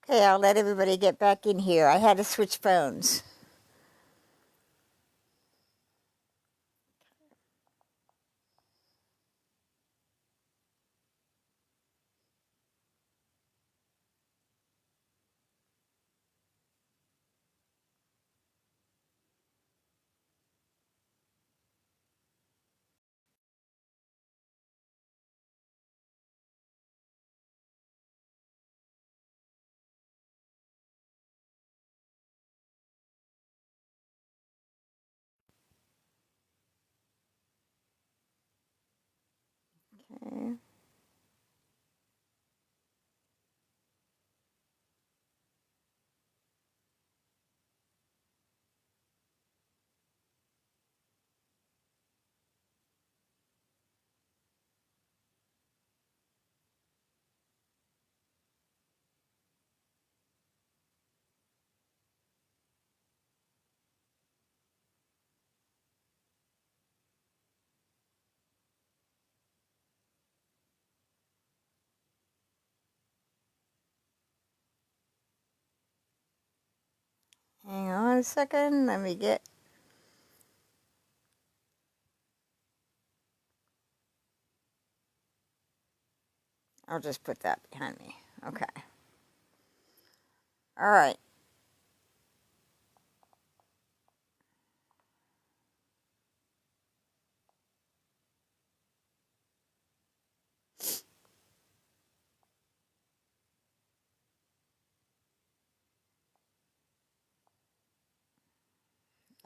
Okay, I'll let everybody get back in here. I had to switch phones. Okay. Hang on a second. Let me get. I'll just put that behind me. Okay. All right.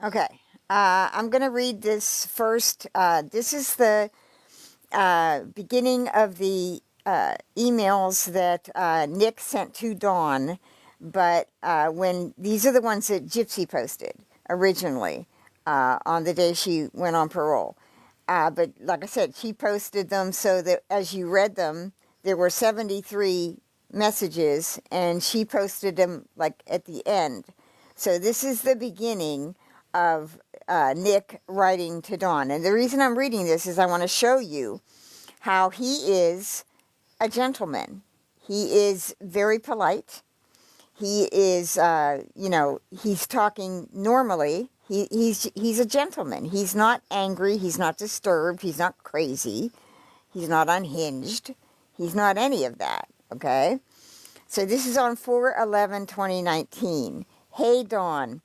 Okay. I'm going to read this first. This is the beginning of the emails that Nick sent to Dawn, but when these are the ones that Gypsy posted originally on the day she went on parole. But like I said, she posted them so that as you read them, there were 73 messages, and she posted them like at the end. So this is the beginning of Nick writing to Dawn. And the reason I'm reading this is I want to show you how he is a gentleman. He is very polite. He is, he's talking normally. He's a gentleman. He's not angry. He's not disturbed. He's not crazy. He's not unhinged. He's not any of that, okay? So this is on 4/11/2019. Hey, Dawn.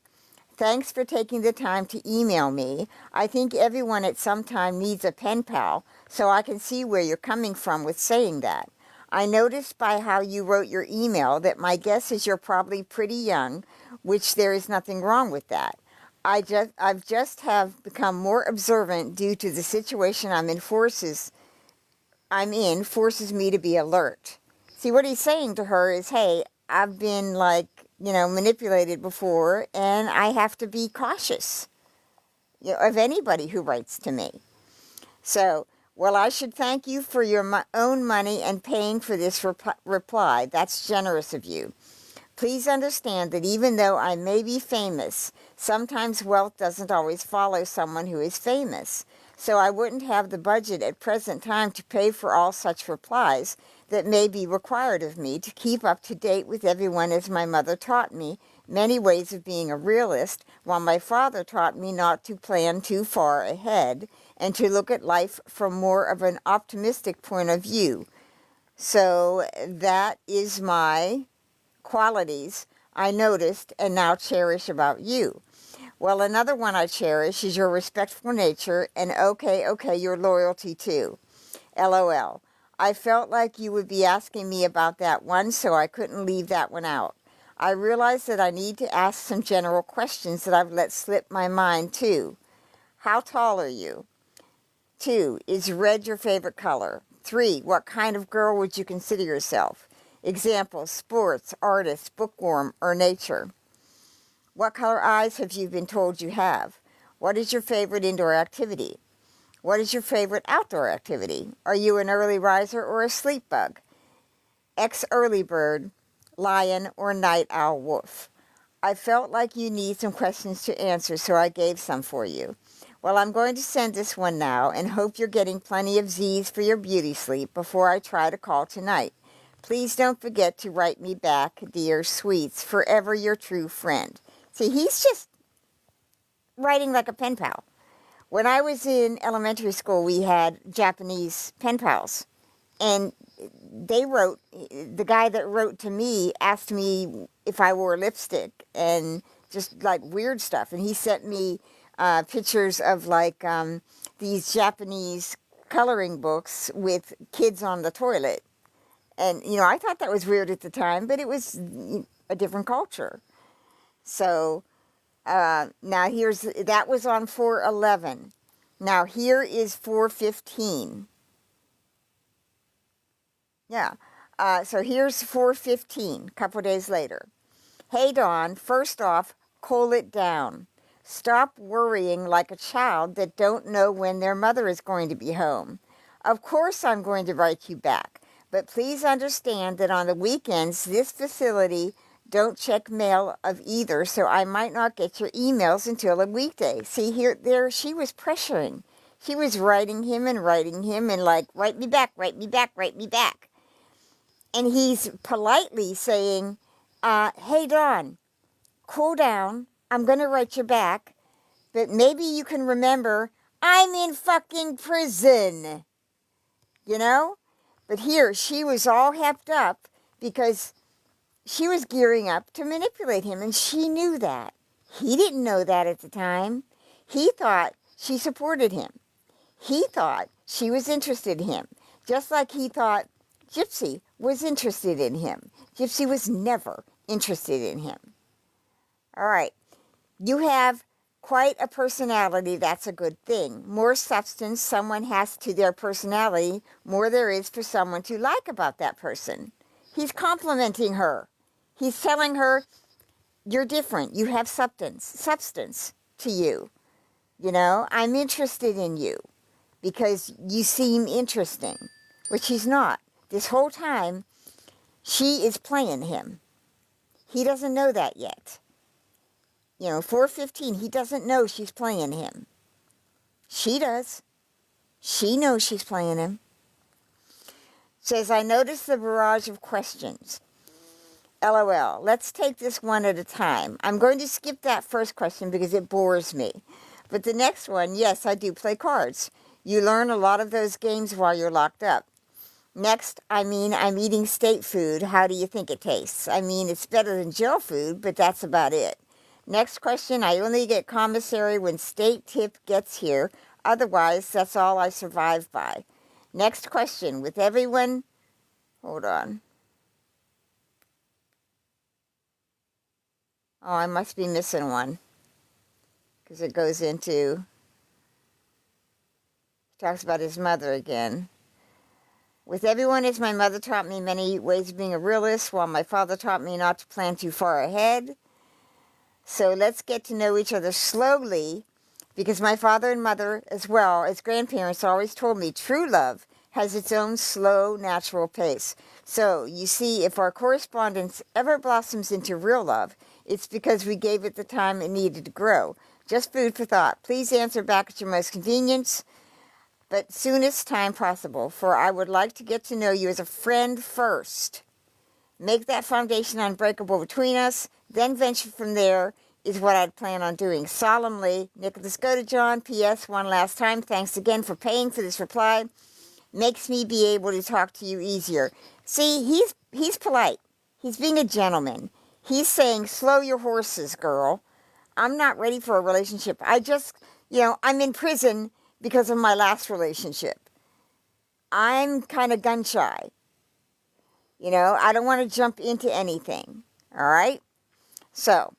Thanks for taking the time to email me. I think everyone at some time needs a pen pal, so I can see where you're coming from with saying that. I noticed by how you wrote your email that my guess is you're probably pretty young, which there is nothing wrong with that. I've just have become more observant due to the situation forces me to be alert. See, what he's saying to her is, hey, I've been manipulated before, and I have to be cautious, of anybody who writes to me. So, well, I should thank you for your own money and paying for this reply. That's generous of you. Please understand that even though I may be famous, sometimes wealth doesn't always follow someone who is famous. So I wouldn't have the budget at present time to pay for all such replies that may be required of me to keep up to date with everyone, as my mother taught me many ways of being a realist, while my father taught me not to plan too far ahead and to look at life from more of an optimistic point of view. So that is my qualities I noticed and now cherish about you. Well, another one I cherish is your respectful nature and okay, your loyalty too. LOL. I felt like you would be asking me about that one, so I couldn't leave that one out. I realized that I need to ask some general questions that I've let slip my mind too. How tall are you? 2. Is red your favorite color? 3. What kind of girl would you consider yourself? Examples: sports, artist, bookworm, or nature. What color eyes have you been told you have? What is your favorite indoor activity? What is your favorite outdoor activity? Are you an early riser or a sleep bug? Early bird, lion, or night owl wolf? I felt like you need some questions to answer, so I gave some for you. Well, I'm going to send this one now and hope you're getting plenty of Z's for your beauty sleep before I try to call tonight. Please don't forget to write me back, dear sweets. Forever your true friend. See, he's just writing like a pen pal. When I was in elementary school, we had Japanese pen pals. And they wrote, the guy that wrote to me asked me if I wore lipstick and just like weird stuff. And he sent me pictures of like these Japanese coloring books with kids on the toilet. And, I thought that was weird at the time, but it was a different culture. So now that was on 4/11. Now here is 4/15. Yeah. So here's 4/15, a couple days later. Hey, Dawn, first off, cool it down. Stop worrying like a child that don't know when their mother is going to be home. Of course I'm going to write you back, but please understand that on the weekends, this facility don't check mail of either, so I might not get your emails until a weekday. See, there, she was pressuring. She was writing him and like, write me back, write me back, write me back. And he's politely saying, hey, Dawn, cool down. I'm going to write you back. But maybe you can remember, I'm in fucking prison. But here, she was all hepped up because she was gearing up to manipulate him. And she knew that. He didn't know that at the time. He thought she supported him. He thought she was interested in him. Just like he thought Gypsy was interested in him. Gypsy was never interested in him. All right. You have quite a personality. That's a good thing. More substance someone has to their personality, more there is for someone to like about that person. He's complimenting her. He's telling her, you're different. You have substance to you. I'm interested in you because you seem interesting, which he's not. This whole time, she is playing him. He doesn't know that yet. 4:15, he doesn't know she's playing him. She does. She knows she's playing him. Says, I noticed the barrage of questions. LOL. Let's take this one at a time. I'm going to skip that first question because it bores me. But the next one, yes, I do play cards. You learn a lot of those games while you're locked up. Next, I'm eating state food. How do you think it tastes? It's better than jail food, but that's about it. Next question, I only get commissary when state tip gets here. Otherwise, that's all I survive by. Next question, with everyone... Hold on. Oh, I must be missing one. Because it goes into... He talks about his mother again. With everyone, as my mother taught me many ways of being a realist, while my father taught me not to plan too far ahead. So let's get to know each other slowly, because my father and mother, as well as grandparents, always told me true love has its own slow, natural pace. So, you see, if our correspondence ever blossoms into real love, it's because we gave it the time it needed to grow. Just food for thought. Please answer back at your most convenience, but soonest time possible, for I would like to get to know you as a friend first. Make that foundation unbreakable between us, then venture from there is what I'd plan on doing. Solemnly, Nicholas Godejohn. P.S. One last time, thanks again for paying for this reply. Makes me be able to talk to you easier. See, he's polite. He's being a gentleman. He's saying, slow your horses, girl. I'm not ready for a relationship. I'm in prison because of my last relationship. I'm kind of gun shy. I don't want to jump into anything. All right? So.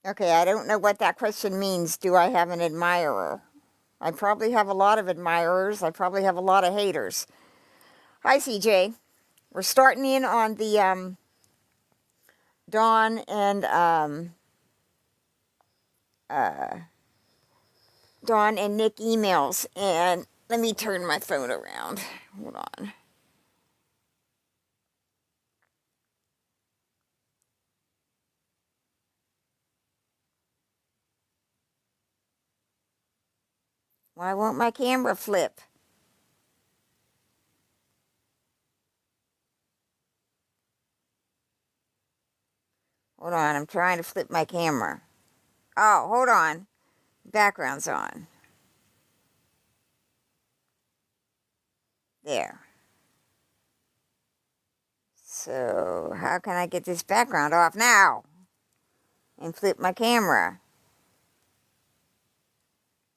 Okay, I don't know what that question means. Do I have an admirer? I probably have a lot of admirers. I probably have a lot of haters. Hi, CJ. We're starting in on the Dawn and Nick emails. And let me turn my phone around. Hold on. Why won't my camera flip? Hold on, I'm trying to flip my camera. Oh, hold on. Background's on. There. So, how can I get this background off now? And flip my camera?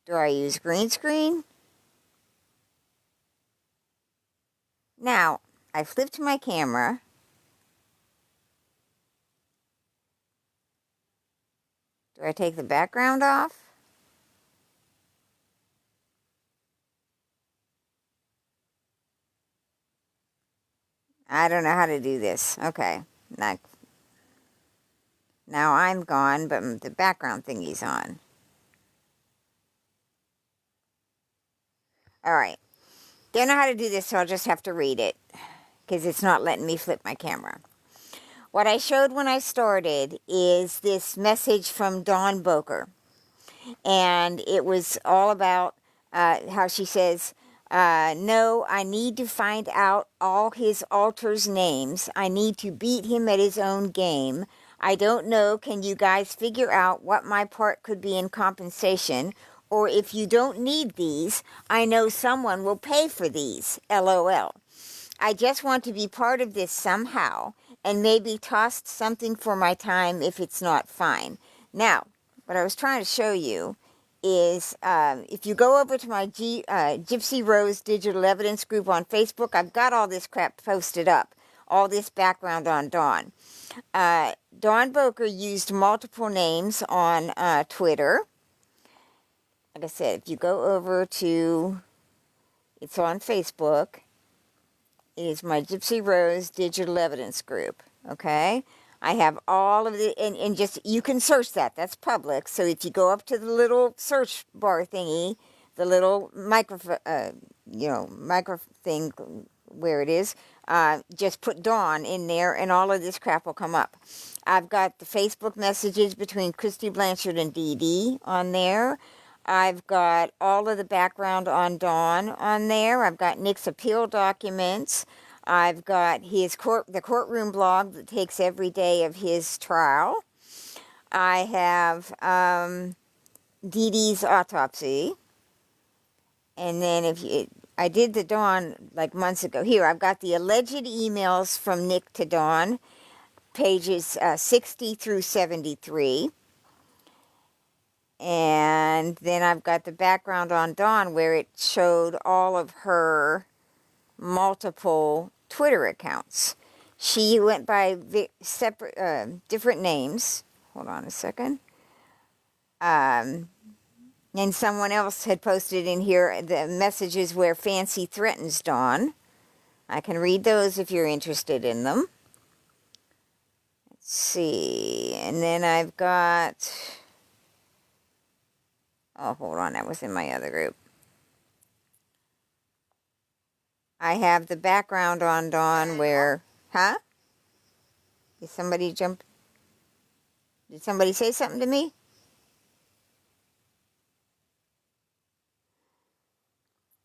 Do I use green screen? Now, I flipped my camera. Do I take the background off? I don't know how to do this. Okay. Now I'm gone, but the background thingy's on. All right. Don't know how to do this, so I'll just have to read it because it's not letting me flip my camera. What I showed when I started is this message from Dawn Bowker. And it was all about how she says, no, I need to find out all his alters' names. I need to beat him at his own game. I don't know, can you guys figure out what my part could be in compensation? Or if you don't need these, I know someone will pay for these, LOL. I just want to be part of this somehow and maybe toss something for my time if it's not fine. Now, what I was trying to show you is if you go over to my Gypsy Rose Digital Evidence group on Facebook, I've got all this crap posted up, all this background on Dawn. Dawn Bowker used multiple names on Twitter. Like I said, if you go over to, it's on Facebook, it is my Gypsy Rose Digital Evidence group, okay? I have all of the, and just, you can search that. That's public. So if you go up to the little search bar thingy, the little micro thing where it is, just put Dawn in there and all of this crap will come up. I've got the Facebook messages between Christy Blanchard and Dee Dee on there. I've got all of the background on Dawn on there. I've got Nick's appeal documents. I've got his the courtroom blog that takes every day of his trial. I have Dee Dee's autopsy. And then I did the Dawn like months ago. Here, I've got the alleged emails from Nick to Dawn, pages 60 through 73. And then I've got the background on Dawn where it showed all of her multiple Twitter accounts. She went by separate, different names. Hold on a second. And someone else had posted in here the messages where Fancy threatens Dawn. I can read those if you're interested in them. Let's see. And then I've got... Oh, hold on. That was in my other group. I have the background on Dawn where... Huh? Did somebody jump? Did somebody say something to me?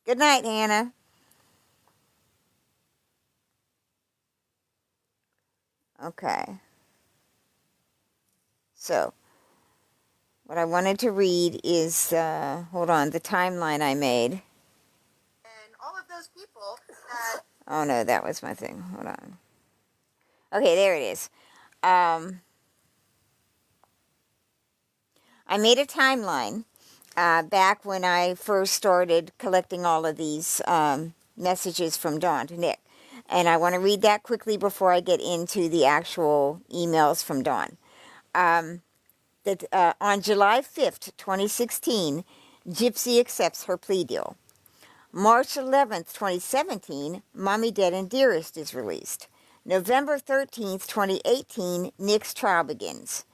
Good night, Hannah. Okay. So, what I wanted to read is, hold on, the timeline I made. And all of those people that... Oh, no, that was my thing. Hold on. Okay, there it is. I made a timeline back when I first started collecting all of these messages from Dawn to Nick. And I want to read that quickly before I get into the actual emails from Dawn. On July 5th, 2016, Gypsy accepts her plea deal. March 11th, 2017, Mommy Dead and Dearest is released. November 13th, 2018, Nick's trial begins.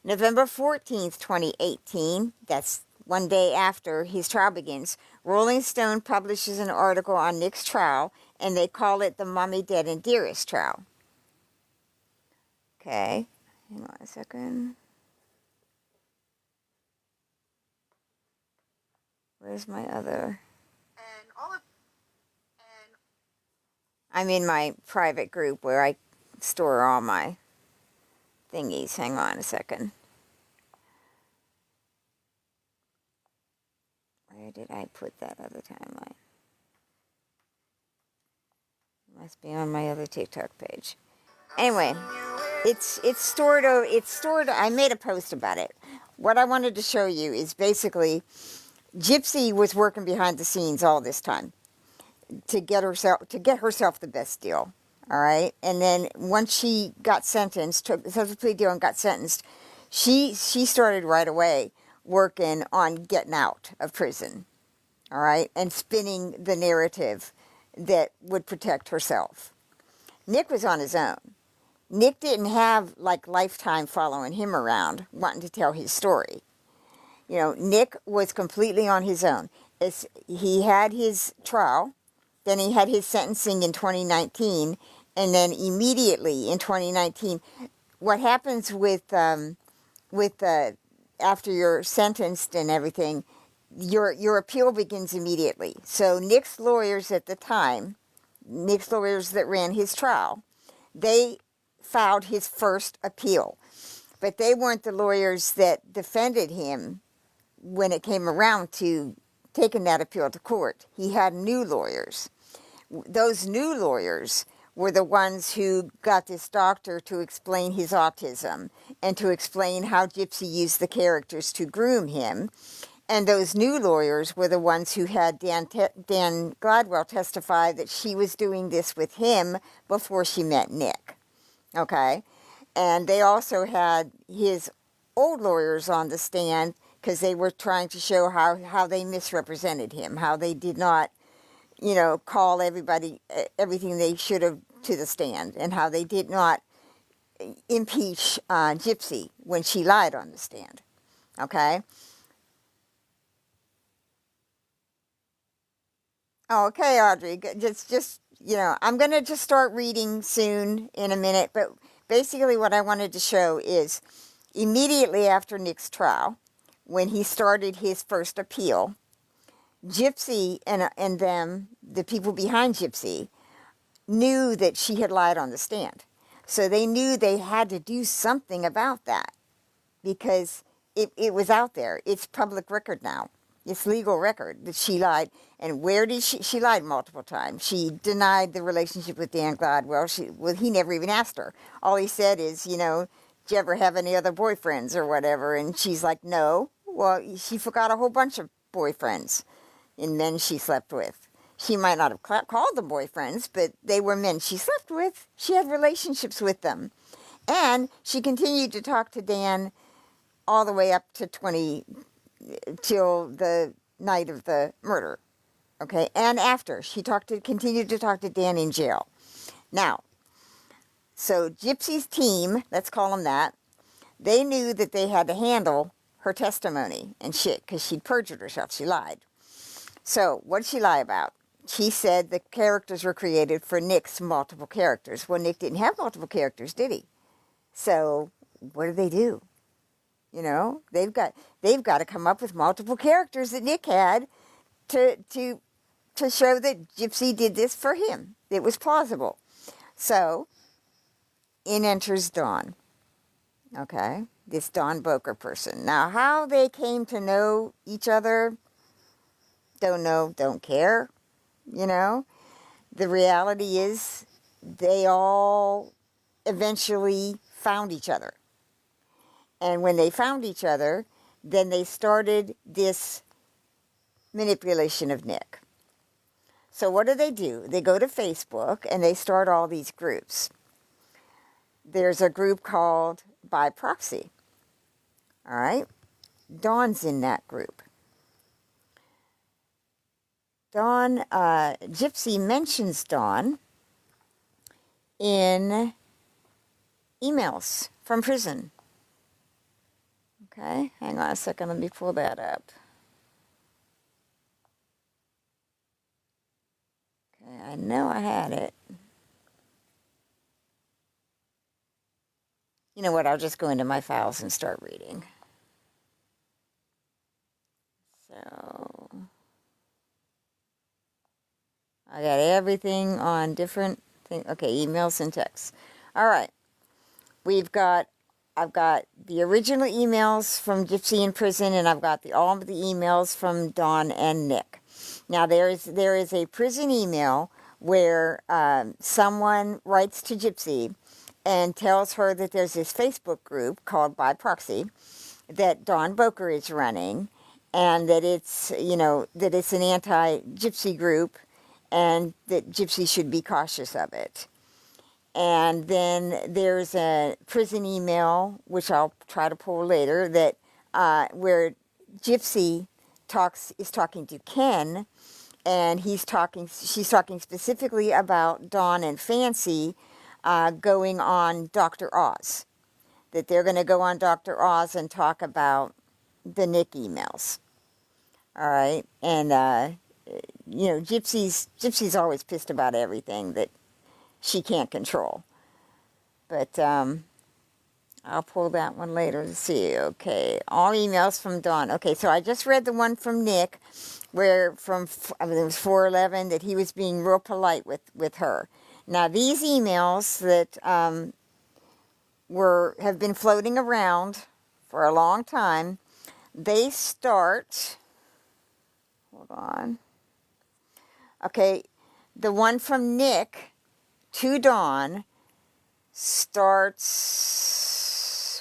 November 14th, 2018, that's one day after his trial begins, Rolling Stone publishes an article on Nick's trial, and they call it the Mommy Dead and Dearest trial. Okay, hang on a second. Where's my other? I'm in my private group where I store all my thingies. Hang on a second. Where did I put that other timeline? Must be on my other TikTok page. Anyway, it's stored. I made a post about it. What I wanted to show you is basically Gypsy was working behind the scenes all this time to get herself the best deal. All right, and then once she got sentenced, took the plea deal and got sentenced, she started right away working on getting out of prison. All right, and spinning the narrative that would protect herself. Nick was on his own. Nick didn't have like Lifetime following him around wanting to tell his story. You know, Nick was completely on his own. He had his trial, then he had his sentencing in 2019, and then immediately in 2019, what happens with after you're sentenced and everything, your appeal begins immediately. So Nick's lawyers at the time, Nick's lawyers that ran his trial, they filed his first appeal. But they weren't the lawyers that defended him when it came around to taking that appeal to court. He had new lawyers. Those new lawyers were the ones who got this doctor to explain his autism and to explain how Gypsy used the characters to groom him. And those new lawyers were the ones who had Dan Gladwell testify that she was doing this with him before she met Nick. Okay? And they also had his old lawyers on the stand because they were trying to show how they misrepresented him, how they did not, call everything they should have to the stand, and how they did not impeach Gypsy when she lied on the stand. Okay? Okay, Audrey, just I'm going to just start reading soon in a minute, but basically what I wanted to show is immediately after Nick's trial, when he started his first appeal, Gypsy and them, the people behind Gypsy, knew that she had lied on the stand. So they knew they had to do something about that because it was out there. It's public record now. It's legal record that she lied. And where did she lied multiple times. She denied the relationship with Dan Gladwell. He never even asked her. All he said is, did you ever have any other boyfriends or whatever? And she's like, no. Well, she forgot a whole bunch of boyfriends and men she slept with. She might not have called them boyfriends, but they were men she slept with. She had relationships with them. And she continued to talk to Dan all the way up to till the night of the murder. Okay, and after, she continued to talk to Dan in jail. Now, so Gypsy's team, let's call them that, they knew that they had to handle her testimony and shit because she'd perjured herself. She lied. So what did she lie about? She said the characters were created for Nick's multiple characters. Well, Nick didn't have multiple characters, did he? So what do they do? They've got to come up with multiple characters that Nick had to show that Gypsy did this for him. It was plausible. So in enters Dawn. Okay, this Dawn Bowker person. Now, how they came to know each other, don't know, don't care. The reality is they all eventually found each other. And when they found each other, then they started this manipulation of Nick. So what do? They go to Facebook and they start all these groups. There's a group called By Proxy. All right? Dawn's in that group. Dawn, Gypsy mentions Dawn in emails from prison. Okay, hang on a second, let me pull that up. Okay, I know I had it. You know what, I'll just go into my files and start reading. So, I got everything on different things. Okay, emails and texts. All right. I've got the original emails from Gypsy in prison, and I've got all of the emails from Dawn and Nick. Now, there is a prison email where someone writes to Gypsy and tells her that there's this Facebook group called By Proxy that Dawn Bowker is running, and that it's, that it's an anti-Gypsy group, and that Gypsy should be cautious of it. And then there's a prison email, which I'll try to pull later, that where Gypsy is talking to Ken, and she's talking specifically about Dawn and Fancy going on Dr. Oz. That they're going to go on Dr. Oz and talk about the Nick emails. All right, and Gypsy's always pissed about everything that she can't control. But I'll pull that one later to see. Okay, all emails from Dawn. Okay, so I just read the one from Nick, where it was 411, that he was being real polite with her. Now these emails that have been floating around for a long time, they start. Hold on. Okay, the one from Nick to Dawn starts,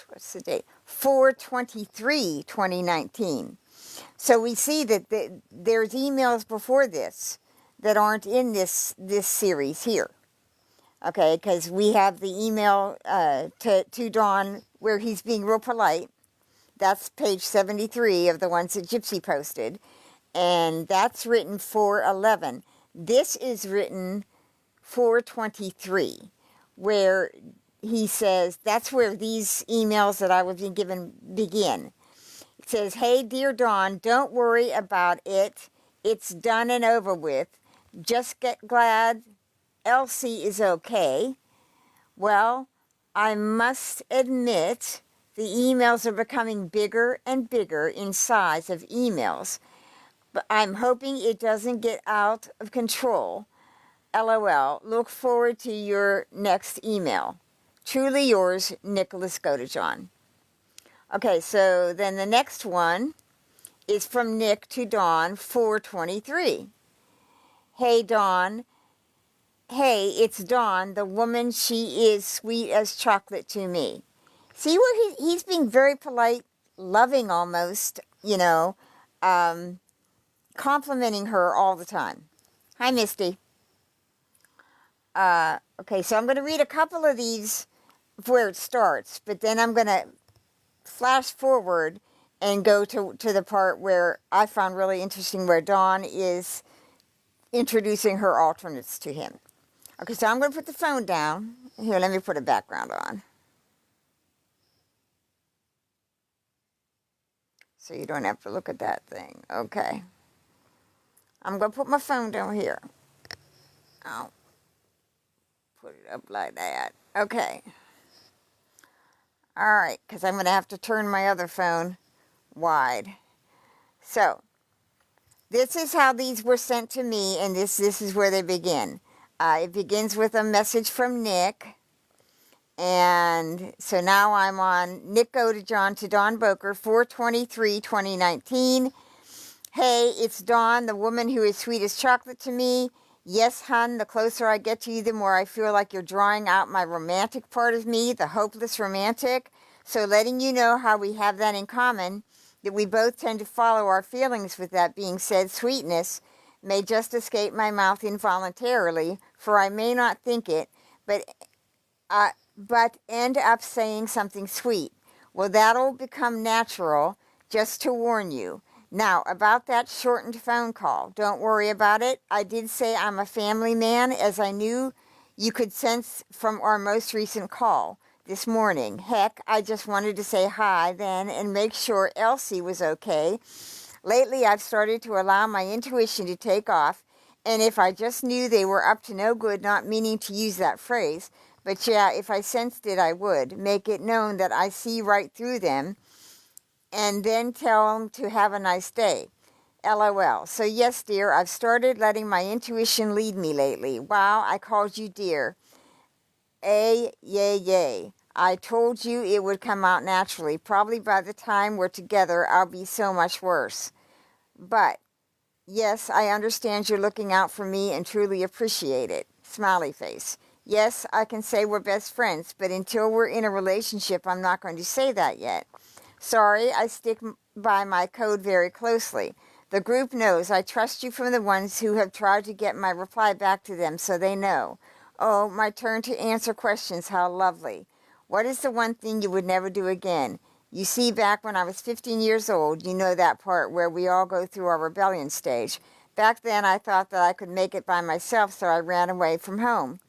what's the date? 4/23/2019. So we see that there's emails before this that aren't in this series here. Okay, because we have the email to Dawn where he's being real polite. That's page 73 of the ones that Gypsy posted. And that's written 4/11. This is written 4/23, where he says, that's where these emails that I was being given begin. It says, "Hey, dear Dawn, don't worry about it. It's done and over with. Just get glad Elsie is okay." Well, I must admit, the emails are becoming bigger and bigger in size of emails. But I'm hoping it doesn't get out of control. LOL. Look forward to your next email. Truly yours, Nicholas Godejohn. Okay, so then the next one is from Nick to Dawn, 4/23. "Hey, Dawn. Hey, it's Dawn, the woman. She is sweet as chocolate to me." See where he's being very polite, loving almost, complimenting her all the time. Hi, Misty. Okay, so I'm going to read a couple of these where it starts, but then I'm going to flash forward and go to the part where I found really interesting, where Dawn is introducing her alternates to him. Okay, so I'm going to put the phone down. Here, let me put a background on, so you don't have to look at that thing. Okay. I'm going to put my phone down here. I'll put it up like that. Okay. All right, because I'm going to have to turn my other phone wide. So, this is how these were sent to me, and this is where they begin. It begins with a message from Nick. And so now I'm on Nick Godejohn to Dawn Bowker, 4/23/2019. "Hey, it's Dawn, the woman who is sweet as chocolate to me. Yes, hun, the closer I get to you, the more I feel like you're drawing out my romantic part of me, the hopeless romantic. So letting you know how we have that in common, that we both tend to follow our feelings. With that being said, sweetness may just escape my mouth involuntarily, for I may not think it, but end up saying something sweet. Well, that'll become natural, just to warn you. Now, about that shortened phone call, don't worry about it. I did say I'm a family man, as I knew you could sense from our most recent call this morning. Heck, I just wanted to say hi then and make sure Elsie was okay. Lately, I've started to allow my intuition to take off, and if I just knew they were up to no good, not meaning to use that phrase, but yeah, if I sensed it, I would make it known that I see right through them, and then tell them to have a nice day. LOL. So yes, dear, I've started letting my intuition lead me lately. Wow, I called you dear. Yay. I told you it would come out naturally. Probably by the time we're together, I'll be so much worse. But, yes, I understand you're looking out for me and truly appreciate it. Smiley face. Yes, I can say we're best friends, but until we're in a relationship, I'm not going to say that yet. Sorry, I stick by my code very closely. The group knows I trust you from the ones who have tried to get my reply back to them, so they know. Oh, my turn to answer questions. How lovely. What is the one thing you would never do again? You see, back when I was 15 years old, you know that part where we all go through our rebellion stage. Back then, I thought that I could make it by myself, so I ran away from home.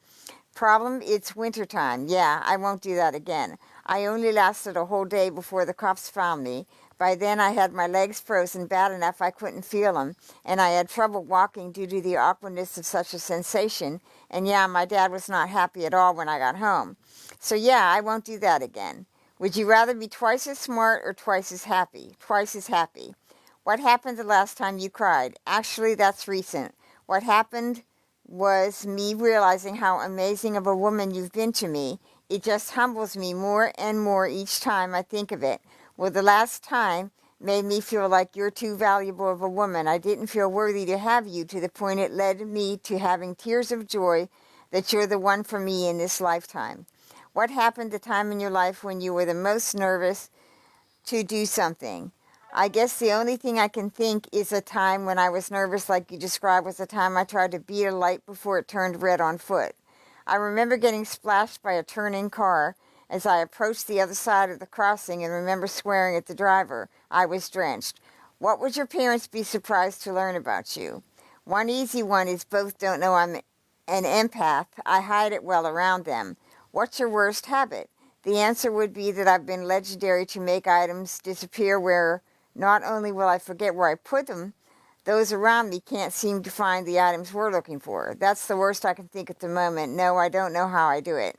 Problem, it's wintertime. Yeah, I won't do that again. I only lasted a whole day before the cops found me. By then I had my legs frozen bad enough I couldn't feel them, and I had trouble walking due to the awkwardness of such a sensation, and yeah, my dad was not happy at all when I got home. So yeah, I won't do that again. Would you rather be twice as smart or twice as happy? Twice as happy. What happened the last time you cried? Actually, that's recent. What happened was me realizing how amazing of a woman you've been to me. It just humbles me more and more each time I think of it. Well, the last time made me feel like you're too valuable of a woman. I didn't feel worthy to have you, to the point it led me to having tears of joy that you're the one for me in this lifetime. What happened the time in your life when you were the most nervous to do something? I guess the only thing I can think is a time when I was nervous, like you described, was the time I tried to beat a light before it turned red on foot. I remember getting splashed by a turning car as I approached the other side of the crossing, and remember swearing at the driver. I was drenched. What would your parents be surprised to learn about you? One easy one is both don't know I'm an empath. I hide it well around them. What's your worst habit? The answer would be that I've been legendary to make items disappear where not only will I forget where I put them, those around me can't seem to find the items we're looking for. That's the worst I can think at the moment. No, I don't know how I do it.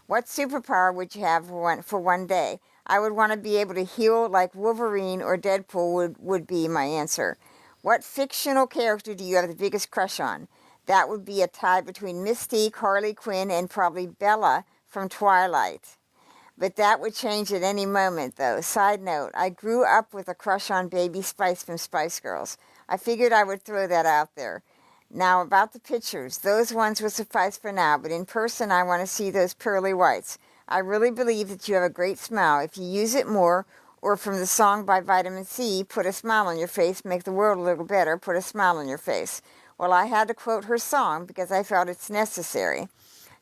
What superpower would you have for one day? I would want to be able to heal like Wolverine or Deadpool would be my answer. What fictional character do you have the biggest crush on? That would be a tie between Mystique, Harley Quinn, and probably Bella from Twilight. But that would change at any moment, though. Side note, I grew up with a crush on Baby Spice from Spice Girls. I figured I would throw that out there. Now, about the pictures, those ones will suffice for now, but in person I want to see those pearly whites. I really believe that you have a great smile. If you use it more, or from the song by Vitamin C, put a smile on your face, make the world a little better, put a smile on your face. Well, I had to quote her song because I felt it's necessary.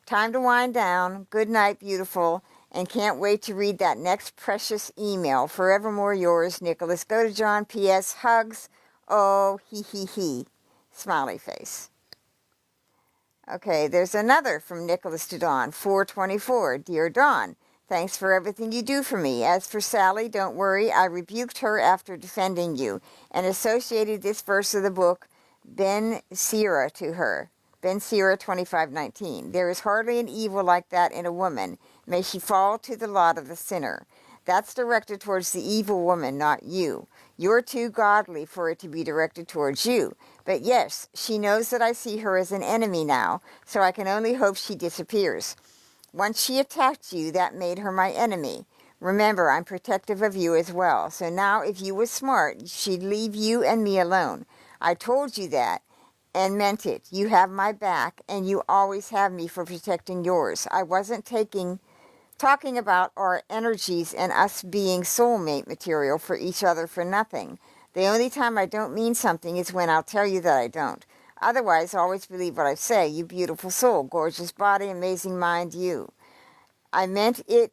Time to wind down. Good night, beautiful. And can't wait to read that next precious email. Forevermore yours, Nicholas. Go to John. P.S. Hugs. Oh, he. Smiley face. Okay, there's another from Nicholas to Dawn. 424. Dear Dawn, thanks for everything you do for me. As for Sally, don't worry. I rebuked her after defending you and associated this verse of the book, Ben Sira, to her. Ben Sira 25:19. There is hardly an evil like that in a woman. May she fall to the lot of the sinner. That's directed towards the evil woman, not you. You're too godly for it to be directed towards you. But yes, she knows that I see her as an enemy now, so I can only hope she disappears. Once she attacked you, that made her my enemy. Remember, I'm protective of you as well. So now if you were smart, she'd leave you and me alone. I told you that and meant it. You have my back, and you always have me for protecting yours. I wasn't talking about our energies and us being soulmate material for each other for nothing. The only time I don't mean something is when I'll tell you that I don't. Otherwise, always believe what I say. You beautiful soul, gorgeous body, amazing mind, you. I meant it.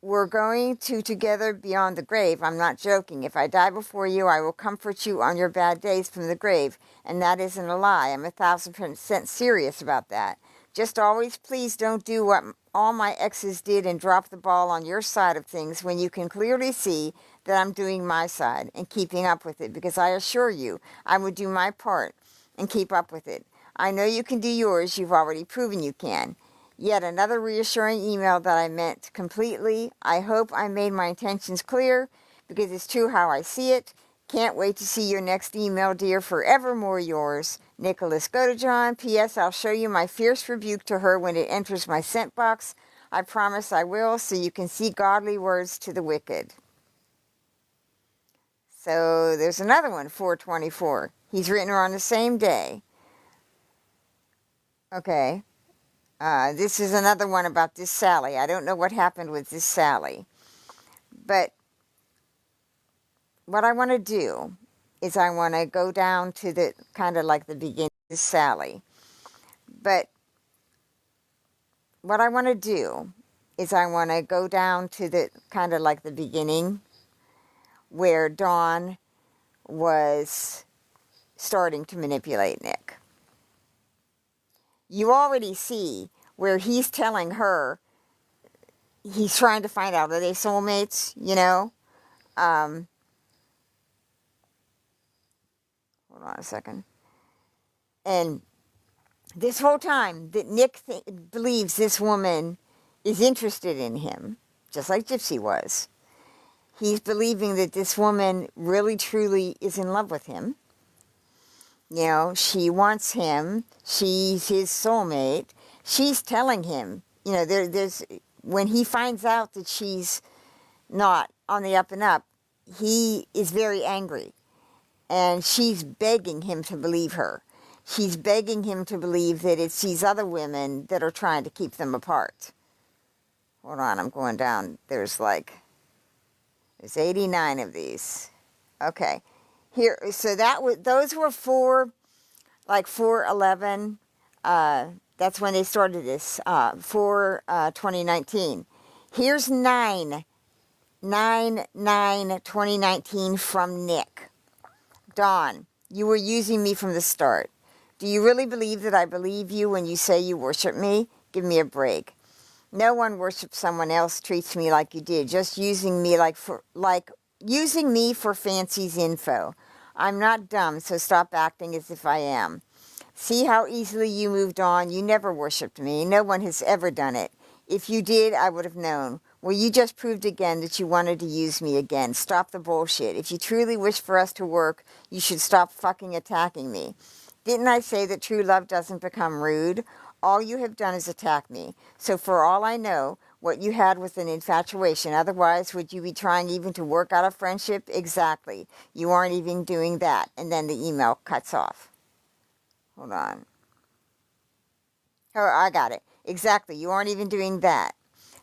We're going to together beyond the grave. I'm not joking. If I die before you, I will comfort you on your bad days from the grave. And that isn't a lie. I'm 1,000% serious about that. Just always please don't do what all my exes did and drop the ball on your side of things when you can clearly see that I'm doing my side and keeping up with it, because I assure you I would do my part and keep up with it. I know you can do yours. You've already proven you can. Yet another reassuring email that I meant completely. I hope I made my intentions clear because it's true how I see it. Can't wait to see your next email, dear. Forevermore yours, Nicholas. Go to John. P.S. I'll show you my fierce rebuke to her when it enters my sent box. I promise I will, so you can see godly words to the wicked. So there's another one, 424. He's written her on the same day. Okay. This is another one about this Sally. I don't know what happened with this Sally. But what I want to do is I want to go down to the kind of like the beginning of this Sally. But what I want to do is I want to go down to the kind of like the beginning where Dawn was starting to manipulate Nick. You already see where he's telling her, he's trying to find out, are they soulmates, you know? Hold on a second. And this whole time that Nick believes this woman is interested in him, just like Gypsy was, he's believing that this woman really truly is in love with him. You know, she wants him. She's his soulmate. She's telling him, you know, there's when he finds out that she's not on the up and up, he is very angry. And she's begging him to believe her. She's begging him to believe that it's these other women that are trying to keep them apart. Hold on, I'm going down. There's 89 of these. Okay. Here, so those were 411. That's when they started this, 2019. Here's 9/9/2019 from Nick. Dawn, you were using me from the start. Do you really believe that I believe you when you say you worship me? Give me a break. No one worships someone else, treats me like you did, just using me using me for fancy's info. I'm not dumb, so stop acting as if I am. See how easily you moved on. You never worshipped me. No one has ever done it. If you did, I would have known. Well, you just proved again that you wanted to use me again. Stop the bullshit. If you truly wish for us to work, you should stop fucking attacking me. Didn't I say that true love doesn't become rude? All you have done is attack me. So for all I know, what you had was an infatuation. Otherwise, would you be trying even to work out a friendship? Exactly. You aren't even doing that. And then the email cuts off. Hold on. Oh, I got it. Exactly. You aren't even doing that.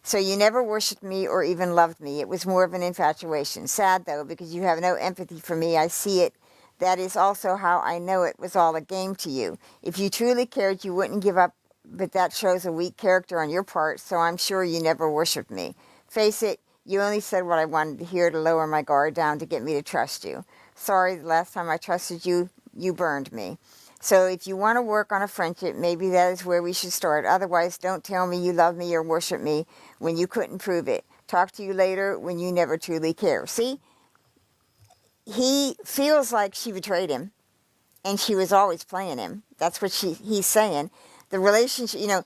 So you never worshipped me or even loved me. It was more of an infatuation. Sad, though, because you have no empathy for me. I see it. That is also how I know it was all a game to you. If you truly cared, you wouldn't give up, but that shows a weak character on your part, so I'm sure you never worshipped me. Face it, you only said what I wanted to hear to lower my guard down to get me to trust you. Sorry, the last time I trusted you, you burned me. So if you want to work on a friendship, maybe that is where we should start. Otherwise, don't tell me you love me or worship me when you couldn't prove it. Talk to you later when you never truly care. See? He feels like she betrayed him, and she was always playing him. That's what he's saying. The relationship, you know,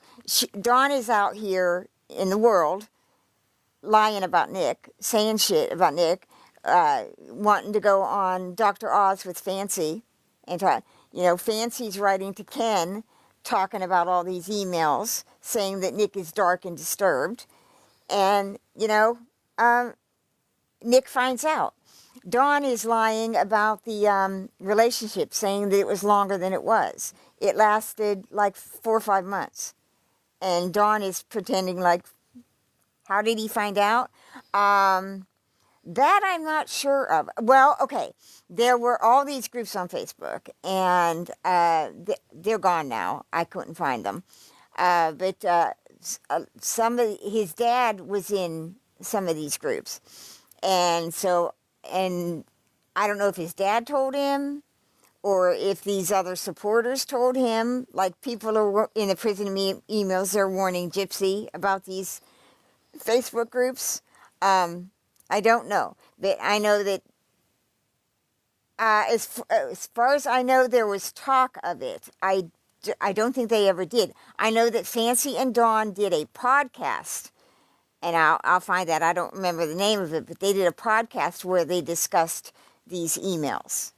Dawn is out here in the world lying about Nick, saying shit about Nick, wanting to go on Dr. Oz with Fancy, and Fancy's writing to Ken, talking about all these emails, saying that Nick is dark and disturbed, and Nick finds out. Dawn is lying about the relationship, saying that it was longer than it was. It lasted like 4 or 5 months. And Dawn is pretending like, how did he find out? That I'm not sure of. Well, okay, there were all these groups on Facebook, and they're gone now. I couldn't find them. But his dad was in some of these groups. And I don't know if his dad told him or if these other supporters told him. Like, people are in the prison emails, they're warning Gypsy about these Facebook groups. I don't know. But I know that as far as I know, there was talk of it. I don't think they ever did. I know that Fancy and Dawn did a podcast, and I'll find that. I don't remember the name of it, but they did a podcast where they discussed these emails.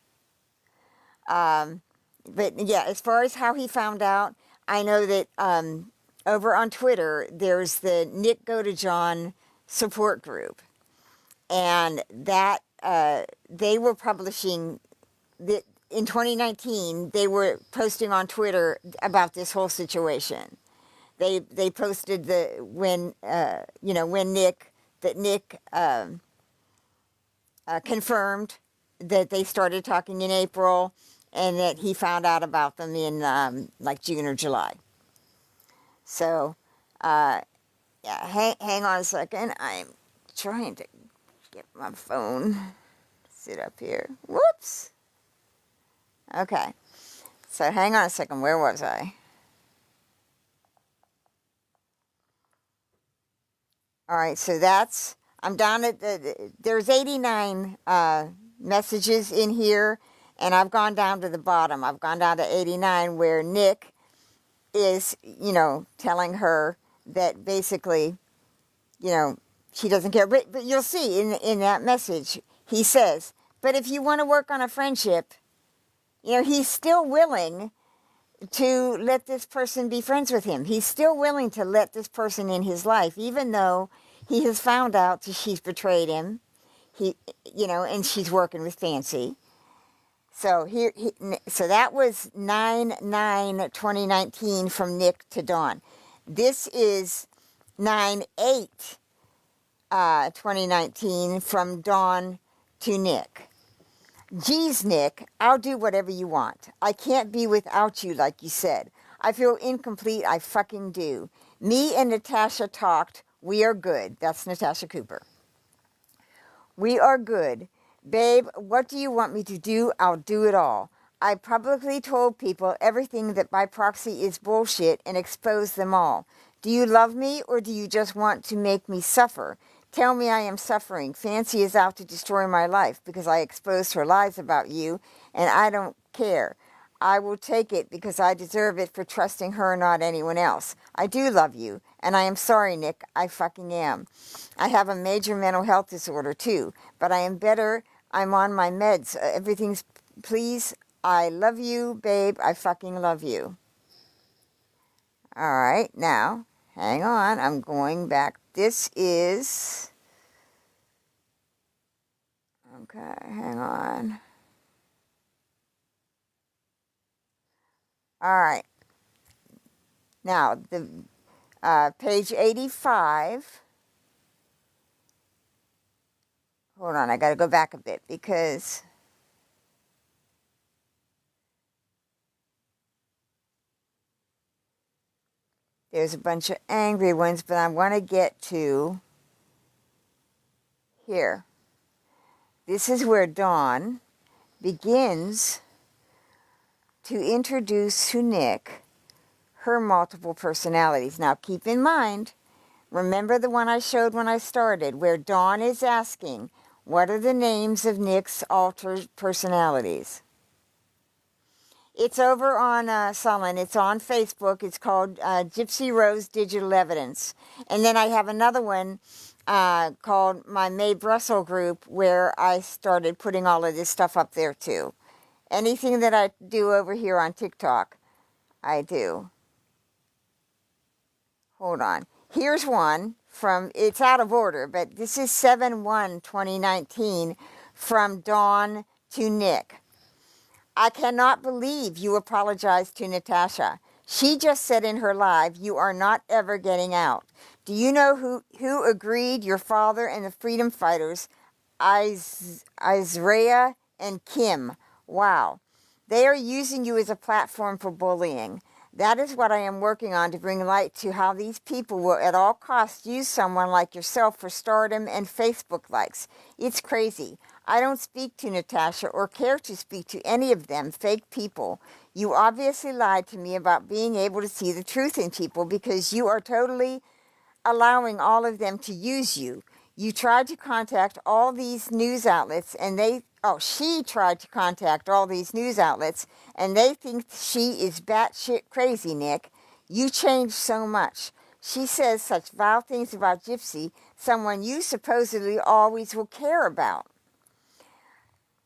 But yeah, as far as how he found out, I know that over on Twitter, there's the Nick Go to John support group. And that they were publishing, that in 2019, they were posting on Twitter about this whole situation. They posted when Nick confirmed that they started talking in April, and that he found out about them in like June or July. So, yeah, hang on a second. I'm trying to get my phone. Sit up here. Whoops. Okay. So hang on a second. Where was I? All right. So I'm down at there's 89 messages in here, and I've gone down to the bottom. I've gone down to 89 where Nick is, telling her that basically, she doesn't care. But you'll see in that message, he says, but if you want to work on a friendship, he's still willing to let this person be friends with him. He's still willing to let this person in his life, even though he has found out that she's betrayed him. And she's working with Fancy. So so that was 9/9/2019 from Nick to Dawn. This is 9/8/2019 from Dawn to Nick. Geez, Nick, I'll do whatever you want. I can't be without you, like you said. I feel incomplete. I fucking do. Me and Natasha talked. We are good. That's Natasha Cooper. We are good. Babe, what do you want me to do? I'll do it all. I publicly told people everything that by proxy is bullshit and exposed them all. Do you love me, or do you just want to make me suffer? Tell me I am suffering. Fancy is out to destroy my life because I exposed her lies about you, and I don't care. I will take it because I deserve it for trusting her, not anyone else. I do love you, and I am sorry, Nick. I fucking am. I have a major mental health disorder, too, but I am better. I'm on my meds. Everything's... Please, I love you, babe. I fucking love you. All right, now, hang on. I'm going back. This is... Okay, hang on. All right. Now, the page 85. Hold on, I got to go back a bit because there's a bunch of angry ones, but I want to get to here. This is where Dawn begins to introduce to Nick her multiple personalities. Now, keep in mind, remember the one I showed when I started, where Dawn is asking, what are the names of Nick's altered personalities? It's over on Sullen. It's on Facebook. It's called Gypsy Rose Digital Evidence. And then I have another one called my Maid Russell group, where I started putting all of this stuff up there too. Anything that I do over here on TikTok, I do. Hold on. Here's one from, it's out of order, but this is 7/1/2019 from Dawn to Nick. I cannot believe you apologized to Natasha. She just said in her live, you are not ever getting out. Do you know who agreed? Your father and the freedom fighters, Isaiah and Kim. Wow. They are using you as a platform for bullying. That is what I am working on, to bring light to how these people will at all costs use someone like yourself for stardom and Facebook likes. It's crazy. I don't speak to Natasha or care to speak to any of them fake people. You obviously lied to me about being able to see the truth in people because you are totally allowing all of them to use you. You tried to contact all these news outlets and she tried to contact all these news outlets and they think she is batshit crazy, Nick. You changed so much. She says such vile things about Gypsy, someone you supposedly always will care about.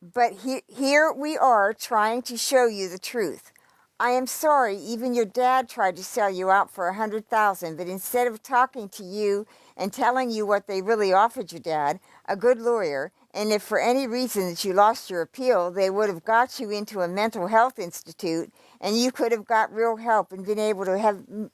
But here we are trying to show you the truth. I am sorry, even your dad tried to sell you out for $100,000, but instead of talking to you and telling you what they really offered your dad, a good lawyer, and if for any reason that you lost your appeal, they would have got you into a mental health institute and you could have got real help and been able to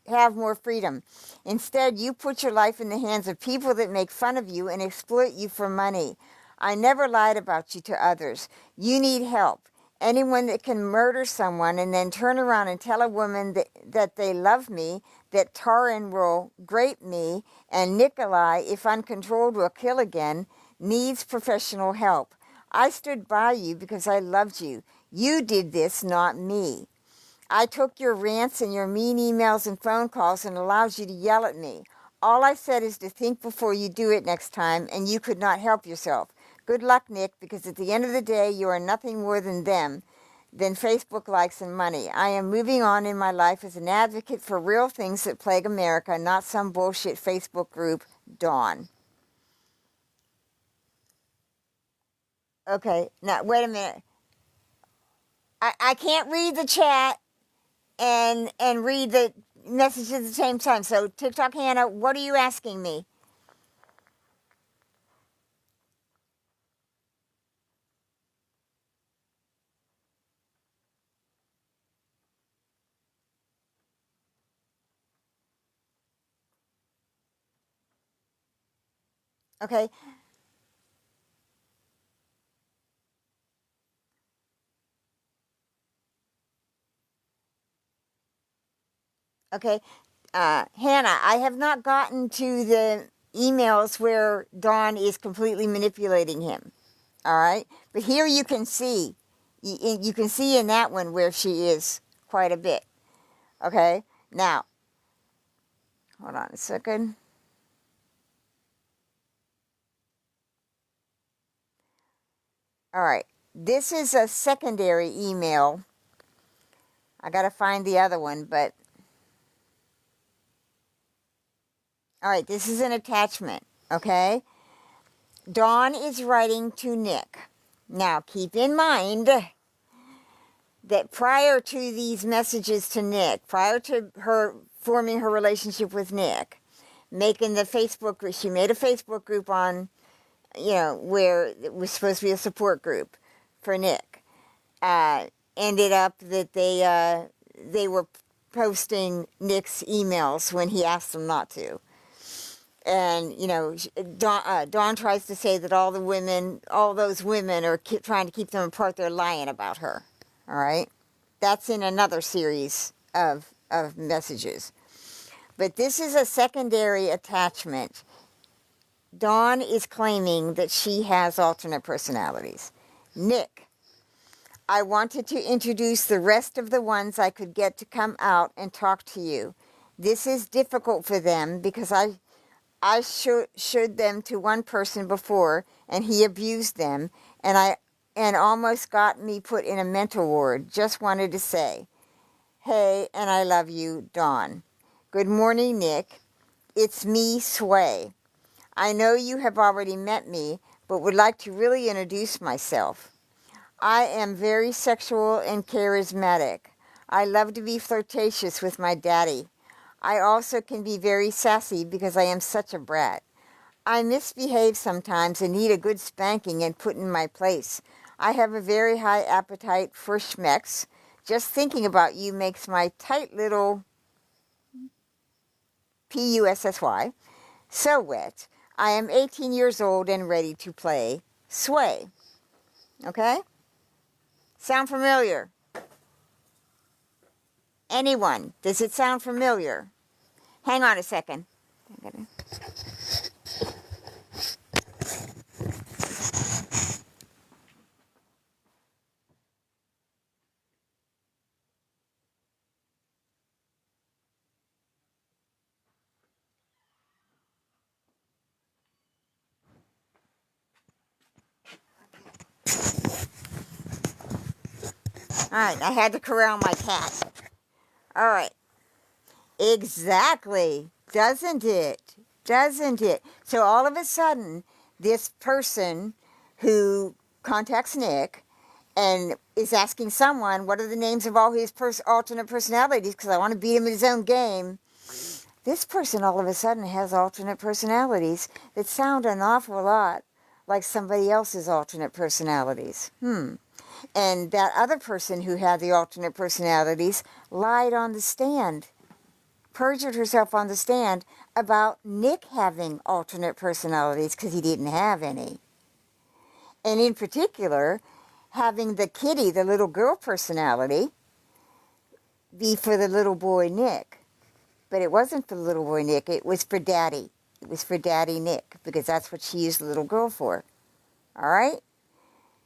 have more freedom. Instead, you put your life in the hands of people that make fun of you and exploit you for money. I never lied about you to others. You need help. Anyone that can murder someone and then turn around and tell a woman that they love me, that Taran will grape me, and Nikolai, if uncontrolled, will kill again, needs professional help. I stood by you because I loved you. You did this, not me. I took your rants and your mean emails and phone calls and allowed you to yell at me. All I said is to think before you do it next time, and you could not help yourself. Good luck, Nick, because at the end of the day, you are nothing more than them, than Facebook likes and money. I am moving on in my life as an advocate for real things that plague America, not some bullshit Facebook group, Dawn. Okay, now, wait a minute. I can't read the chat and read the message at the same time. So, TikTok Hannah, what are you asking me? Okay, okay. Hannah, I have not gotten to the emails where Dawn is completely manipulating him. All right, but here you can see, you can see in that one where she is quite a bit. Okay, now, hold on a second. All right, this is a secondary email. I got to find the other one, but all right, this is an attachment. Okay, Dawn is writing to Nick. Now, keep in mind that prior to these messages to Nick, prior to her forming her relationship with Nick, making the Facebook group, she made a Facebook group on, where it was supposed to be a support group for Nick. Ended up that they were posting Nick's emails when he asked them not to. And, Dawn tries to say that all those women are trying to keep them apart. They're lying about her. All right? That's in another series of messages. But this is a secondary attachment. Dawn is claiming that she has alternate personalities. Nick, I wanted to introduce the rest of the ones I could get to come out and talk to you. This is difficult for them because I showed them to one person before and he abused them and almost got me put in a mental ward. Just wanted to say, hey, and I love you, Dawn. Good morning, Nick. It's me, Sway. I know you have already met me, but would like to really introduce myself. I am very sexual and charismatic. I love to be flirtatious with my daddy. I also can be very sassy because I am such a brat. I misbehave sometimes and need a good spanking and put in my place. I have a very high appetite for schmecks. Just thinking about you makes my tight little Pussy so wet. I am 18 years old and ready to play Sway. Okay? Sound familiar? Anyone? Does it sound familiar? Hang on a second. All right, I had to corral my cat. All right. Exactly. Doesn't it? Doesn't it? So all of a sudden, this person who contacts Nick and is asking someone, what are the names of all his alternate personalities, because I want to beat him in his own game. This person all of a sudden has alternate personalities that sound an awful lot like somebody else's alternate personalities. And that other person who had the alternate personalities lied on the stand, perjured herself on the stand about Nick having alternate personalities because he didn't have any. And in particular, having the kitty, the little girl personality, be for the little boy Nick. But it wasn't for the little boy Nick, it was for Daddy. It was for Daddy Nick, because that's what she used the little girl for. All right?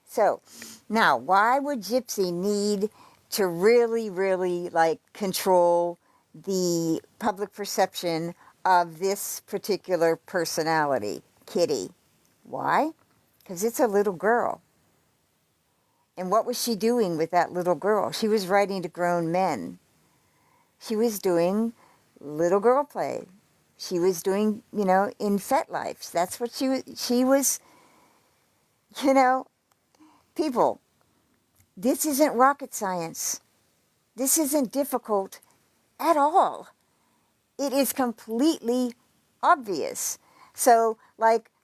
So, now, why would Gypsy need to really, really, control the public perception of this particular personality, Kitty? Why? Because it's a little girl. And what was she doing with that little girl? She was writing to grown men. She was doing little girl play. She was doing, in FetLife. That's what she was, people, this isn't rocket science. This isn't difficult at all. It is completely obvious. So,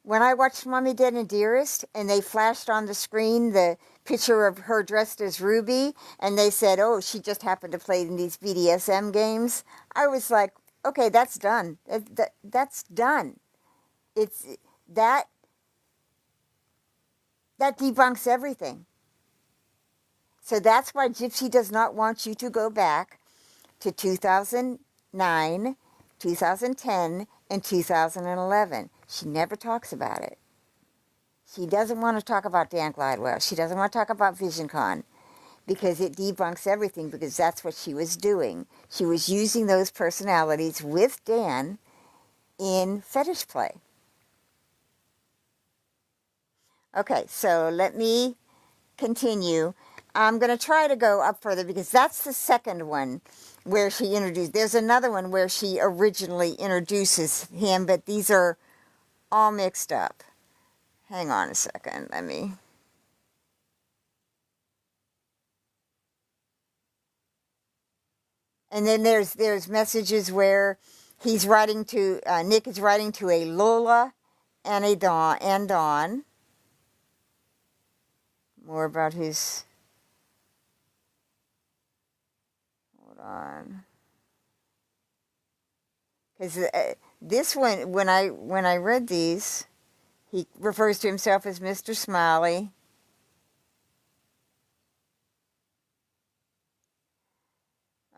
when I watched Mommy, Dead, and Dearest, and they flashed on the screen the picture of her dressed as Ruby, and they said, oh, she just happened to play in these BDSM games, I was like, okay, that's done. That's done. It's that debunks everything. So that's why Gypsy does not want you to go back to 2009, 2010, and 2011. She never talks about it. She doesn't want to talk about Dan Glidewell. She doesn't want to talk about VisionCon, because it debunks everything, because that's what she was doing. She was using those personalities with Dan in fetish play. Okay, so let me continue. I'm going to try to go up further, because that's the second one where she introduced. There's another one where she originally introduces him, but these are all mixed up. Hang on a second, let me... And then there's messages where he's writing to, Nick is writing to a Lola and a Dawn. More about his, hold on. Because this one, when I read these, he refers to himself as Mr. Smiley.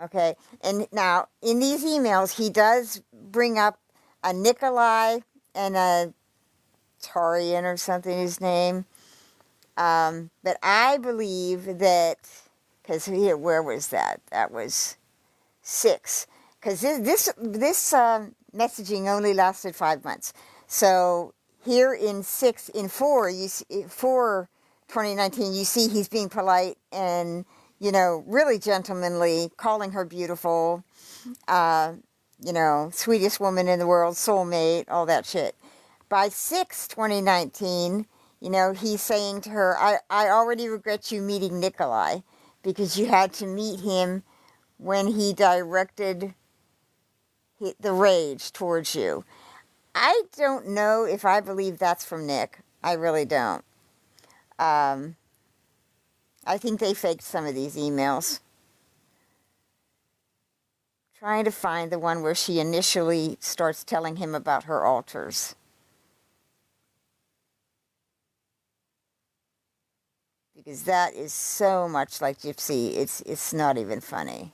Okay, and now in these emails, he does bring up a Nikolai and a Tarian or something, his name. But I believe that, because here, where was that? That was 6. Because this messaging only lasted 5 months. So here in 4, 2019, you see he's being polite and, really gentlemanly, calling her beautiful, sweetest woman in the world, soulmate, all that shit. By 6, 2019, he's saying to her, I already regret you meeting Nikolai, because you had to meet him when he directed the rage towards you. I don't know if I believe that's from Nick. I really don't. I think they faked some of these emails. Trying to find the one where she initially starts telling him about her altars. Because that is so much like Gypsy, it's not even funny.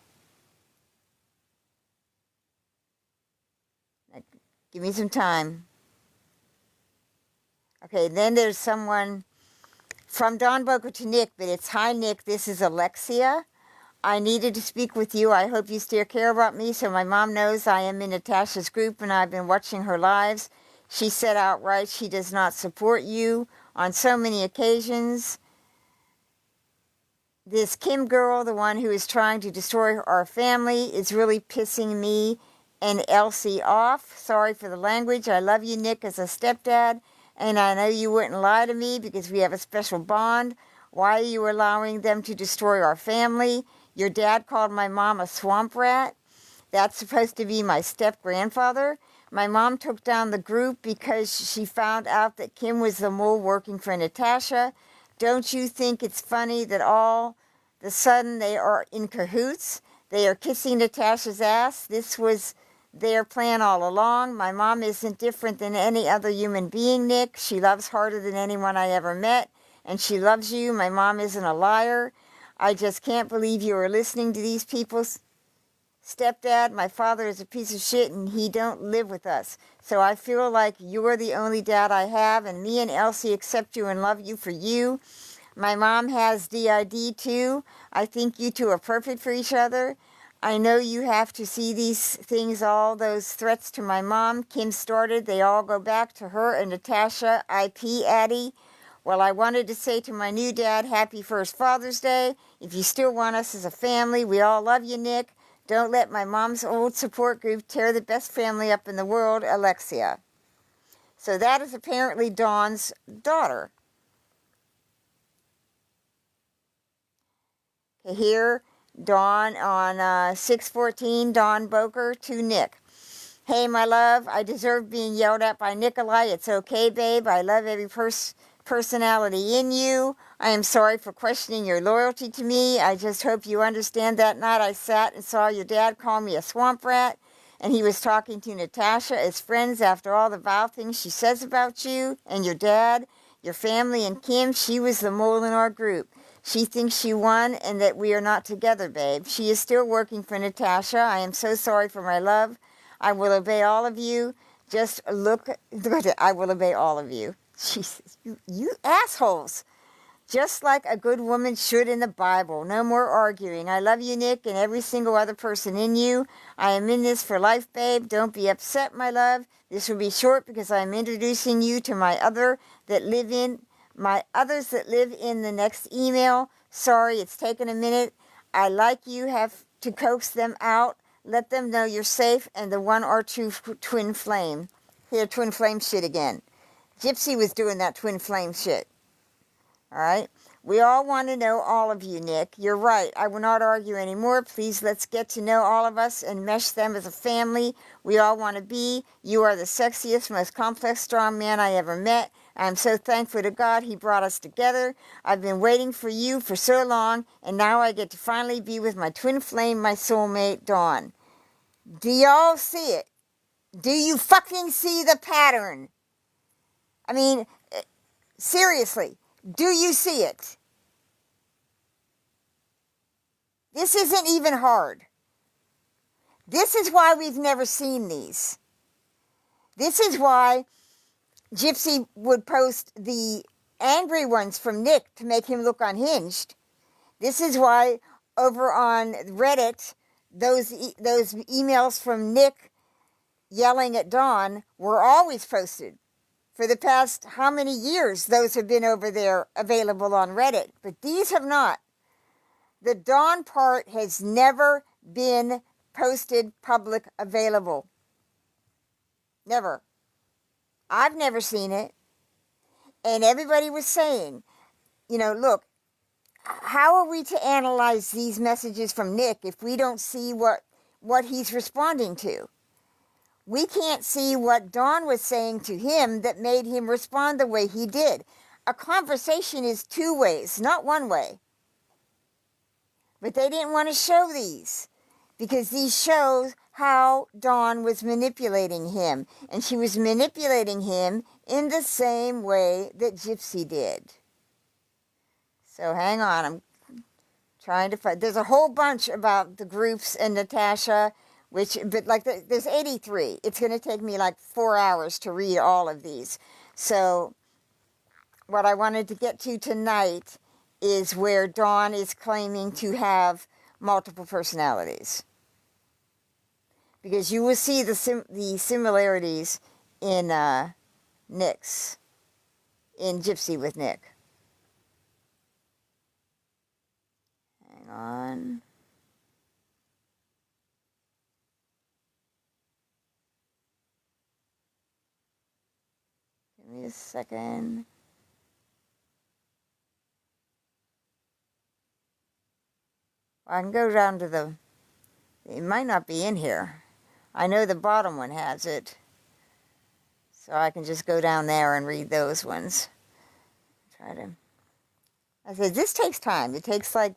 Give me some time. Okay, then there's someone from Don Bowker to Nick, but it's, hi Nick, this is Alexia. I needed to speak with you. I hope you still care about me, so my mom knows I am in Natasha's group and I've been watching her lives. She said outright she does not support you on so many occasions. This Kim girl, the one who is trying to destroy our family, is really pissing me and Elsie off. Sorry for the language. I love you, Nick, as a stepdad, and I know you wouldn't lie to me because we have a special bond. Why are you allowing them to destroy our family? Your dad called my mom a swamp rat. That's supposed to be my step-grandfather. My mom took down the group because she found out that Kim was the mole working for Natasha. Don't you think it's funny that all of a sudden they are in cahoots? They are kissing Natasha's ass. This was their plan all along. My mom isn't different than any other human being, Nick. She loves harder than anyone I ever met, and she loves you. My mom isn't a liar. I just can't believe you are listening to these people. Stepdad, my father is a piece of shit and he don't live with us. So I feel like you're the only dad I have, and me and Elsie accept you and love you for you. My mom has DID too. I think you two are perfect for each other. I know you have to see these things, all those threats to my mom. Kim started, they all go back to her and Natasha, IP Addie. Well, I wanted to say to my new dad, happy first Father's Day. If you still want us as a family, we all love you, Nick. Don't let my mom's old support group tear the best family up in the world, Alexia. So that is apparently Dawn's daughter. Here, Dawn on 6/14, Dawn Bowker to Nick. Hey, my love, I deserve being yelled at by Nikolai. It's okay, babe. I love every personality in you. I am sorry for questioning your loyalty to me. I just hope you understand that night I sat and saw your dad call me a swamp rat, and he was talking to Natasha as friends after all the vile things she says about you and your dad, your family, and Kim. She was the mole in our group. She thinks she won and that we are not together, babe. She is still working for Natasha. I am so sorry for my love. I will obey all of you. Just look at it. I will obey all of you. Jesus, you assholes. Just like a good woman should in the Bible. No more arguing. I love you, Nick, and every single other person in you. I am in this for life, babe. Don't be upset, my love. This will be short because I am introducing you to my others that live in the next email. Sorry, it's taken a minute. I like you have to coax them out. Let them know you're safe and the one or two twin flame. Here, twin flame shit again. Gypsy was doing that twin flame shit. All right? We all want to know all of you, Nick. You're right. I will not argue anymore. Please, let's get to know all of us and mesh them as a family we all want to be. You are the sexiest, most complex, strong man I ever met. I'm so thankful to God he brought us together. I've been waiting for you for so long, and now I get to finally be with my twin flame, my soulmate, Dawn. Do y'all see it? Do you fucking see the pattern? I mean, seriously, do you see it? This isn't even hard. This is why we've never seen these. This is why Gypsy would post the angry ones from Nick to make him look unhinged. This is why over on Reddit, those emails from Nick yelling at Dawn were always posted. For the past how many years those have been over there available on Reddit, but these have not. The Dawn part has never been posted public available. Never. I've never seen it. And everybody was saying, look, how are we to analyze these messages from Nick if we don't see what he's responding to? We can't see what Dawn was saying to him that made him respond the way he did. A conversation is two ways, not one way. But they didn't want to show these because these shows how Dawn was manipulating him. And she was manipulating him in the same way that Gypsy did. So hang on, I'm trying to find. There's a whole bunch about the groups and Natasha. There's 83. It's going to take me like 4 hours to read all of these. So what I wanted to get to tonight is where Dawn is claiming to have multiple personalities. Because you will see the similarities in Gypsy with Nick. Hang on. Give me a second. I can go down to the, it might not be in here. I know the bottom one has it. So I can just go down there and read those ones. Try to, I said, this takes time. It takes like,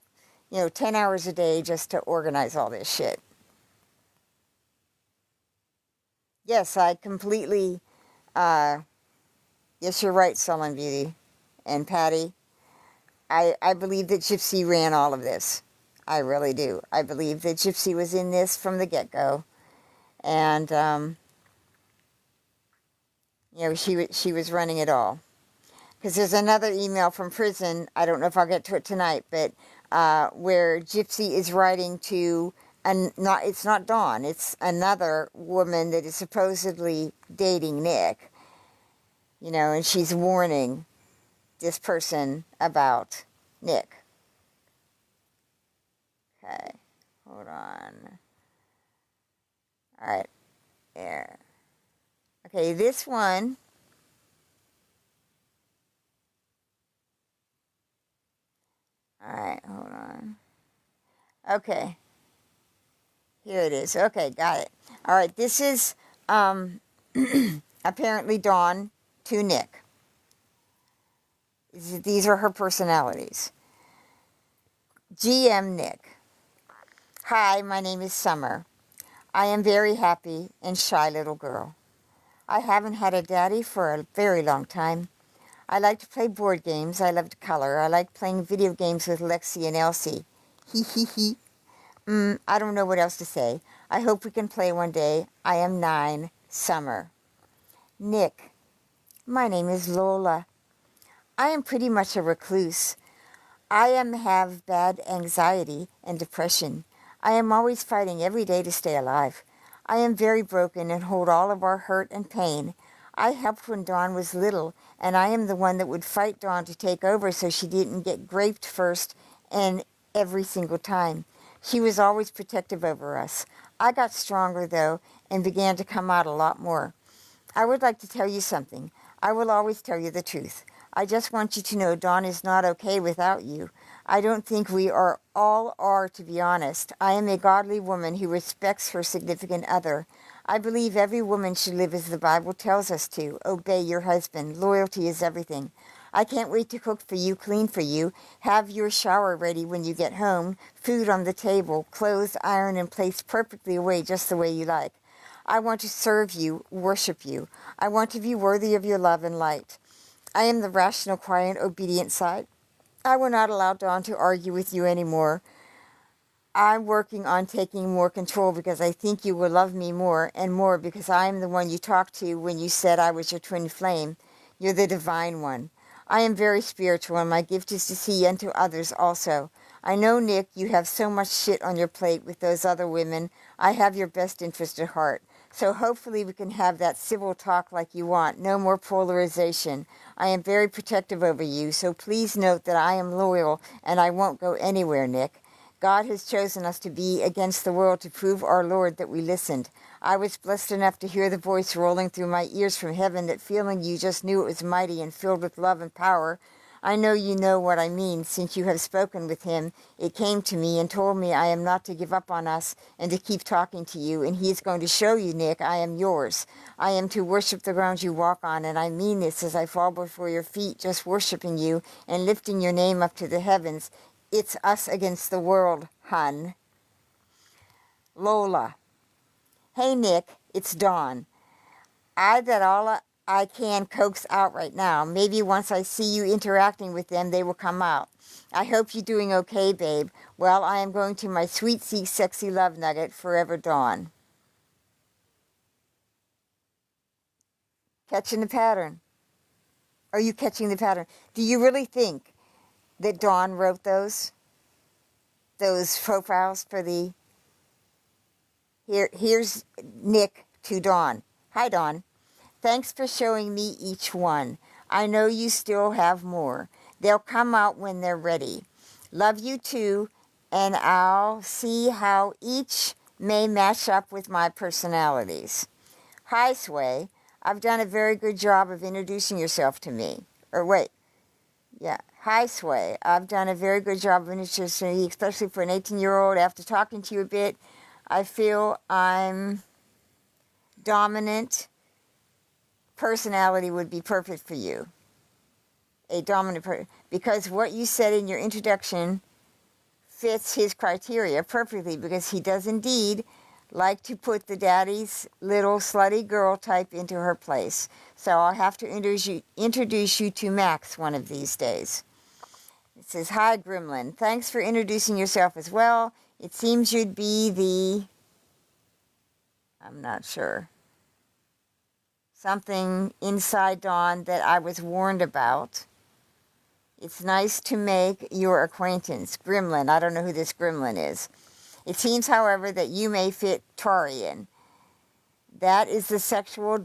10 hours a day just to organize all this shit. Yes, I completely, yes, you're right, Sullen Beauty and Patty. I believe that Gypsy ran all of this. I really do. I believe that Gypsy was in this from the get-go. And, she was running it all. Because there's another email from prison, I don't know if I'll get to it tonight, but where Gypsy is writing to, it's not Dawn, it's another woman that is supposedly dating Nick, and she's warning this person about Nick. Okay, hold on. All right, there. Okay, this one. All right, hold on. Okay. Here it is. Okay, got it. All right, this is apparently Dawn to Nick. These are her personalities. GM Nick. Hi, my name is Summer. I am very happy and shy little girl. I haven't had a daddy for a very long time. I like to play board games. I love to color. I like playing video games with Lexi and Elsie. Hee hee hee. I don't know what else to say. I hope we can play one day. I am 9, Summer. Nick. My name is Lola. I am pretty much a recluse. I have bad anxiety and depression. I am always fighting every day to stay alive. I am very broken and hold all of our hurt and pain. I helped when Dawn was little, and I am the one that would fight Dawn to take over so she didn't get raped first and every single time. She was always protective over us. I got stronger, though, and began to come out a lot more. I would like to tell you something. I will always tell you the truth. I just want you to know Dawn is not okay without you. I don't think we all are, to be honest. I am a godly woman who respects her significant other. I believe every woman should live as the Bible tells us to. Obey your husband. Loyalty is everything. I can't wait to cook for you, clean for you, have your shower ready when you get home, food on the table, clothes ironed and placed perfectly away just the way you like. I want to serve you, worship you. I want to be worthy of your love and light. I am the rational, quiet, obedient side. I will not allow Dawn to argue with you anymore. I'm working on taking more control because I think you will love me more and more because I am the one you talked to when you said I was your twin flame. You're the divine one. I am very spiritual, and my gift is to see unto others also. I know, Nick, you have so much shit on your plate with those other women. I have your best interest at heart. So hopefully we can have that civil talk like you want. No more polarization. I am very protective over you, so please note that I am loyal and I won't go anywhere, Nick. God has chosen us to be against the world to prove our Lord that we listened. I was blessed enough to hear the voice rolling through my ears from heaven, that feeling you just knew it was mighty and filled with love and power. I know you know what I mean, since you have spoken with him. It came to me and told me I am not to give up on us and to keep talking to you, and he is going to show you, Nick, I am yours. I am to worship the ground you walk on, and I mean this as I fall before your feet, just worshiping you and lifting your name up to the heavens. It's us against the world, hun. Lola. Hey, Nick, it's Dawn. I can coax out right now. Maybe once I see you interacting with them, they will come out. I hope you're doing okay, babe. Well, I am going to my sweet, sexy love nugget, Forever Dawn. Catching the pattern. Are you catching the pattern? Do you really think that Dawn wrote those profiles for the... Here's Nick to Dawn. Hi, Dawn. Thanks for showing me each one. I know you still have more. They'll come out when they're ready. Love you too, and I'll see how each may match up with my personalities. Hi, Sway. I've done a very good job of introducing yourself to me. Or wait, yeah. Hi, Sway. I've done a very good job of introducing you, especially for an 18-year-old. After talking to you a bit, I feel I'm dominant. Personality would be perfect for you. A dominant person. Because what you said in your introduction fits his criteria perfectly, because he does indeed like to put the daddy's little slutty girl type into her place. So I'll have to introduce you to Max one of these days. It says, hi, Gremlin. Thanks for introducing yourself as well. It seems you'd be the... I'm not sure. Something inside Dawn that I was warned about. It's nice to make your acquaintance. Gremlin. I don't know who this Gremlin is. It seems, however, that you may fit Tarian. That is the sexual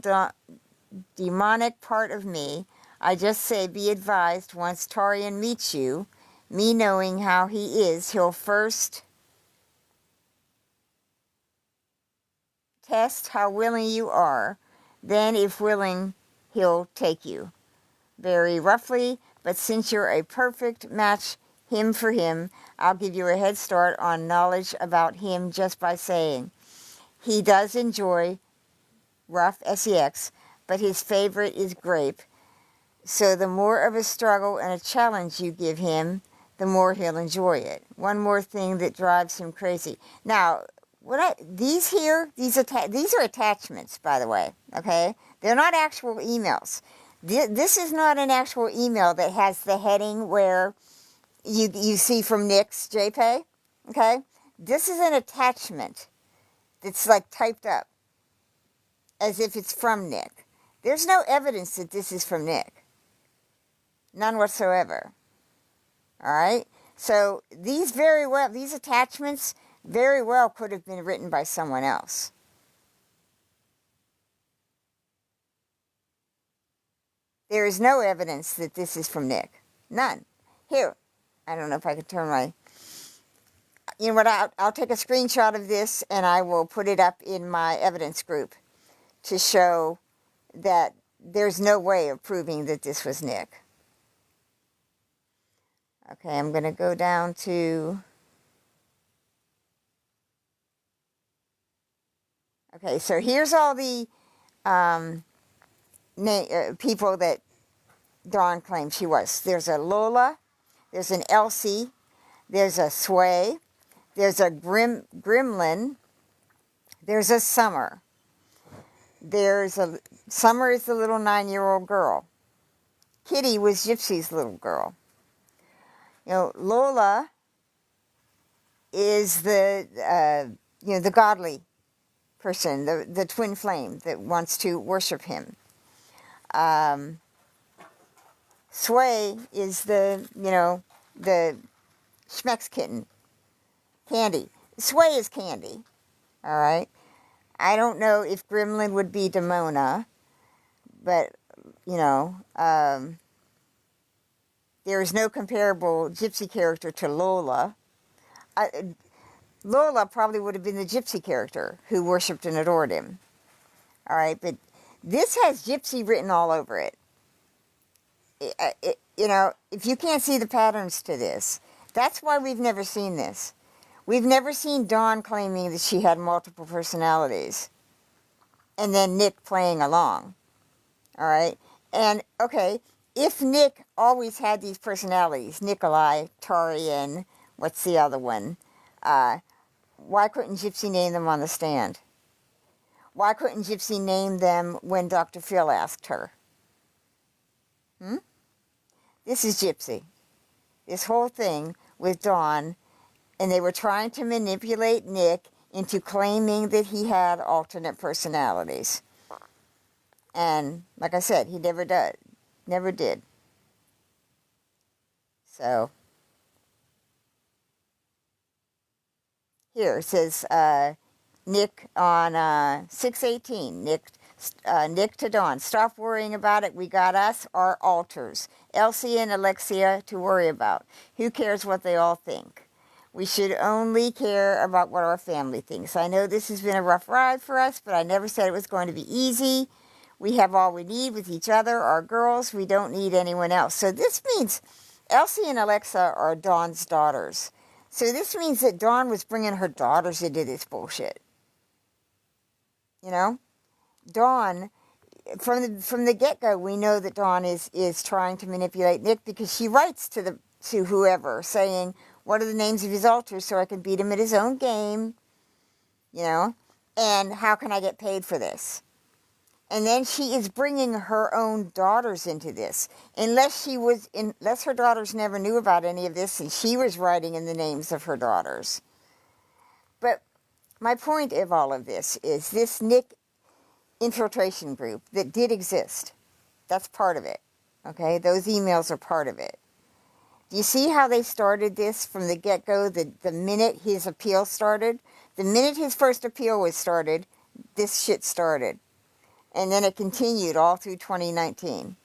demonic part of me. I just say be advised, once Tarian meets you, me knowing how he is, he'll first test how willing you are. Then, if willing, he'll take you. Very roughly, but since you're a perfect match him for him, I'll give you a head start on knowledge about him just by saying he does enjoy rough sex, but his favorite is grape. So the more of a struggle and a challenge you give him, the more he'll enjoy it. One more thing that drives him crazy. Now, these are attachments, by the way, okay? They're not actual emails. This is not an actual email that has the heading where you see from Nick's JPEG, okay? This is an attachment that's like typed up as if it's from Nick. There's no evidence that this is from Nick. None whatsoever. All right? So these attachments very well could have been written by someone else. There is no evidence that this is from Nick. None. Here, I don't know if I could turn my... You know what, I'll take a screenshot of this and I will put it up in my evidence group to show that there's no way of proving that this was Nick. Okay, I'm going to go down to... Okay, so here's all the people that Dawn claimed she was. There's a Lola, there's an Elsie, there's a Sway, there's a Gremlin, there's a Summer. Summer is the little 9-year-old girl. Kitty was Gypsy's little girl. You know, Lola is the godly person, the twin flame that wants to worship him. Sway is the Schmeck's kitten. Candy. Sway is Candy. All right. I don't know if Gremlin would be Demona, but, there is no comparable Gypsy character to Lola. Lola probably would have been the Gypsy character who worshipped and adored him. All right, but this has Gypsy written all over it. If you can't see the patterns to this, that's why we've never seen this. We've never seen Dawn claiming that she had multiple personalities, and then Nick playing along. All right, and okay, if Nick always had these personalities, Nikolai, Tarian, what's the other one? Why couldn't Gypsy name them on the stand? Why couldn't Gypsy name them when Dr. Phil asked her? This is Gypsy. This whole thing with Dawn, and they were trying to manipulate Nick into claiming that he had alternate personalities. And like I said, he never did. So here it says Nick on 6/18. Nick to Dawn. Stop worrying about it. We got us, our alters. Elsie and Alexia to worry about. Who cares what they all think? We should only care about what our family thinks. I know this has been a rough ride for us, but I never said it was going to be easy. We have all we need with each other, our girls. We don't need anyone else. So this means Elsie and Alexa are Dawn's daughters. So this means that Dawn was bringing her daughters into this bullshit. You know? Dawn, from the get-go, we know that Dawn is trying to manipulate Nick because she writes to whoever saying, what are the names of his altars so I can beat him at his own game? You know? And how can I get paid for this? And then she is bringing her own daughters into this. Unless her daughters never knew about any of this and she was writing in the names of her daughters. But my point of all of this is this Nick infiltration group that did exist. That's part of it. Okay? Those emails are part of it. Do you see how they started this from the get-go, the minute his appeal started? The minute his first appeal was started, this shit started. And then it continued all through 2019.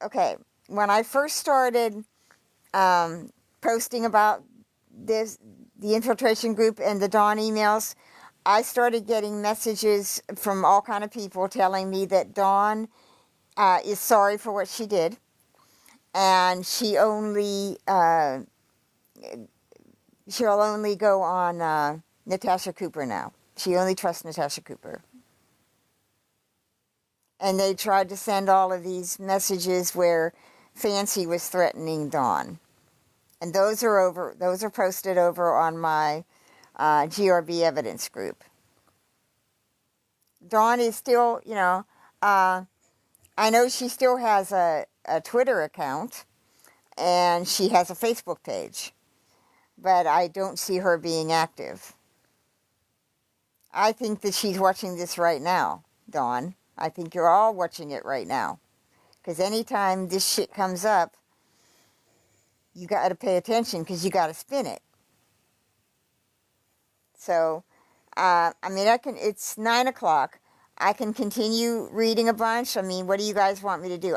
Okay, when I first started posting about the infiltration group and the Dawn emails, I started getting messages from all kind of people telling me that Dawn is sorry for what she did, and she'll only go on Natasha Cooper now. She only trusts Natasha Cooper. And they tried to send all of these messages where Fancy was threatening Dawn. And those are posted over on my GRB evidence group. Dawn is still, I know she still has a Twitter account and she has a Facebook page, but I don't see her being active. I think that she's watching this right now, Dawn. I think you're all watching it right now. Because anytime this shit comes up, you got to pay attention because you got to spin it. So, it's 9 o'clock. I can continue reading a bunch. I mean, what do you guys want me to do?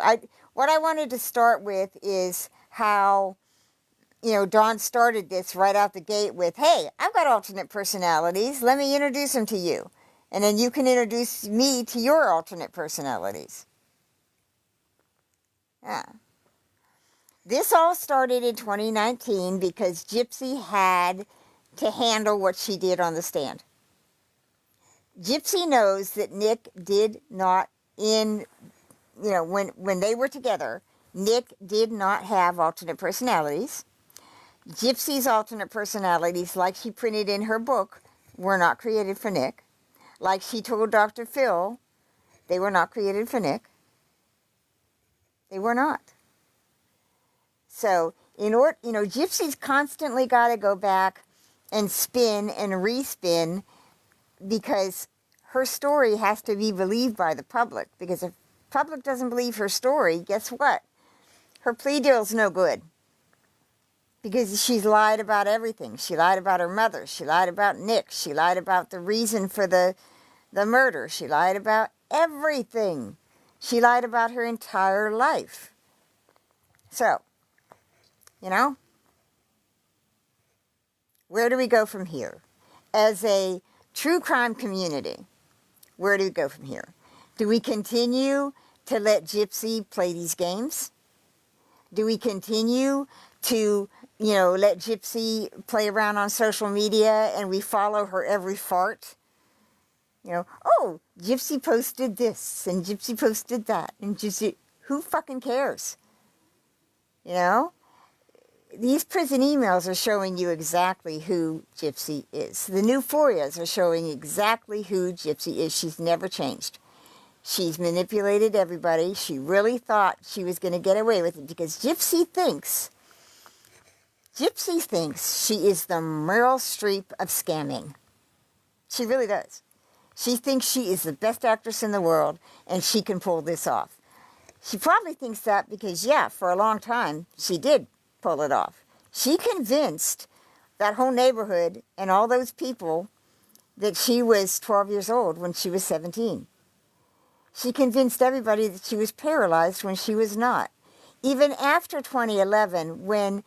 What I wanted to start with is how, Dawn started this right out the gate with, hey, I've got alternate personalities. Let me introduce them to you. And then you can introduce me to your alternate personalities. Yeah. This all started in 2019 because Gypsy had to handle what she did on the stand. Gypsy knows that Nick did not, when they were together, Nick did not have alternate personalities. Gypsy's alternate personalities, like she printed in her book, were not created for Nick. Like she told Dr. Phil, they were not created for Nick. They were not. So, Gypsy's constantly got to go back and spin and respin because her story has to be believed by the public. Because if the public doesn't believe her story, guess what? Her plea deal's no good. Because she's lied about everything. She lied about her mother. She lied about Nick. She lied about the reason for the murder. She lied about everything. She lied about her entire life. So, where do we go from here? As a true crime community, where do we go from here? Do we continue to let Gypsy play these games? Do we continue to, let Gypsy play around on social media and we follow her every fart? Oh, Gypsy posted this and Gypsy posted that. And Gypsy, who fucking cares? These prison emails are showing you exactly who Gypsy is. The new FOIAs are showing exactly who Gypsy is. She's never changed. She's manipulated everybody. She really thought she was going to get away with it because Gypsy thinks she is the Meryl Streep of scamming. She really does. She thinks she is the best actress in the world and she can pull this off. She probably thinks that because, for a long time, she did pull it off. She convinced that whole neighborhood and all those people that she was 12 years old when she was 17. She convinced everybody that she was paralyzed when she was not. Even after 2011, when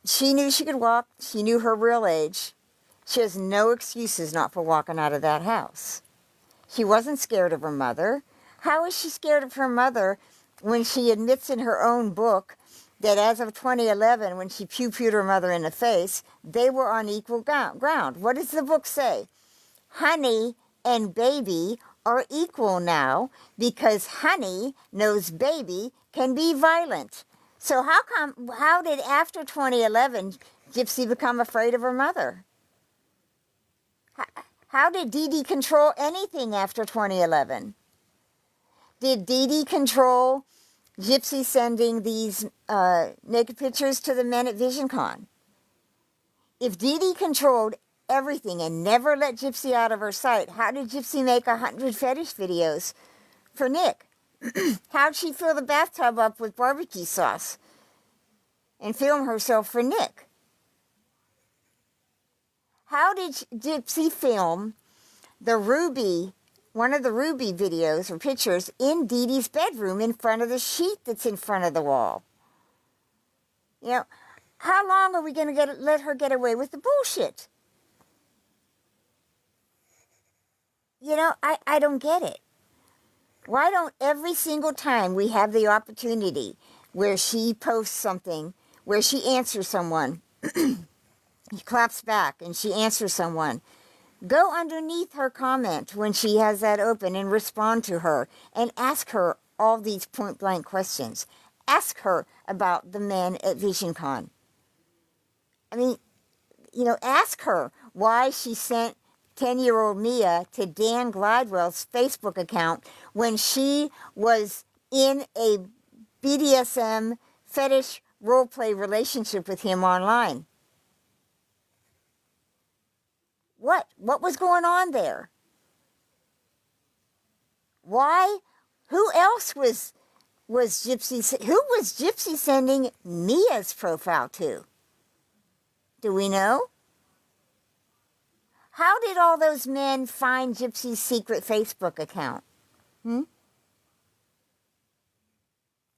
she knew she could walk, she knew her real age, She has no excuses not for walking out of that house. She wasn't scared of her mother. How is she scared of her mother when she admits in her own book that as of 2011, when she pew-pewed her mother in the face, they were on equal ground? What does the book say? Honey and baby are equal now because honey knows baby can be violent. So how did after 2011 Gypsy become afraid of her mother? How did Dee Dee control anything after 2011? Did Dee Dee control Gypsy sending these naked pictures to the men at VisionCon? If Dee Dee controlled everything and never let Gypsy out of her sight, how did Gypsy make 100 fetish videos for Nick? How'd she fill the bathtub up with barbecue sauce and film herself for Nick? How did Gypsy film one of the Ruby videos or pictures in Dee Dee's bedroom in front of the sheet that's in front of the wall? You know, how long are we going to let her get away with the bullshit? You know, I don't get it. Why don't every single time we have the opportunity where she posts something, where she answers someone, he claps back and she answers someone, go underneath her comment when she has that open and respond to her and ask her all these point-blank questions. Ask her about the men at VisionCon. I mean, you know, ask her why she sent 10-year-old Mia to Dan Glidewell's Facebook account when she was in a BDSM fetish role-play relationship with him online. What was going on there? Why? Who else was Gypsy? Who was Gypsy sending Mia's profile to? Do we know? How did all those men find Gypsy's secret Facebook account?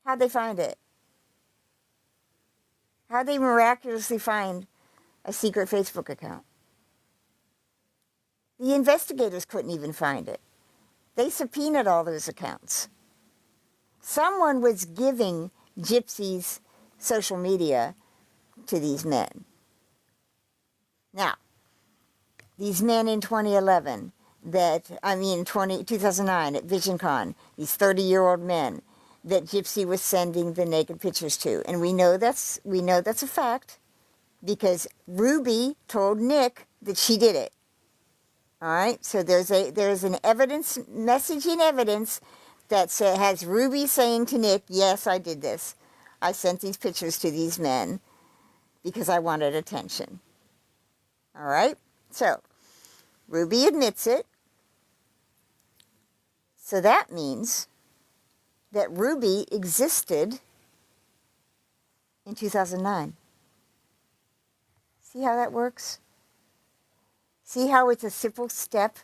How'd they find it? How'd they miraculously find a secret Facebook account? The investigators couldn't even find it. They subpoenaed all those accounts. Someone was giving Gypsy's social media to these men. Now, these men in 2009 at VisionCon, these 30-year-old men that Gypsy was sending the naked pictures to. And we know that's a fact because Ruby told Nick that she did it. All right, so there's an message in evidence that has Ruby saying to Nick, yes, I did this. I sent these pictures to these men because I wanted attention. All right, so Ruby admits it. So that means that Ruby existed in 2009. See how that works? See how it's a simple step?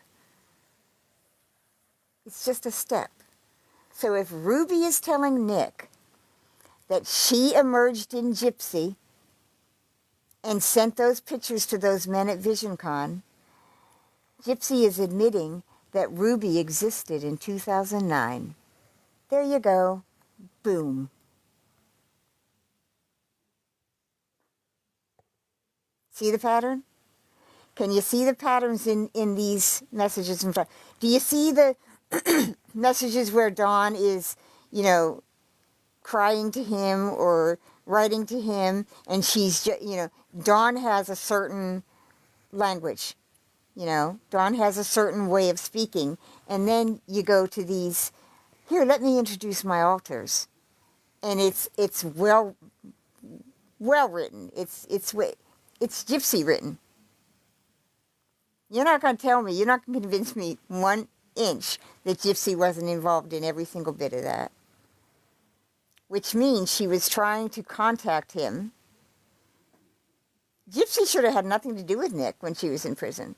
It's just a step. So if Ruby is telling Nick that she emerged in Gypsy and sent those pictures to those men at VisionCon, Gypsy is admitting that Ruby existed in 2009. There you go. Boom. See the pattern? Can you see the patterns in these messages? Do you see the messages where Dawn is, crying to him or writing to him, and she's, Dawn has a certain language, Dawn has a certain way of speaking, and then you go to these, here, let me introduce my alters, and it's well written, it's Gypsy written. You're not going to tell me, you're not going to convince me 1 inch that Gypsy wasn't involved in every single bit of that. Which means she was trying to contact him. Gypsy should have had nothing to do with Nick when she was in prison.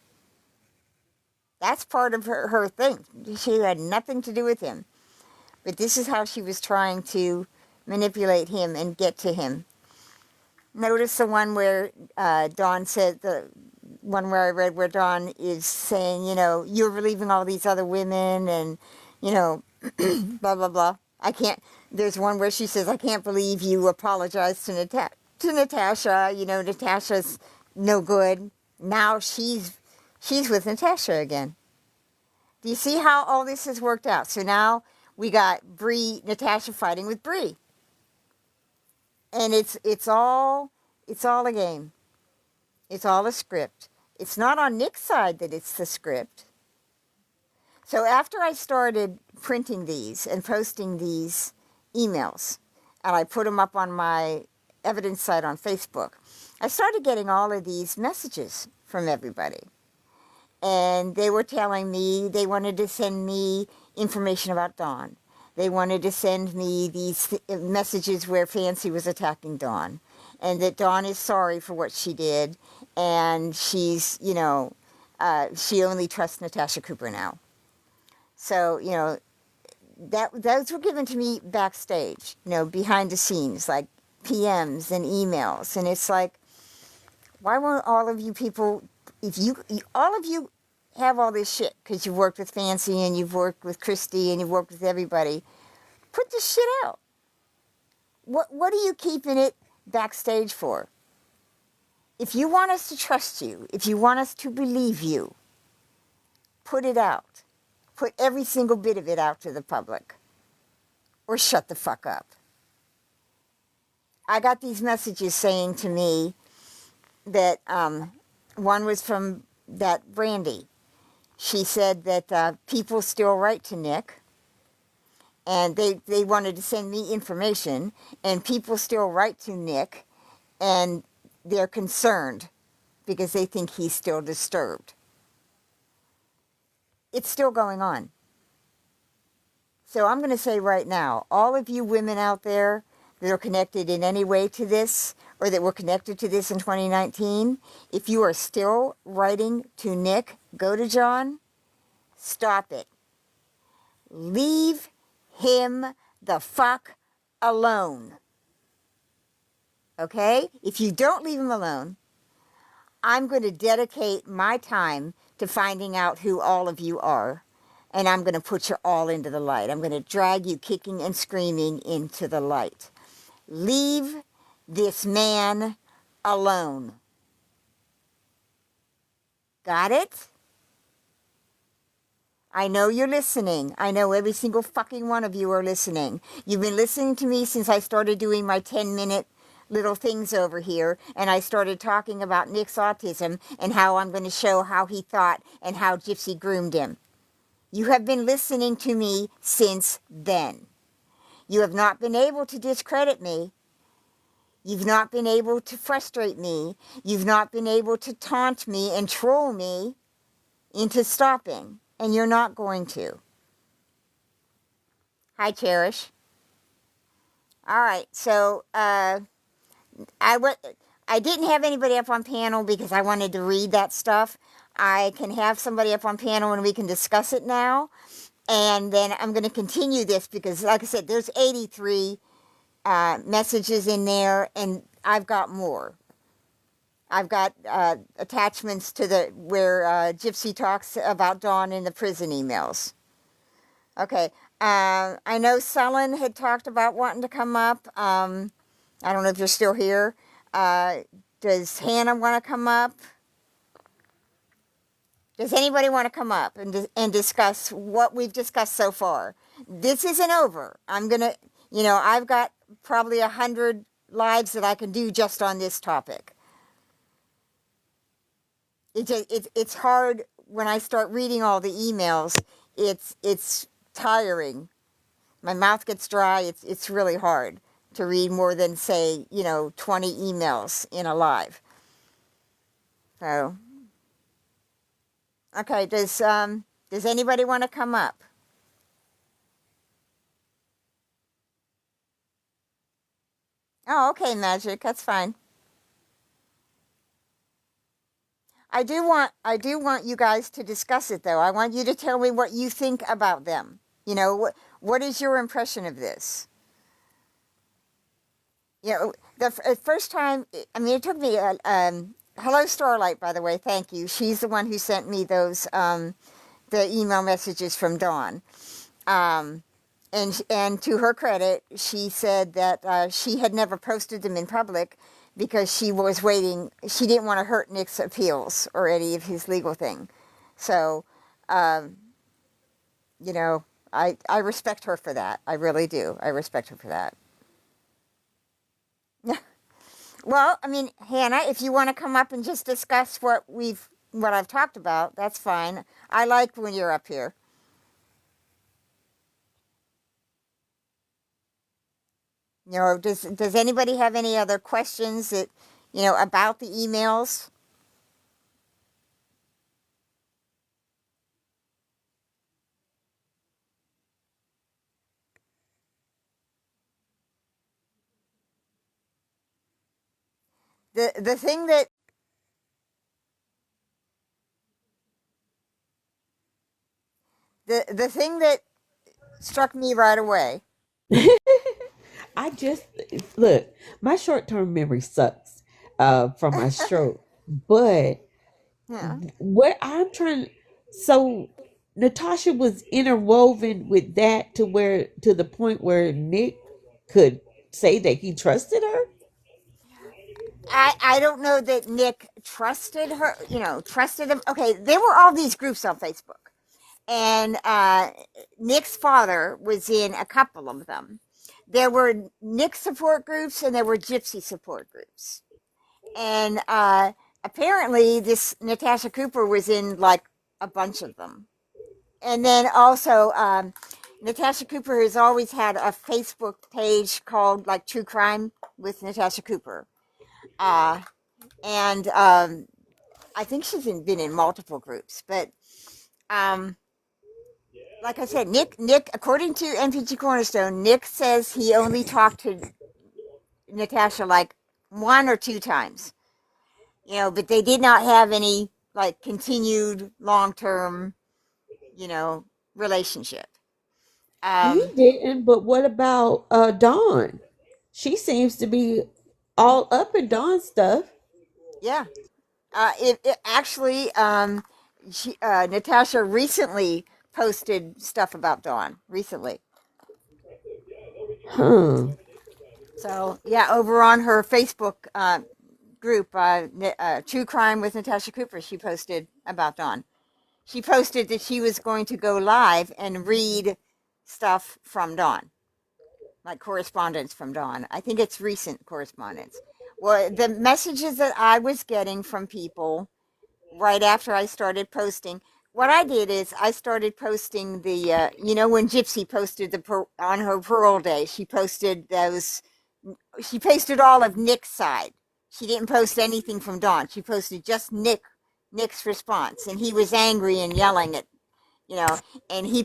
That's part of her thing. She had nothing to do with him. But this is how she was trying to manipulate him and get to him. Notice the one where Dawn said, one where I read where Dawn is saying, you're relieving all these other women and, you know, blah, blah, blah. I can't, there's one where she says, I can't believe you apologized to Natasha. Natasha's no good. Now she's with Natasha again. Do you see how all this has worked out? So now we got Natasha fighting with Bree. And it's all a game. It's all a script. It's not on Nick's side that it's the script. So after I started printing these and posting these emails, and I put them up on my evidence site on Facebook, I started getting all of these messages from everybody. And they were telling me they wanted to send me information about Dawn. They wanted to send me these messages where Fancy was attacking Dawn, and that Dawn is sorry for what she did, and she's, she only trusts Natasha Cooper now. So, those were given to me backstage, behind the scenes, like PMs and emails. And it's like, why won't all of you people, all of you have all this shit because you've worked with Fancy and you've worked with Christy and you've worked with everybody, put this shit out. What are you keeping it backstage for? If you want us to trust you, if you want us to believe you, put it out. Put every single bit of it out to the public. Or shut the fuck up. I got these messages saying to me that one was from that Brandy. She said that people still write to Nick, and they wanted to send me information, and people still write to Nick, and they're concerned because they think he's still disturbed. It's still going on. So I'm going to say right now, all of you women out there that are connected in any way to this, or that were connected to this in 2019, if you are still writing to Nick, go to John, stop it. Leave him the fuck alone. Okay? If you don't leave him alone, I'm going to dedicate my time to finding out who all of you are, and I'm going to put you all into the light. I'm going to drag you kicking and screaming into the light. Leave this man alone. Got it? I know you're listening. I know every single fucking one of you are listening. You've been listening to me since I started doing my 10-minute little things over here, and I started talking about Nick's autism and how I'm going to show how he thought and how Gypsy groomed him. You have been listening to me since then. You have not been able to discredit me. You've not been able to frustrate me. You've not been able to taunt me and troll me into stopping, and you're not going to. Hi, Cherish. All right, so I didn't have anybody up on panel because I wanted to read that stuff. I can have somebody up on panel and we can discuss it now. And then I'm going to continue this because, like I said, there's 83 messages in there, and I've got more. I've got attachments to where Gypsy talks about Dawn in the prison emails. Okay, I know Sullen had talked about wanting to come up. I don't know if you're still here. Does Hannah want to come up? Does anybody want to come up and discuss what we've discussed so far? This isn't over. I'm going to, I've got probably 100 lives that I can do just on this topic. It's hard when I start reading all the emails. It's tiring. My mouth gets dry. It's really hard to read more than, say, 20 emails in a live. So, okay, does anybody want to come up? Oh, okay, Magic, that's fine. I do want you guys to discuss it, though. I want you to tell me what you think about them. What is your impression of this? The first time, it took me hello, Starlight, by the way. Thank you. She's the one who sent me those the email messages from Dawn. Um, and to her credit, she said that she had never posted them in public because she was waiting. She didn't want to hurt Nick's appeals or any of his legal thing. So, um, you know, I respect her for that. I really do. I respect her for that. Well, I mean, Hannah, if you want to come up and just discuss what I've talked about, that's fine. I like when you're up here. Does anybody have any other questions that, about the emails? The thing that the thing that struck me right away. I just look, my short term memory sucks from my stroke. But Yeah. what I'm trying so Natasha was interwoven with that to the point where Nick could say that he trusted her. I don't know that Nick trusted her, trusted him. Okay, there were all these groups on Facebook, and Nick's father was in a couple of them. There were Nick support groups and there were Gypsy support groups. And apparently, this Natasha Cooper was in like a bunch of them. And then also, Natasha Cooper has always had a Facebook page called like True Crime with Natasha Cooper. Uh, and I think been in multiple groups. But um, like I said, Nick, according to MPG Cornerstone, Nick says he only talked to Natasha like one or two times, but they did not have any like continued long term, you know, relationship. He Um, didn't, but what about Dawn? She seems to be all up in Dawn's stuff. yeah. It actually, Natasha recently posted stuff about Dawn recently. Huh. So yeah, over on her Facebook group, True Crime with Natasha Cooper, she posted about Dawn. She posted that she was going to go live and read stuff from Dawn, like correspondence from Dawn. I think it's recent correspondence. Well, the messages that I was getting from people right after I started posting, what I did is I started posting when Gypsy posted on her parole day, she posted all of Nick's side. She didn't post anything from Dawn. She posted just Nick's response, and he was angry and yelling at you know, and she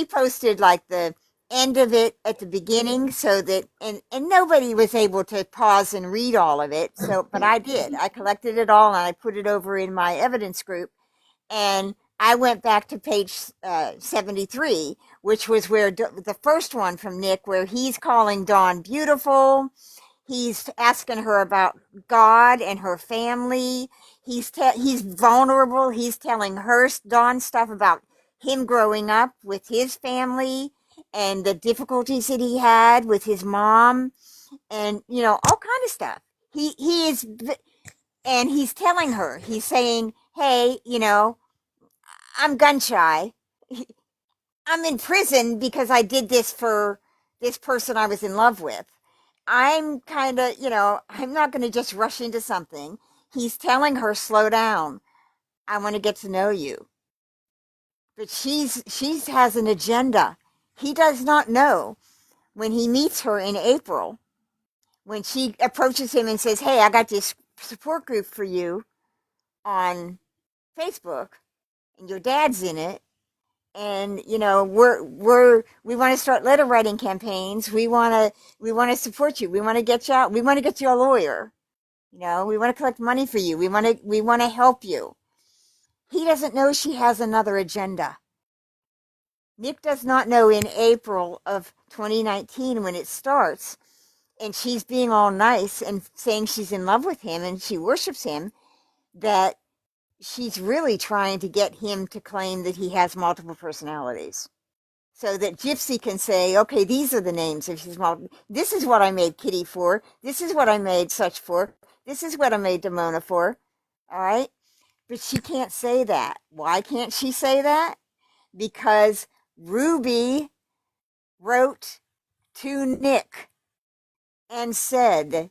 posted like the end of it at the beginning so that, and nobody was able to pause and read all of it. So, but I did. I collected it all and I put it over in my evidence group. And I went back to page 73, which was where the first one from Nick, where he's calling Dawn beautiful. He's asking her about God and her family. He's vulnerable. He's telling her Dawn stuff about him growing up with his family and the difficulties that he had with his mom, and all kind of stuff. He is, and he's telling her. He's saying, "Hey, I'm gun shy. I'm in prison because I did this for this person I was in love with. I'm kind of, I'm not going to just rush into something." He's telling her, "Slow down. I want to get to know you." But she has an agenda. He does not know when he meets her in April, when she approaches him and says, "Hey, I got this support group for you on Facebook, and your dad's in it, and we want to start letter writing campaigns. We want to support you. We want to get you out. We want to get you a lawyer. We want to collect money for you. We want to help you." He doesn't know she has another agenda. Nick does not know in April of 2019 when it starts. and she's being all nice and saying she's in love with him and she worships him, that she's really trying to get him to claim that he has multiple personalities. So that Gypsy can say, okay, these are the names of his multiple. This is what I made Kitty for. This is what I made such for. This is what I made Demona for. All right. But she can't say that. Why can't she say that? Because Ruby wrote to Nick and said,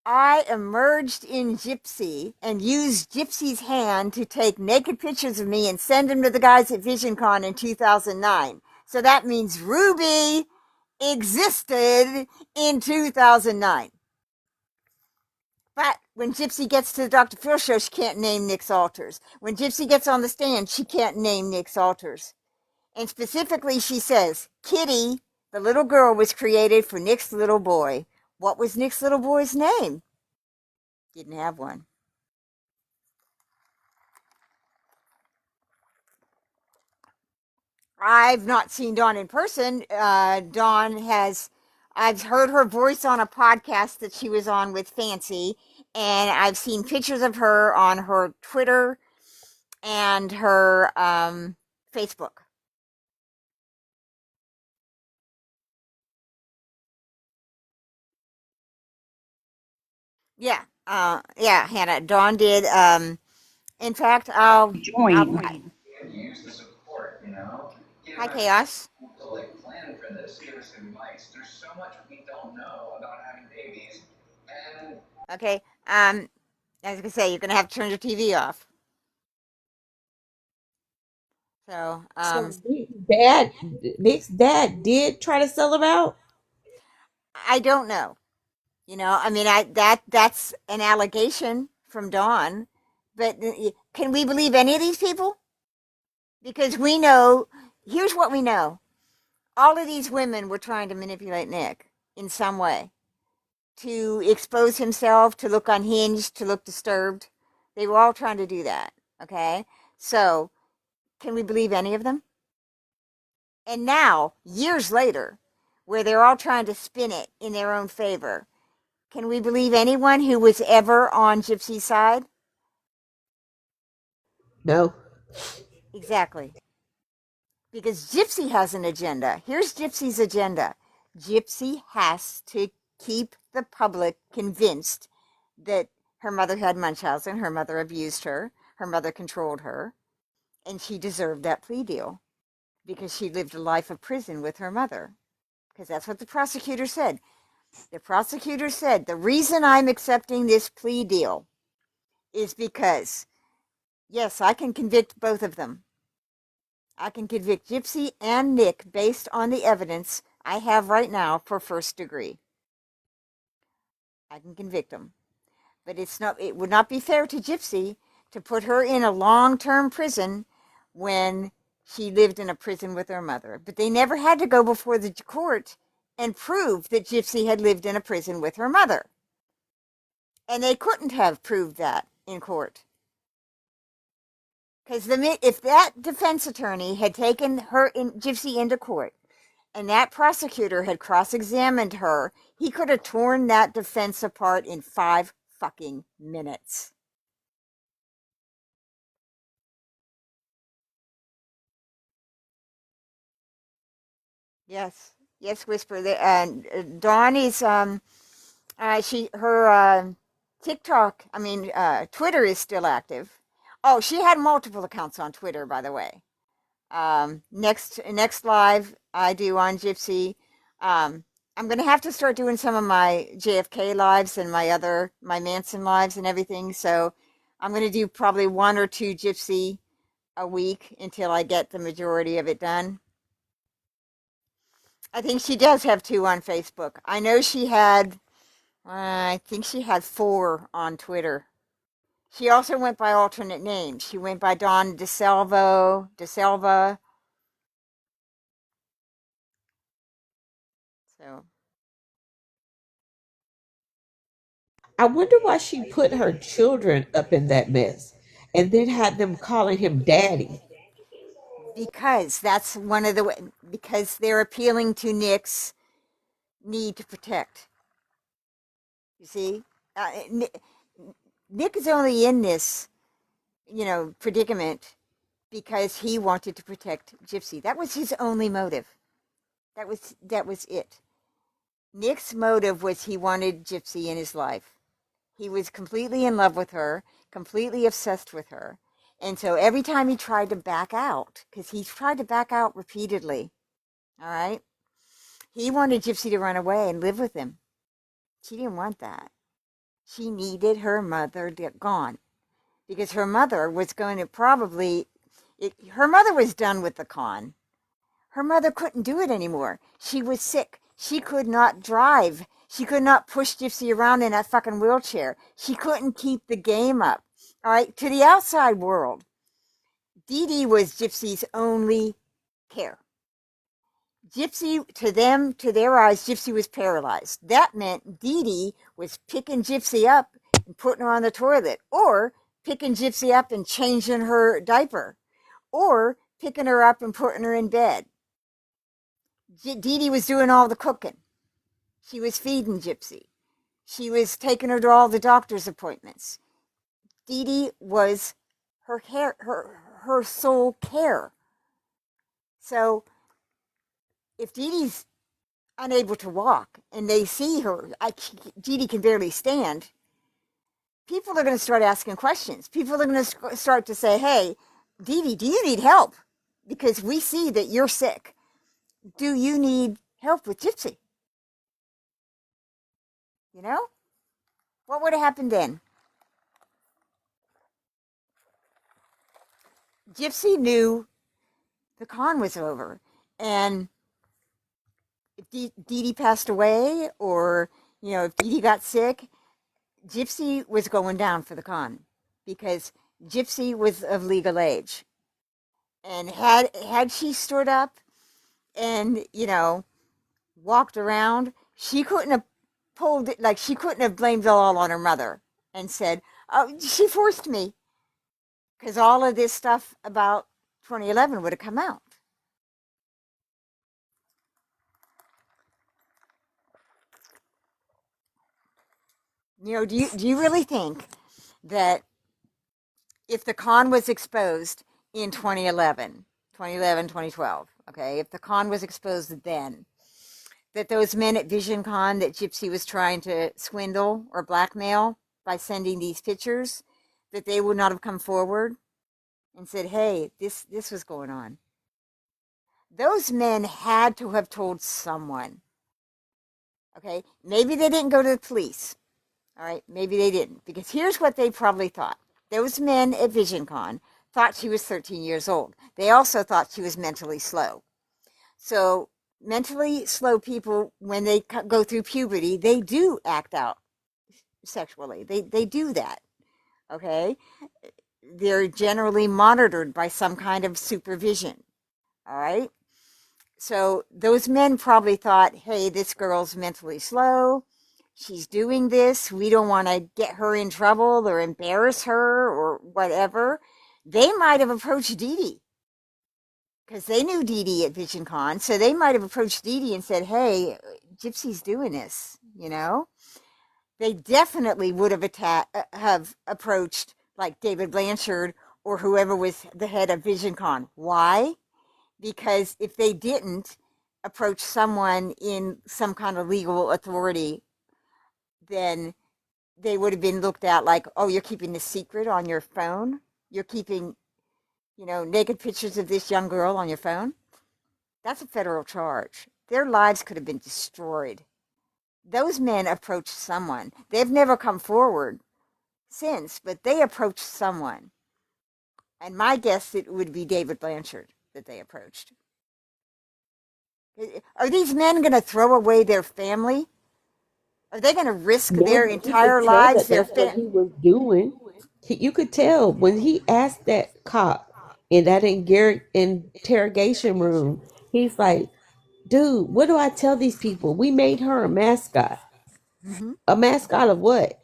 I emerged in Gypsy and used Gypsy's hand to take naked pictures of me and send them to the guys at VisionCon in 2009. So that means Ruby existed in 2009. But when Gypsy gets to the Dr. Phil show, she can't name Nick's alters. When Gypsy gets on the stand, she can't name Nick's alters. And specifically, she says, Kitty, the little girl, was created for Nick's little boy. What was Nick's little boy's name? Didn't have one. I've not seen Dawn in person. I've heard her voice on a podcast that she was on with Fancy, and I've seen pictures of her on her Twitter and her Facebook. Yeah, yeah, Hannah. Dawn did. In fact, I'll. Join. Hi, Chaos. Okay. I was gonna say you're gonna have to turn your TV off. So, So Nick's dad did try to sell him out. I don't know. I mean, that's an allegation from Dawn, but can we believe any of these people? Because we know. Here's what we know: all of these women were trying to manipulate Nick in some way to expose himself, to look unhinged, to look disturbed. They were all trying to do that. Okay, so can we believe any of them? And now, years later, where they're all trying to spin it in their own favor, can we believe anyone who was ever on Gypsy's side? No. Exactly. Because Gypsy has an agenda. Here's Gypsy's agenda. Gypsy has to keep the public convinced that her mother had Munchausen, her mother abused her mother controlled her, and she deserved that plea deal because she lived a life of prison with her mother. Because that's what the prosecutor said. The prosecutor said, the reason I'm accepting this plea deal is because, yes, I can convict both of them. I can convict Gypsy and Nick based on the evidence I have right now for first degree. I can convict them. But it would not be fair to Gypsy to put her in a long-term prison when she lived in a prison with her mother. But they never had to go before the court and prove that Gypsy had lived in a prison with her mother. And they couldn't have proved that in court. Because if that defense attorney had taken Gypsy into court and that prosecutor had cross-examined her, he could have torn that defense apart in 5 fucking minutes. Yes, yes, Whisper. Dawn is her TikTok. I mean, Twitter is still active. Oh, she had multiple accounts on Twitter, by the way. Next live I do on Gypsy. I'm gonna have to start doing some of my JFK lives and my Manson lives and everything. So I'm gonna do probably 1 or 2 Gypsy a week until I get the majority of it done. I think she does have 2 on Facebook. I know she had. I think she had 4 on Twitter. She also went by alternate names. She went by Dawn DeSelva. So I wonder why she put her children up in that mess and then had them calling him daddy. because that's one of the because they're appealing to Nick's need to protect. You see, Nick, Nick is only in this, predicament because he wanted to protect Gypsy. That was his only motive. That was it. Nick's motive was he wanted Gypsy in his life. He was completely in love with her, completely obsessed with her. And so every time he tried to back out, because he tried to back out repeatedly, all right, he wanted Gypsy to run away and live with him. She didn't want that. She needed her mother gone because her mother was going to her mother was done with the con. Her mother couldn't do it anymore. She was sick. She could not drive. She could not push Gypsy around in that fucking wheelchair. She couldn't keep the game up. All right, to the outside world, Dee Dee was Gypsy's only care. Gypsy, to their eyes, Gypsy was paralyzed. That meant Dee Dee was picking Gypsy up and putting her on the toilet, or picking Gypsy up and changing her diaper, or picking her up and putting her in bed. Dee Dee was doing all the cooking. She was feeding Gypsy. She was taking her to all the doctor's appointments. Dee Dee was her sole care. So if Dee Dee's unable to walk and they see her, Dee Dee can barely stand, people are going to start asking questions. People are going to start to say, hey, Dee Dee, do you need help? Because we see that you're sick. Do you need help with Gypsy? You know? What would have happened then? Gypsy knew the con was over. And if Dee Dee passed away, or, if Dee Dee got sick, Gypsy was going down for the con because Gypsy was of legal age. And had she stood up and, walked around, she couldn't have pulled it, like she couldn't have blamed it all on her mother and said, oh, she forced me. Because all of this stuff about 2011 would have come out. Do you really think that if the con was exposed in 2011, 2012, okay, if the con was exposed then, that those men at VisionCon that Gypsy was trying to swindle or blackmail by sending these pictures, that they would not have come forward and said, hey, this was going on? Those men had to have told someone. Okay, maybe they didn't go to the police. All right, maybe they didn't, because here's what they probably thought. Those men at VisionCon thought she was 13 years old. They also thought she was mentally slow. So mentally slow people, when they go through puberty, they do act out sexually. They do that. Okay, they're generally monitored by some kind of supervision. All right. So those men probably thought, hey, this girl's mentally slow. She's doing this. We don't want to get her in trouble or embarrass her or whatever. They might have approached Dee Dee because they knew Dee Dee at VisionCon. So they might have approached Dee Dee and said, hey, Gypsy's doing this, They definitely would have approached like David Blanchard or whoever was the head of VisionCon. Why? Because if they didn't approach someone in some kind of legal authority, then they would have been looked at like, oh, you're keeping this secret on your phone? You're keeping, naked pictures of this young girl on your phone? That's a federal charge. Their lives could have been destroyed. Those men approached someone. They've never come forward since, but they approached someone. And my guess, it would be David Blanchard that they approached. Are these men going to throw away their family? Are they going to risk No, their but you could entire tell lives? that that's what he was doing. You could tell when he asked that cop in that interrogation room, he's like, dude, what do I tell these people? We made her a mascot. Mhm. A mascot of what?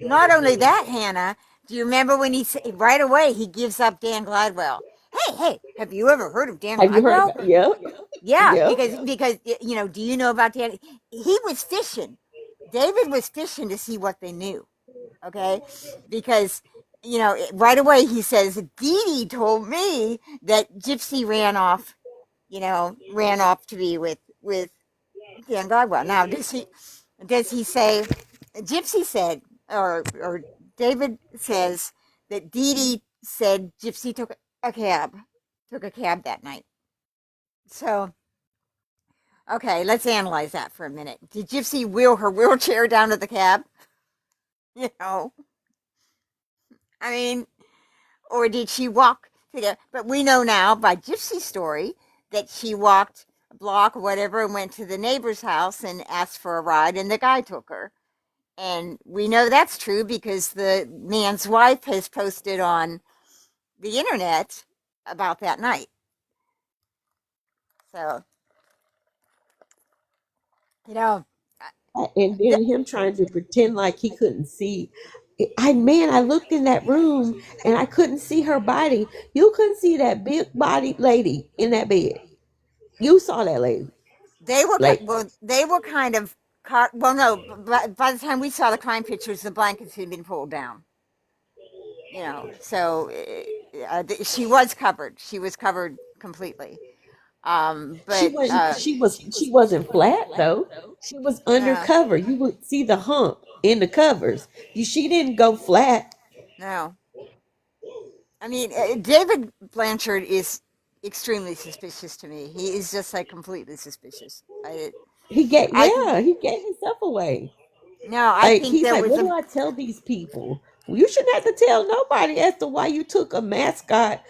Not only that, Hannah, do you remember when right away he gives up Dan Gladwell? Hey, have you ever heard of Dan Have you heard Gladwell? about? Yep. Yeah, Yep. because do you know about Dan? He was fishing. David was fishing to see what they knew. Okay, because right away he says Dee Dee told me that Gypsy ran off to be with Dan Gagwell. Now, does he say Gypsy said or David says that Dee Dee said Gypsy a cab, took a cab that night. So, okay, let's analyze that for a minute. Did Gypsy wheel her wheelchair down to the cab? You know, I mean, or did she walk together? But we know now by Gypsy's story that she walked a block or whatever and went to the neighbor's house and asked for a ride, and the guy took her. And we know that's true because the man's wife has posted on the internet about that night. So, you know, And then him trying to pretend like he couldn't see. I looked in that room and I couldn't see her body. You couldn't see that big bodied lady in that bed. You saw that lady. Like they were kind of caught. Well, no, by the time we saw the crime pictures, the blankets had been pulled down. So she was covered. She was covered completely. she But wasn't she wasn't flat though. She was no, undercover. You would see the hump in the covers. She didn't go flat. no. I mean, David Blanchard is extremely suspicious to me. He is just like completely suspicious. I think He gave himself away. no. I Like think he's there like, was what a do I tell these people? Well, you shouldn't have to tell nobody as to why you took a mascot,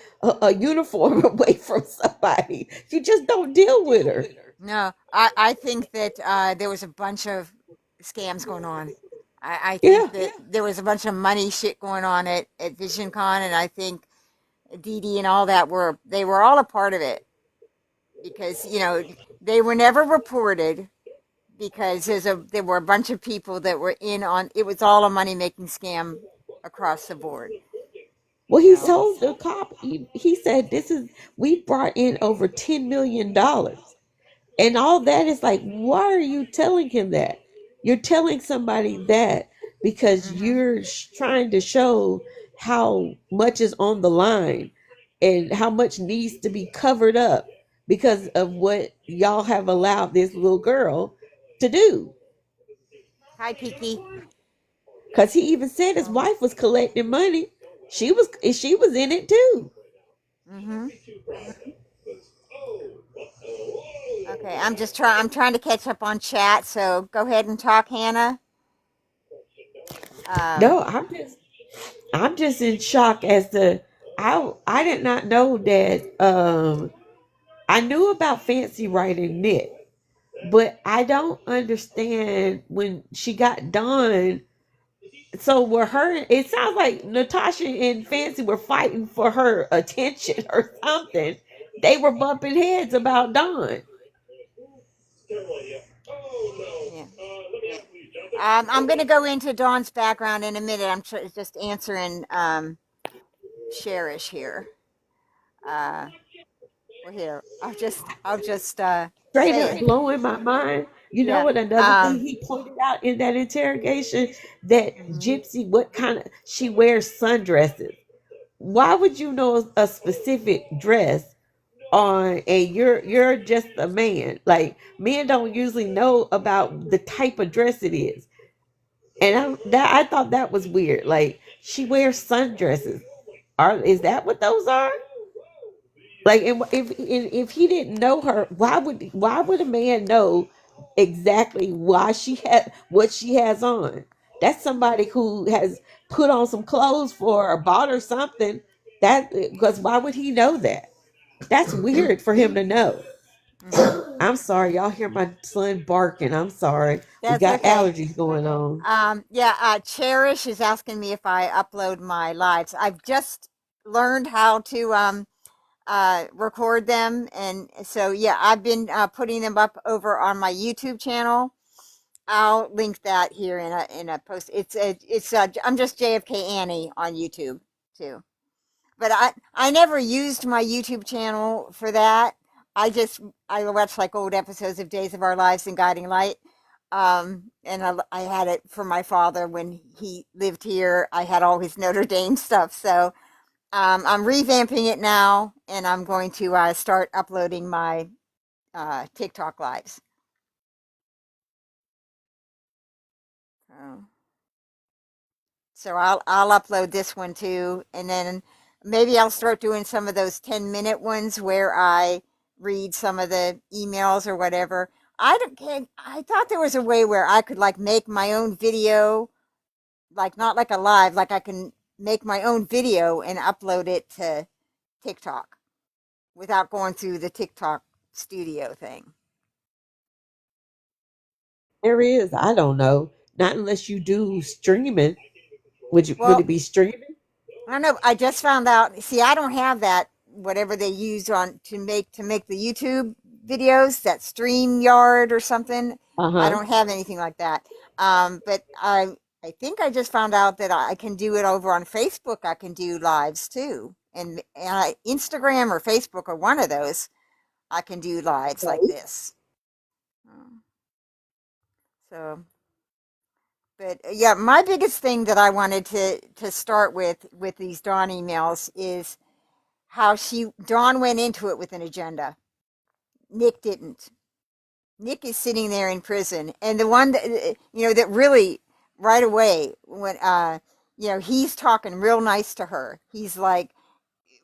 a uniform away from somebody. You just don't deal with her. no. I think that there was a bunch of scams going on. I think Yeah. that there was a bunch of money shit going on at VisionCon, and I think Dee Dee and all that they were all a part of it because they were never reported because there were a bunch of people that were in on it. Was all a money making scam across the board. Well, You he know. told the cop. He said, we brought in over $10 million. And all that is like, why are you telling him that? You're telling somebody that because Mhm. you're trying to show how much is on the line and how much needs to be covered up because of what y'all have allowed this little girl to do. Hi, Kiki. Because he even said his So. wife was collecting money. She was in it too. Mhm. Okay, I'm trying to catch up on chat. So go ahead and talk, Hannah. Um. No, I'm just in shock as to I did not know that I knew about fancy writing knit, but I don't understand when she got done. So were her it sounds like Natasha and Fancy were fighting for her attention or something. They were bumping heads about Dawn. Yeah. I'm gonna go into Dawn's background in a minute. Just answering Cherish here. Uh. Well, here I'll just Straight say up it. blowing my mind. You know Yeah. what? Another thing he pointed out in that interrogation that Mhm. Gypsy, what kind of she wears sundresses. Why would you know a specific dress on and you're just a man? Like men don't usually know about the type of dress it is. And I thought that was weird. Like she wears sundresses. Is that what those are? Like, if he didn't know her, why would a man know exactly why she had what she has on? That's somebody who has put on some clothes for her or bought her something. That because why would he know that? That's weird for him to know. Mhm. I'm sorry, y'all hear my son barking. I'm sorry. We That's got okay. allergies going on. Yeah. Cherish is asking me if I upload my lives. I've just learned how to record them, and so yeah, I've been putting them up over on my YouTube channel. I'll link that here in a post. I'm just JFK Annie on YouTube too. But I never used my YouTube channel for that. I just I watch like old episodes of Days of Our Lives and Guiding Light. And I had it for my father when he lived here. I had all his Notre Dame stuff. So I'm revamping it now, and I'm going to start uploading my TikTok lives. So, so I'll upload this one too, and then maybe I'll start doing some of those 10-minute ones where I read some of the emails or whatever. I thought there was a way where I could like make my own video, like not like a live, like I can make my own video and upload it to TikTok without going through the TikTok studio thing. There is. I don't know. Not unless you do streaming. Would Well, it be streaming? I don't know. I just found out. See, I don't have that whatever they use on to make the YouTube videos, that StreamYard or something. Uh I huh. don't have anything like that. But I think I just found out that I can do it over on Facebook. I can do lives too, and Instagram or Facebook or one of those. I can do lives like Okay. this. Um, So, but yeah, my biggest thing that I wanted to start with these Dawn emails is how Dawn went into it with an agenda. Nick didn't. Nick is sitting there in prison, and the one that that really right away when he's talking real nice to her. He's like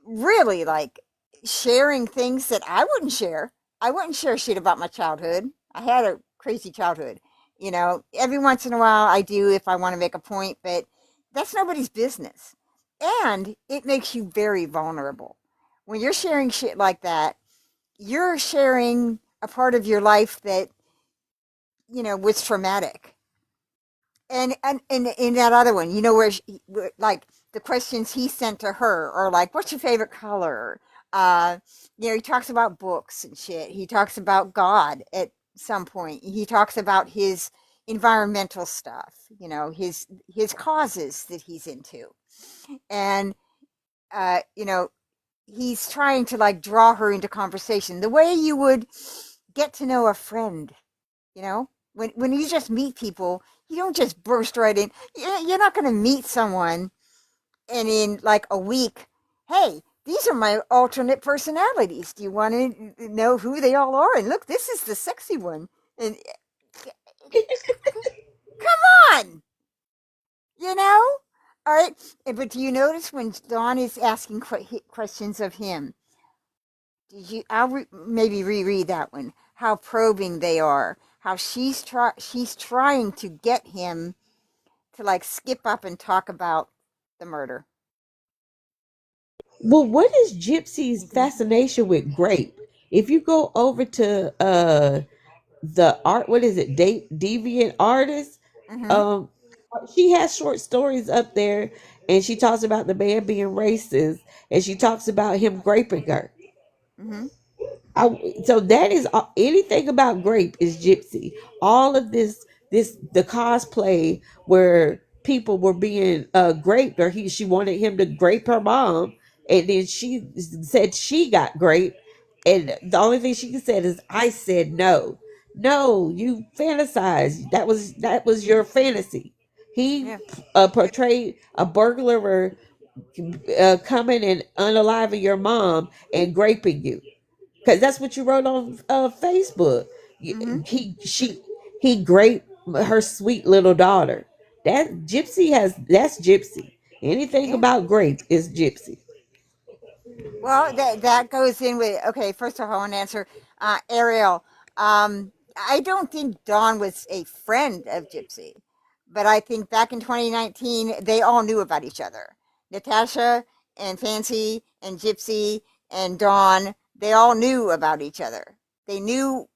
really like sharing things that I wouldn't share. I wouldn't share shit about my childhood. I had a crazy childhood. Every once in a while I do if I want to make a point, but that's nobody's business. And it makes you very vulnerable. When you're sharing shit like that, you're sharing a part of your life that, was traumatic. And in that other one, where like the questions he sent to her are like, "What's your favorite color?" Uh, he talks about books and shit. He talks about God at some point. He talks about his environmental stuff. His causes that he's into, and uh, you know, he's trying to like draw her into conversation the way you would get to know a friend. When you just meet people, you don't just burst right in. You're not going to meet someone and in like a week, hey, these are my alternate personalities. Do you want to know who they all are? And look, this is the sexy one. And come on, you know? All right. But do you notice when Dawn is asking questions of him? Maybe reread that one. How probing they are. How she's trying to get him to like skip up and talk about the murder. Well, what is Gypsy's fascination with grape? If you go over to the art, what is it? Deviant artist. Mm-hmm. Um, she has short stories up there, and she talks about the man being racist, and she talks about him graping her. Mm-hmm. So that is anything about grape is Gypsy. All of the cosplay where people were being graped, or she wanted him to grape her mom, and then she said she got graped, and the only thing she said is, "I said no, no, you fantasized. That was your fantasy." He Yeah. portrayed a burglar coming and unaliving your mom and graping you, because that's what you wrote on Facebook. Mm-hmm. He raped her sweet little daughter. That's Gypsy. Anything Yeah. about grape is Gypsy. Well, that goes in with okay. First of all, I want to answer Ariel. I don't think Dawn was a friend of Gypsy, but I think back in 2019 they all knew about each other. Natasha and Fancy and Gypsy and Dawn, they all knew about each other. They knew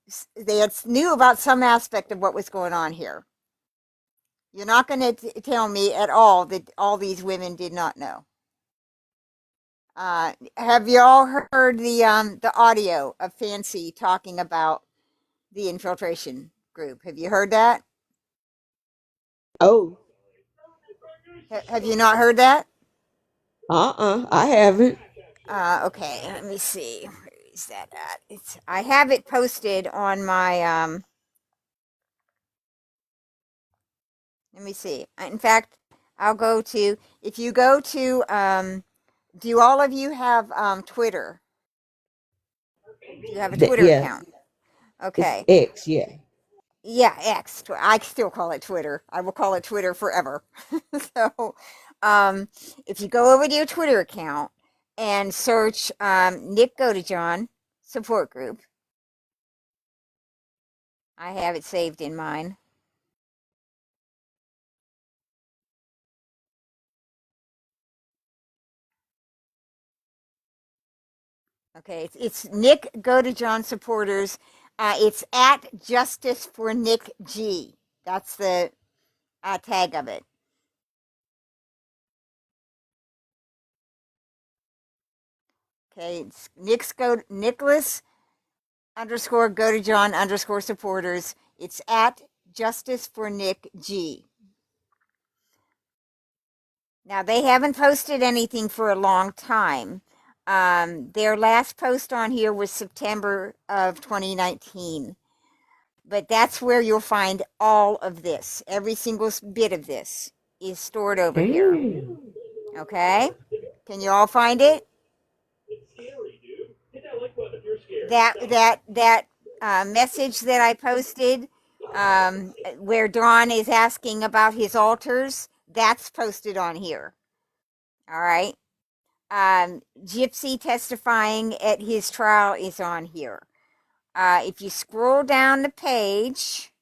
about some aspect of what was going on here. You're not going to tell me at all that all these women did not know. Have you all heard the audio of Fancy talking about the infiltration group? Have you heard that? Oh, Have you not heard that? I haven't. Okay, let me see. Where is that at? I have it posted on my Let me see. In fact, I'll go to, if you go to, do all of you have Twitter? Do you have a Twitter Yeah, account? it's Okay. X. Yeah. Yeah, X. I still call it Twitter. I will call it Twitter forever. So, um, if you go over to your Twitter account and search Nick Godejohn support group, I have it saved in mine. Okay, it's Nick Godejohn supporters. It's at Justice for Nick G. That's the tag of it. Okay, it's Nicholas underscore Godejohn underscore supporters. It's at Justice for Nick G. Now they haven't posted anything for a long time. Their last post on here was September of 2019. But that's where you'll find all of this. Every single bit of this is stored over here. Damn. Okay? Can you all find it? That message that I posted, where Dawn is asking about his altars, that's posted on here. All right. Gypsy testifying at his trial is on here. If you scroll down the page,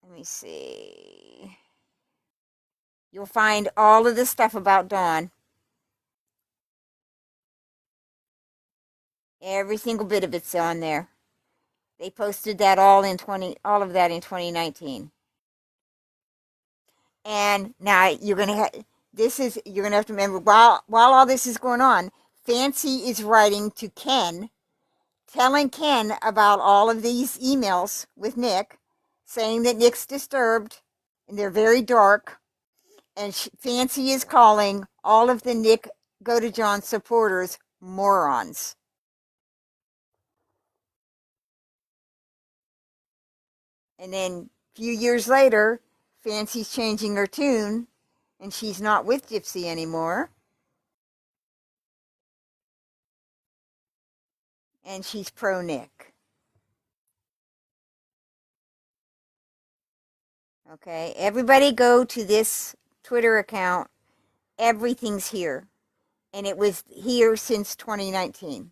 let me see. You'll find all of the stuff about Dawn. Every single bit of it's on there. They posted that all of that in 2019. And now you're gonna you're gonna have to remember, while all this is going on, Fancy is writing to Ken, telling Ken about all of these emails with Nick, saying that Nick's disturbed and they're very dark. And Fancy is calling all of the Nick Godejohn supporters morons. And then a few years later, Fancy's changing her tune and she's not with Gypsy anymore. And she's pro Nick. Okay, everybody go to this Twitter account. Everything's here. And it was here since 2019.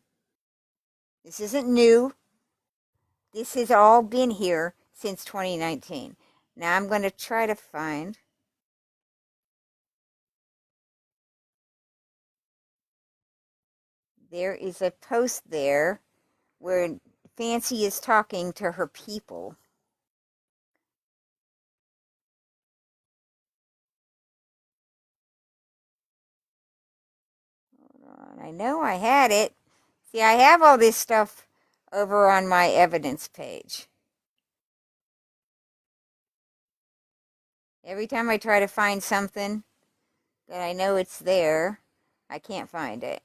This isn't new. This has all been here since 2019. Now I'm going to try to find. There is a post there where Fancy is talking to her people. Hold on. I know I had it. See, I have all this stuff over on my evidence page. Every time I try to find something that I know it's there, I can't find it.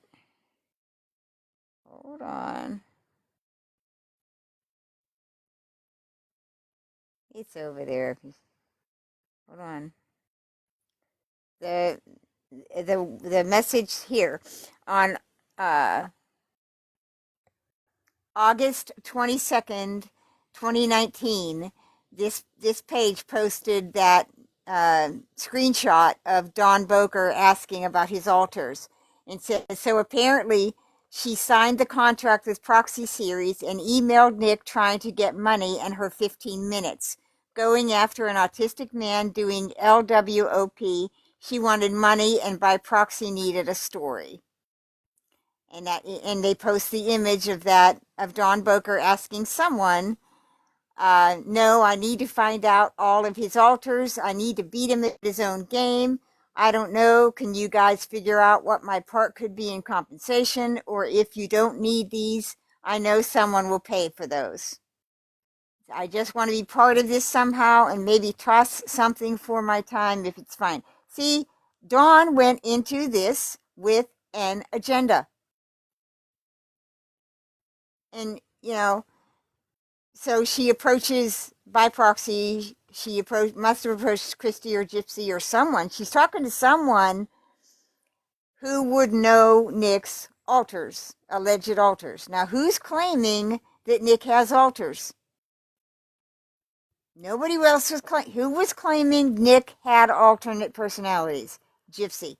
Hold on. It's over there. Hold on. The message here on August 22nd, 2019, this page posted that screenshot of Don Bowker asking about his altars, and says, so apparently she signed the contract with Proxy Series and emailed Nick trying to get money and her 15 minutes. Going after an autistic man doing LWOP, she wanted money and by proxy needed a story. And they post the image of that, of Don Bowker asking someone, no, I need to find out all of his altars. I need to beat him at his own game. I don't know. Can you guys figure out what my part could be in compensation? Or if you don't need these, I know someone will pay for those. I just want to be part of this somehow and maybe toss something for my time if it's fine. See, Dawn went into this with an agenda. And, So she approaches by proxy. Must have approached Christy or Gypsy or someone. She's talking to someone who would know Nick's altars, alleged altars. Now, who's claiming that Nick has altars? Nobody else was claiming. Who was claiming Nick had alternate personalities? Gypsy.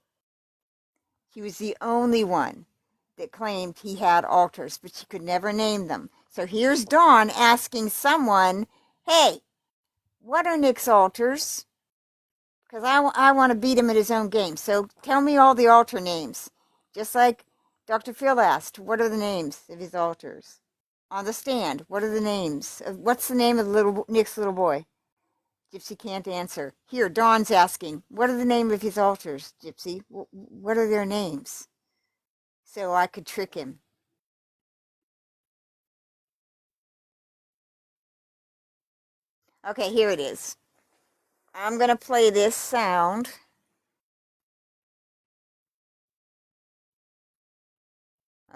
He was the only one that claimed he had altars, but she could never name them. So here's Dawn asking someone, hey, what are Nick's altars? Because I want to beat him at his own game. So tell me all the altar names. Just like Dr. Phil asked, what are the names of his altars? On the stand, what are the names? What's the name of Nick's little boy? Gypsy can't answer. Here, Dawn's asking, what are the name of his altars, Gypsy? What are their names? So I could trick him. Okay, here it is. I'm going to play this sound.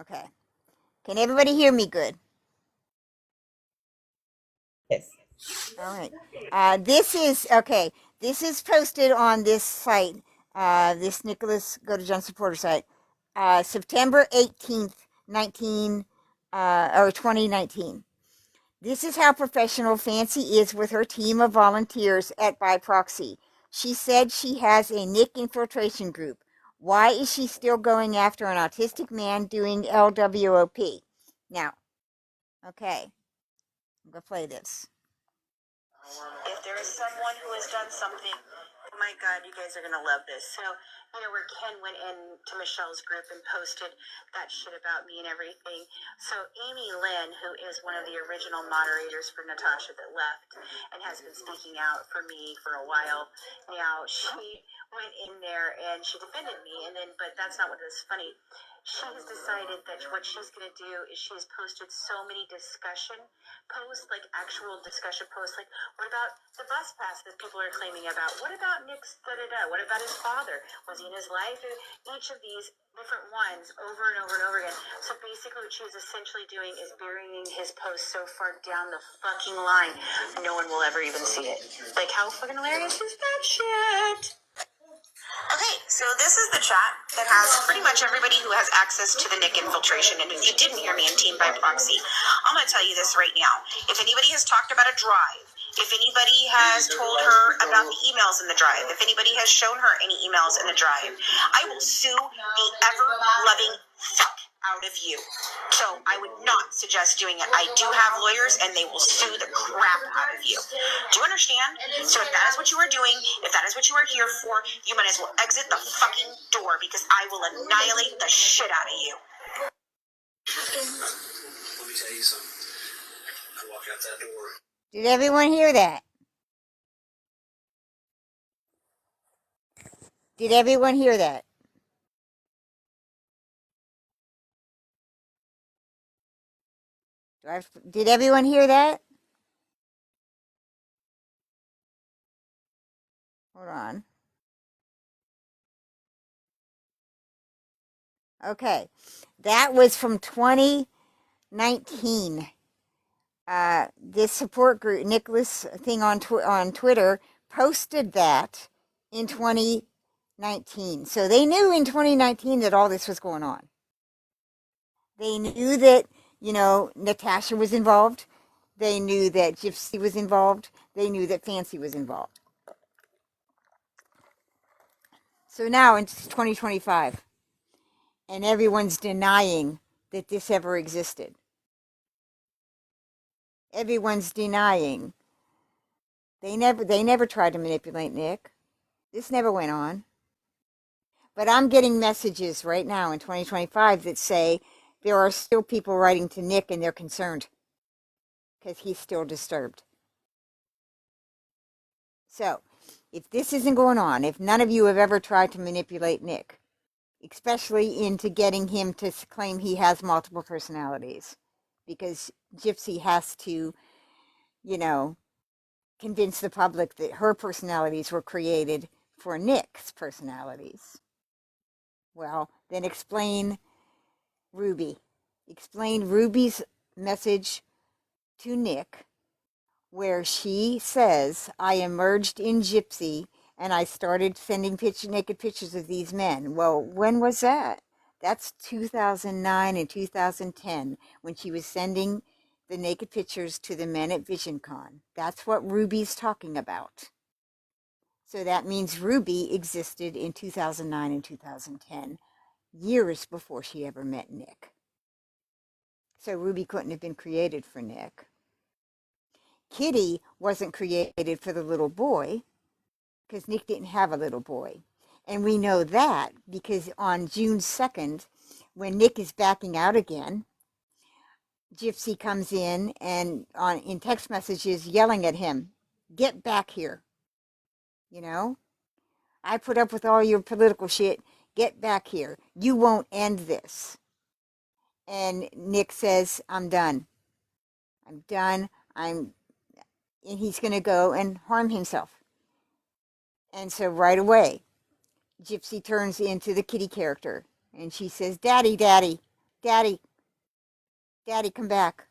Okay. Can everybody hear me good? Yes. All right. This is posted on this site, this Nicholas Go to John supporter site, September 18th, 2019. This is how professional Fancy is with her team of volunteers at By Proxy. She said she has a Nick infiltration group. Why is she still going after an autistic man doing LWOP? Now, okay, I'm going to play this. If there is someone who has done something, oh my God, you guys are going to love this. So, where Ken went into Michelle's group and posted that shit about me and everything. So, Amy Lynn, who is one of the original moderators for Natasha that left and has been speaking out for me for a while now, she went in there and she defended me. But that's not what is funny. She has decided that what she's going to do is she's posted so many discussion posts, like actual discussion posts, like what about the bus pass that people are claiming about? What about Nick's da-da-da? What about his father? Was he in his life? Each of these different ones over and over and over again. So basically what she's essentially doing is burying his post so far down the fucking line, no one will ever even see it. Like, how fucking hilarious is that shit? Okay, so this is the chat that has pretty much everybody who has access to the Nick infiltration. And if you didn't hear me in Team by Proxy, I'm going to tell you this right now. If anybody has talked about a drive, if anybody has told her about the emails in the drive, if anybody has shown her any emails in the drive, I will sue the ever-loving fuck out of you. So I would not suggest doing it. I do have lawyers and they will sue the crap out of you. Do you understand? So if that is what you are doing, if that is what you are here for, you might as well exit the fucking door because I will annihilate the shit out of you. Let me tell you something. I walk out that door. Did everyone hear that? Did everyone hear that? Did everyone hear that? Hold on. Okay. That was from 2019. This support group, Nicholas thing on Twitter, posted that in 2019. So they knew in 2019 that all this was going on. They knew that, Natasha was involved. They knew that Gypsy was involved. They knew that Fancy was involved. So now it's 2025, and everyone's denying that this ever existed. Everyone's denying. They never tried to manipulate Nick. This never went on. But I'm getting messages right now in 2025 that say there are still people writing to Nick and they're concerned because he's still disturbed. So, if this isn't going on, if none of you have ever tried to manipulate Nick, especially into getting him to claim he has multiple personalities, because Gypsy has to, convince the public that her personalities were created for Nick's personalities. Well, then explain Ruby. Explain Ruby's message to Nick where she says, I emerged in Gypsy and I started sending naked pictures of these men. Well, when was that? That's 2009 and 2010 when she was sending the naked pictures to the men at VisionCon. That's what Ruby's talking about. So that means Ruby existed in 2009 and 2010, years before she ever met Nick. So Ruby couldn't have been created for Nick. Kitty wasn't created for the little boy because Nick didn't have a little boy. And we know that because on June 2nd, when Nick is backing out again, Gypsy comes in and in text messages yelling at him, get back here. You know, I put up with all your political shit. Get back here. You won't end this. And Nick says, I'm done. I'm done. And he's going to go and harm himself. And so right away, Gypsy turns into the kitty character. And she says, Daddy, Daddy, Daddy, Daddy, come back.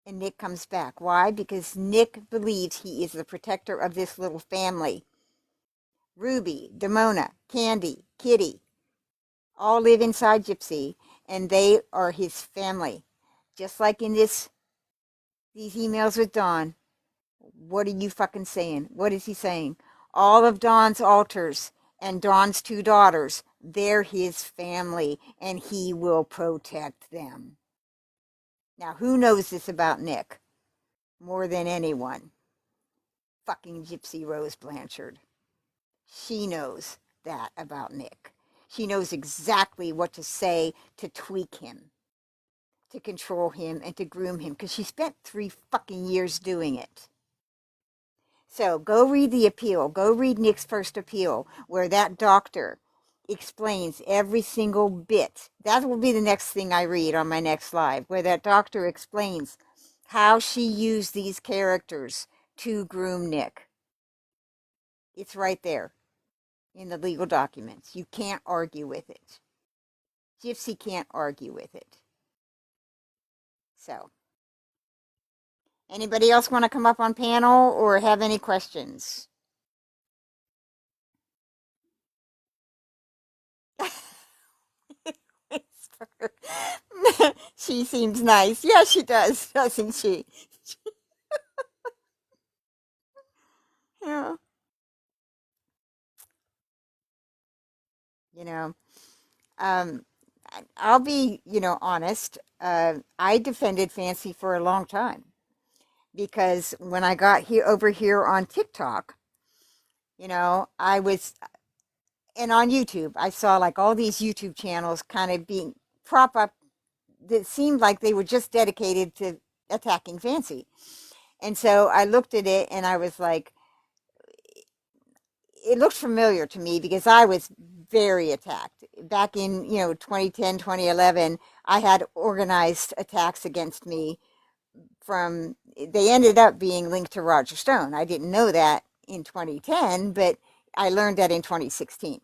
And Nick comes back. Why? Because Nick believes he is the protector of this little family. Ruby, Demona, Candy, Kitty, all live inside Gypsy, and they are his family. Just like in these emails with Dawn. What are you fucking saying? What is he saying? All of Dawn's altars and Dawn's 2 daughters, they're his family, and he will protect them. Now, who knows this about Nick more than anyone? Fucking Gypsy Rose Blanchard. She knows that about Nick. She knows exactly what to say to tweak him, to control him, and to groom him, because she spent 3 fucking years doing it. So go read the appeal. Go read Nick's first appeal, where that doctor explains every single bit. That will be the next thing I read on my next live, where that doctor explains how she used these characters to groom Nick. It's right there in the legal documents. You can't argue with it. Gypsy can't argue with it. So, anybody else want to come up on panel or have any questions? She seems nice. Yeah, she does, doesn't she? Yeah. You know, um, I'll be, honest. I defended Fancy for a long time because when I got over here on TikTok, I was, and on YouTube, I saw like all these YouTube channels kind of being prop up that seemed like they were just dedicated to attacking Fancy. And so I looked at it and I was like, it looked familiar to me because I was very attacked. Back in, 2010, 2011, I had organized attacks against me they ended up being linked to Roger Stone. I didn't know that in 2010, but I learned that in 2016.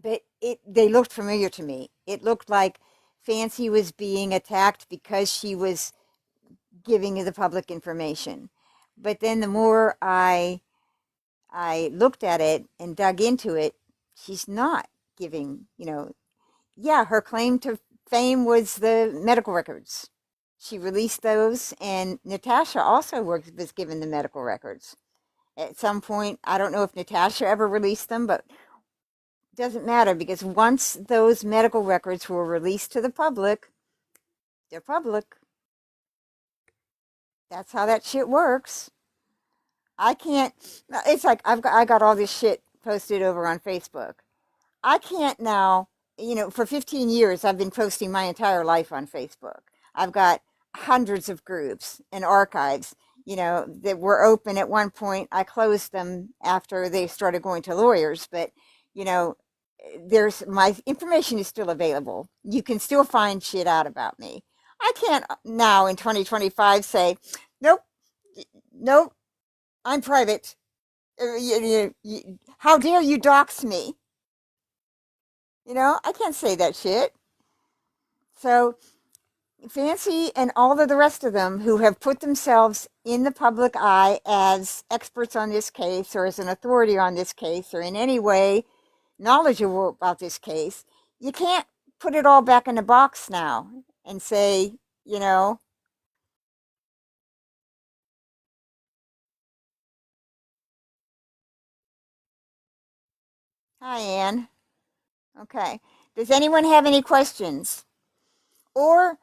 But they looked familiar to me. It looked like Fancy was being attacked because she was giving the public information. But then the more I looked at it and dug into it, she's not giving, yeah, her claim to fame was the medical records. She released those, and Natasha also was given the medical records. At some point, I don't know if Natasha ever released them, but it doesn't matter because once those medical records were released to the public, they're public. That's how that shit works. I can't, it's like I got all this shit posted over on Facebook. I can't now, for 15 years, I've been posting my entire life on Facebook. I've got hundreds of groups and archives, that were open at one point. I closed them after they started going to lawyers, but, my information is still available. You can still find shit out about me. I can't now in 2025 say, nope, nope, I'm private. How dare you dox me? I can't say that shit. So Fancy and all of the rest of them who have put themselves in the public eye as experts on this case or as an authority on this case or in any way knowledgeable about this case, you can't put it all back in the box now and say, you know, hi, Anne. Okay. Does anyone have any questions? Or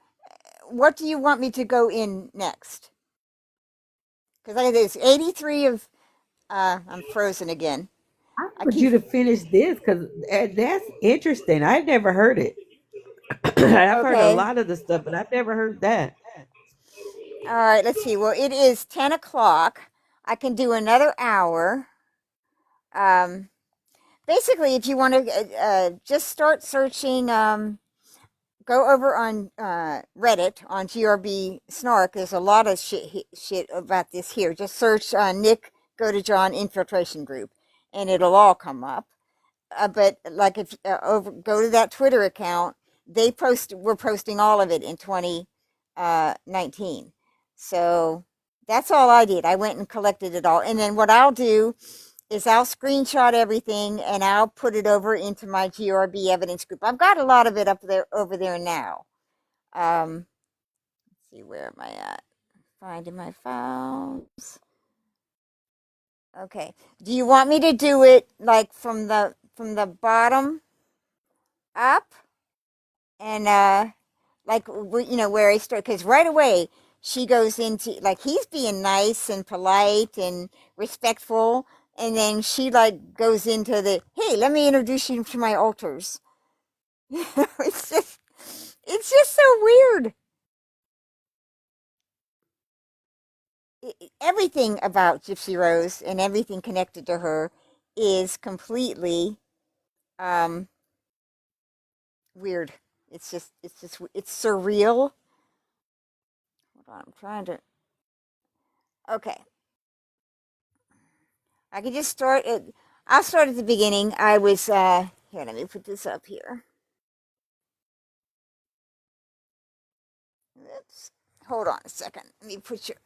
what do you want me to go in next? Because there's 83 of, I'm frozen again. I I want keep, you to finish this because that's interesting. I've never heard it. I've heard a okay. lot of the stuff, but I've never heard that. All right, let's see. Well, it is 10 o'clock. I can do another hour. Um, Basically, if you want to just start searching, go over on Reddit on GRB Snark. There's a lot of shit about this here. Just search Nick Go to John Infiltration Group, and it'll all come up. But like if go to that Twitter account, we're posting all of it in 2019. So that's all I did. I went and collected it all, and then what I'll do is I'll screenshot everything and I'll put it over into my GRB evidence group. I've got a lot of it up there over there now. Let's see, where am I at? Finding my files. Okay. Do you want me to do it like from the bottom up and like where I start? Because right away she goes into like he's being nice and polite and respectful, and then she like goes into the hey, let me introduce you to my alters. It's just so weird. Everything about Gypsy Rose and everything connected to her is completely um weird. It's surreal. Hold on, I'm trying to. Okay, I could just start at. I'll start at the beginning. I was here. Let me put this up here. Oops. Hold on a second. Let me put your.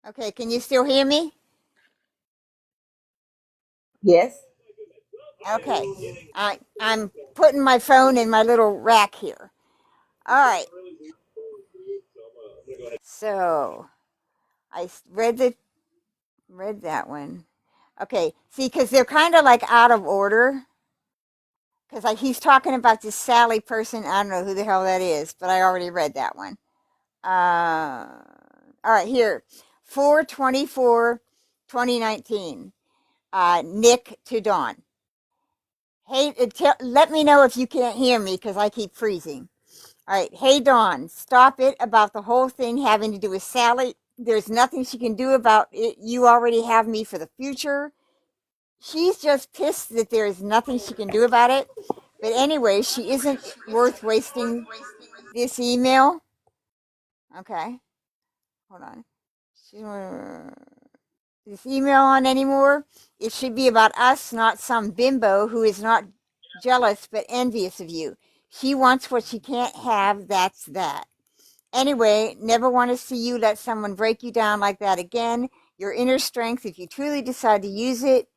Okay, can you still hear me? Yes. Okay, I'm putting my phone in my little rack here. All right. So read that one. Okay, see, because they're kind of like out of order. Because like he's talking about this Sally person. I don't know who the hell that is, but I already read that one. All right, here, 4/24/2019. Nick to Dawn. Hey, let me know if you can't hear me because I keep freezing. All right, hey Dawn, stop it about the whole thing having to do with Sally. There's nothing she can do about it. You already have me for the future. She's just pissed that there is nothing she can do about it. But anyway, she isn't worth wasting this email. Okay, hold on. This email on anymore. It should be about us, not some bimbo who is not jealous but envious of you. She wants what she can't have. That's that. Anyway, never want to see you let someone break you down like that again. Your inner strength, if you truly decide to use it,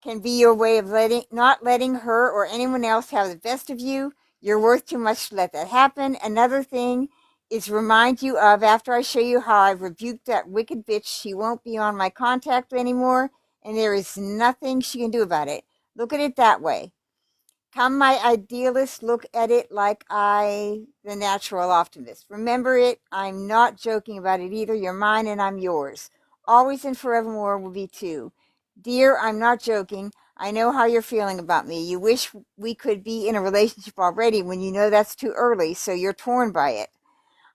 can be your way of not letting her or anyone else have the best of you. You're worth too much to let that happen. Another thing is remind you of after I show you how I've rebuked that wicked bitch, she won't be on my contact anymore, and there is nothing she can do about it. Look at it that way. Come, my idealist, look at it like the natural optimist. Remember it, I'm not joking about it either. You're mine and I'm yours. Always and forevermore will be two. Dear, I'm not joking. I know how you're feeling about me. You wish we could be in a relationship already when you know that's too early, so you're torn by it.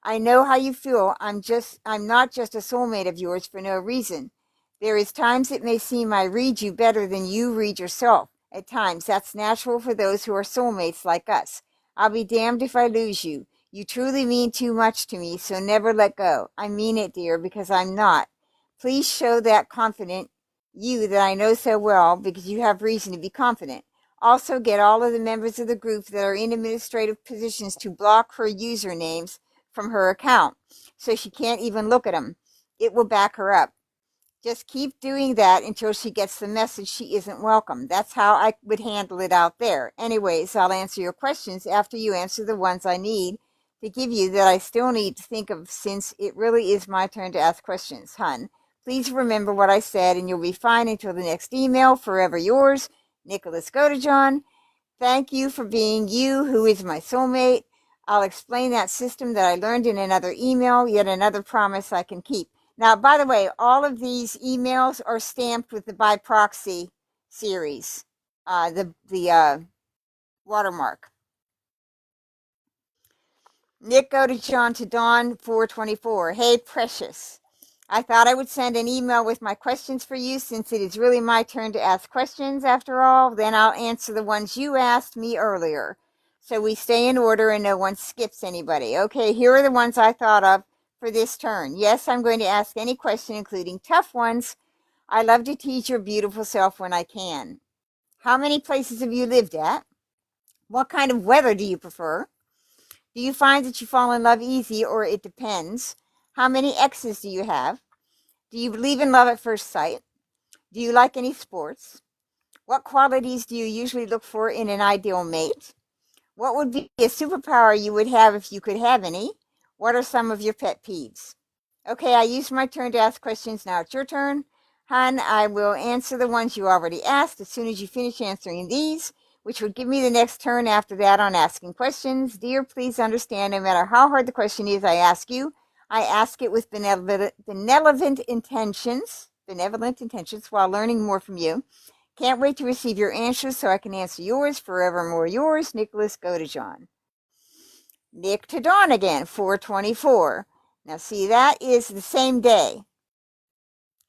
I know how you feel. I'm not just a soulmate of yours for no reason. There is times it may seem I read you better than you read yourself. At times, that's natural for those who are soulmates like us. I'll be damned if I lose you. You truly mean too much to me, so never let go. I mean it, dear, because I'm not. Please show that confident You that I know so well because you have reason to be confident. Also, get all of the members of the group that are in administrative positions to block her usernames from her account so she can't even look at them. It will back her up. Just keep doing that until she gets the message she isn't welcome. That's how I would handle it out there. Anyways, I'll answer your questions after you answer the ones I need to give you that I still need to think of, since it really is my turn to ask questions, hun. Please remember what I said and you'll be fine until the next email. Forever yours, Nicholas Godejohn. Thank you for being you, who is my soulmate. I'll explain that system that I learned in another email, yet another promise I can keep. Now, by the way, all of these emails are stamped with the by proxy series, the watermark. Nick Godejohn to Dawn 424. Hey, precious. I thought I would send an email with my questions for you, since it is really my turn to ask questions after all. Then I'll answer the ones you asked me earlier, so we stay in order and no one skips anybody. Okay, here are the ones I thought of for this turn. Yes, I'm going to ask any question, including tough ones. I love to tease your beautiful self when I can. How many places have you lived at? What kind of weather do you prefer? Do you find that you fall in love easy, or it depends? How many exes do you have? Do you believe in love at first sight? Do you like any sports? What qualities do you usually look for in an ideal mate? What would be a superpower you would have if you could have any? What are some of your pet peeves? Okay, I used my turn to ask questions. Now it's your turn. Han, I will answer the ones you already asked as soon as you finish answering these, which would give me the next turn after that on asking questions. Dear, please understand, no matter how hard the question is I ask you, I ask it with benevolent intentions while learning more from you. Can't wait to receive your answers so I can answer yours. Forevermore yours, Nicholas Godejohn. Nick to Dawn again, 424. Now see, that is the same day.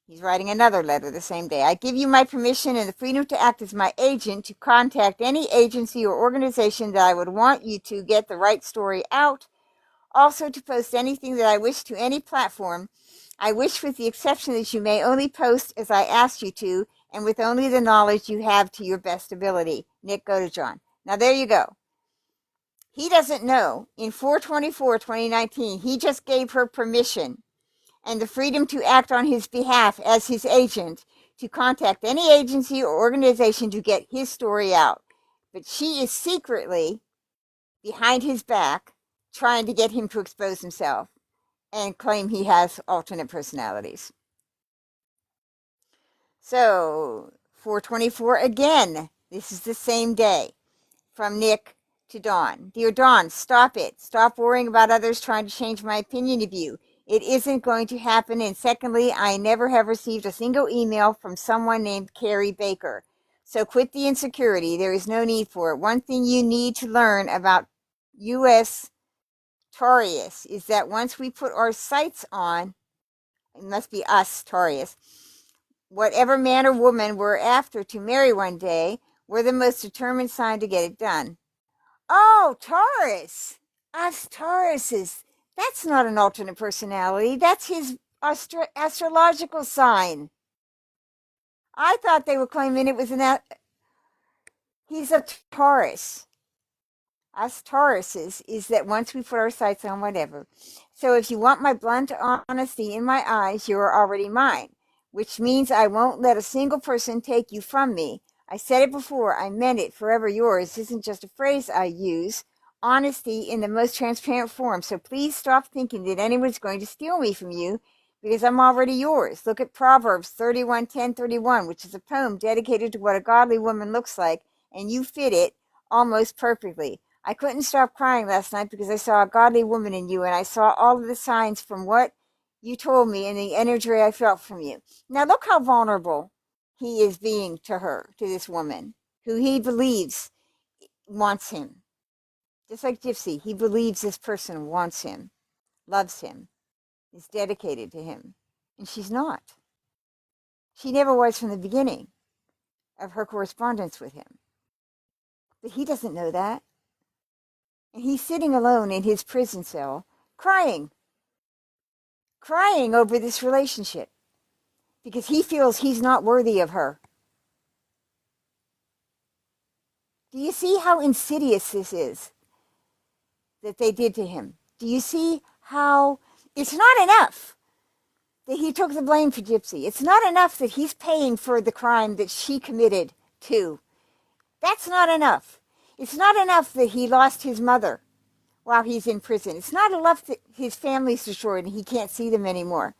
He's writing another letter the same day. I give you my permission and the freedom to act as my agent to contact any agency or organization that I would want you to get the right story out. Also to post anything that I wish to any platform. I wish, with the exception that you may only post as I asked you to, and with only the knowledge you have to your best ability. Nick Godejohn. Now there you go. He doesn't know. In 4/24/2019, he just gave her permission and the freedom to act on his behalf as his agent to contact any agency or organization to get his story out. But she is secretly, behind his back, trying to get him to expose himself and claim he has alternate personalities. So, 4/24 again. This is the same day. From Nick to Dawn. Dear Dawn, stop it. Stop worrying about others trying to change my opinion of you. It isn't going to happen. And secondly, I never have received a single email from someone named Carrie Baker. So quit the insecurity. There is no need for it. One thing you need to learn about U.S. Taurus is that once we put our sights on, it must be us, Taurus, whatever man or woman we're after to marry one day, we're the most determined sign to get it done. Oh, Taurus. Us Tauruses. That's not an alternate personality. That's his astrological sign. I thought they were claiming it was he's a Taurus. Us Tauruses is that once we put our sights on whatever. So if you want my blunt honesty in my eyes, you are already mine, which means I won't let a single person take you from me. I said it before, I meant it. Forever yours isn't just a phrase I use. Honesty in the most transparent form. So please stop thinking that anyone's going to steal me from you, because I'm already yours. Look at Proverbs 31:10-31, which is a poem dedicated to what a godly woman looks like, and you fit it almost perfectly. I couldn't stop crying last night because I saw a godly woman in you, and I saw all of the signs from what you told me and the energy I felt from you. Now look how vulnerable he is being to her, to this woman, who he believes wants him. Just like Gypsy, he believes this person wants him, loves him, is dedicated to him. And she's not. She never was from the beginning of her correspondence with him. But he doesn't know that. And he's sitting alone in his prison cell, crying over this relationship. because he feels he's not worthy of her. Do you see how insidious this is that they did to him? Do you see how it's not enough that he took the blame for Gypsy? It's not enough that he's paying for the crime that she committed too. That's not enough. It's not enough that he lost his mother while he's in prison. It's not enough that his family's destroyed and he can't see them anymore.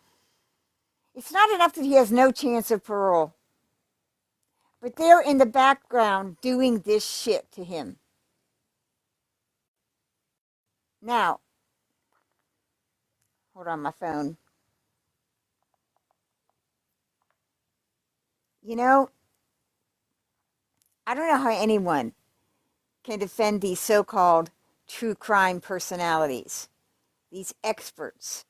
It's not enough that he has no chance of parole. But they're in the background doing this shit to him. Now, hold on my phone. You know, I don't know how anyone can defend these so-called true crime personalities, these experts.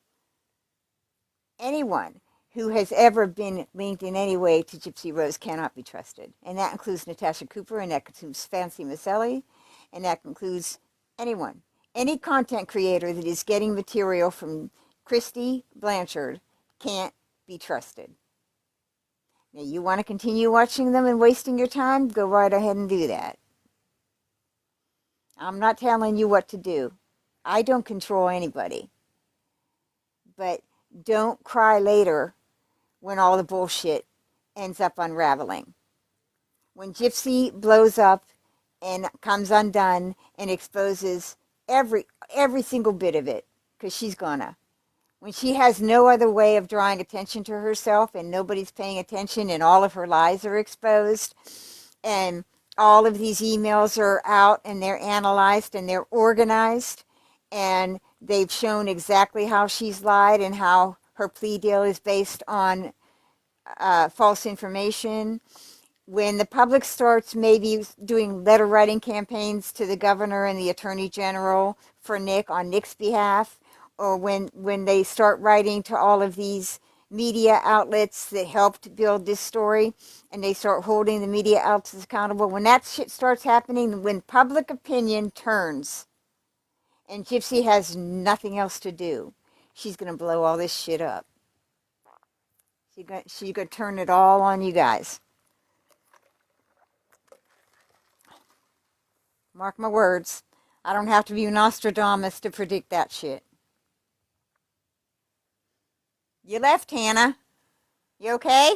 Anyone who has ever been linked in any way to Gypsy Rose cannot be trusted. And that includes Natasha Cooper, and that includes Fancy Maselli, and that includes anyone. Any content creator that is getting material from Christy Blanchard can't be trusted. Now, you want to continue watching them and wasting your time? Go right ahead and do that. I'm not telling you what to do. I don't control anybody. But don't cry later when all the bullshit ends up unraveling. When Gypsy blows up and comes undone and exposes every single bit of it, because she's gonna. When she has no other way of drawing attention to herself and nobody's paying attention and all of her lies are exposed and all of these emails are out and they're analyzed and they're organized and they've shown exactly how she's lied and how her plea deal is based on false information. When the public starts maybe doing letter writing campaigns to the governor and the attorney general for Nick on Nick's behalf, or when they start writing to all of these media outlets that helped build this story and they start holding the media outlets accountable, when that shit starts happening, when public opinion turns and Gypsy has nothing else to do, she's going to blow all this shit up. She's going to turn it all on you guys. Mark my words. I don't have to be Nostradamus to predict that shit. You left, Hannah. You okay?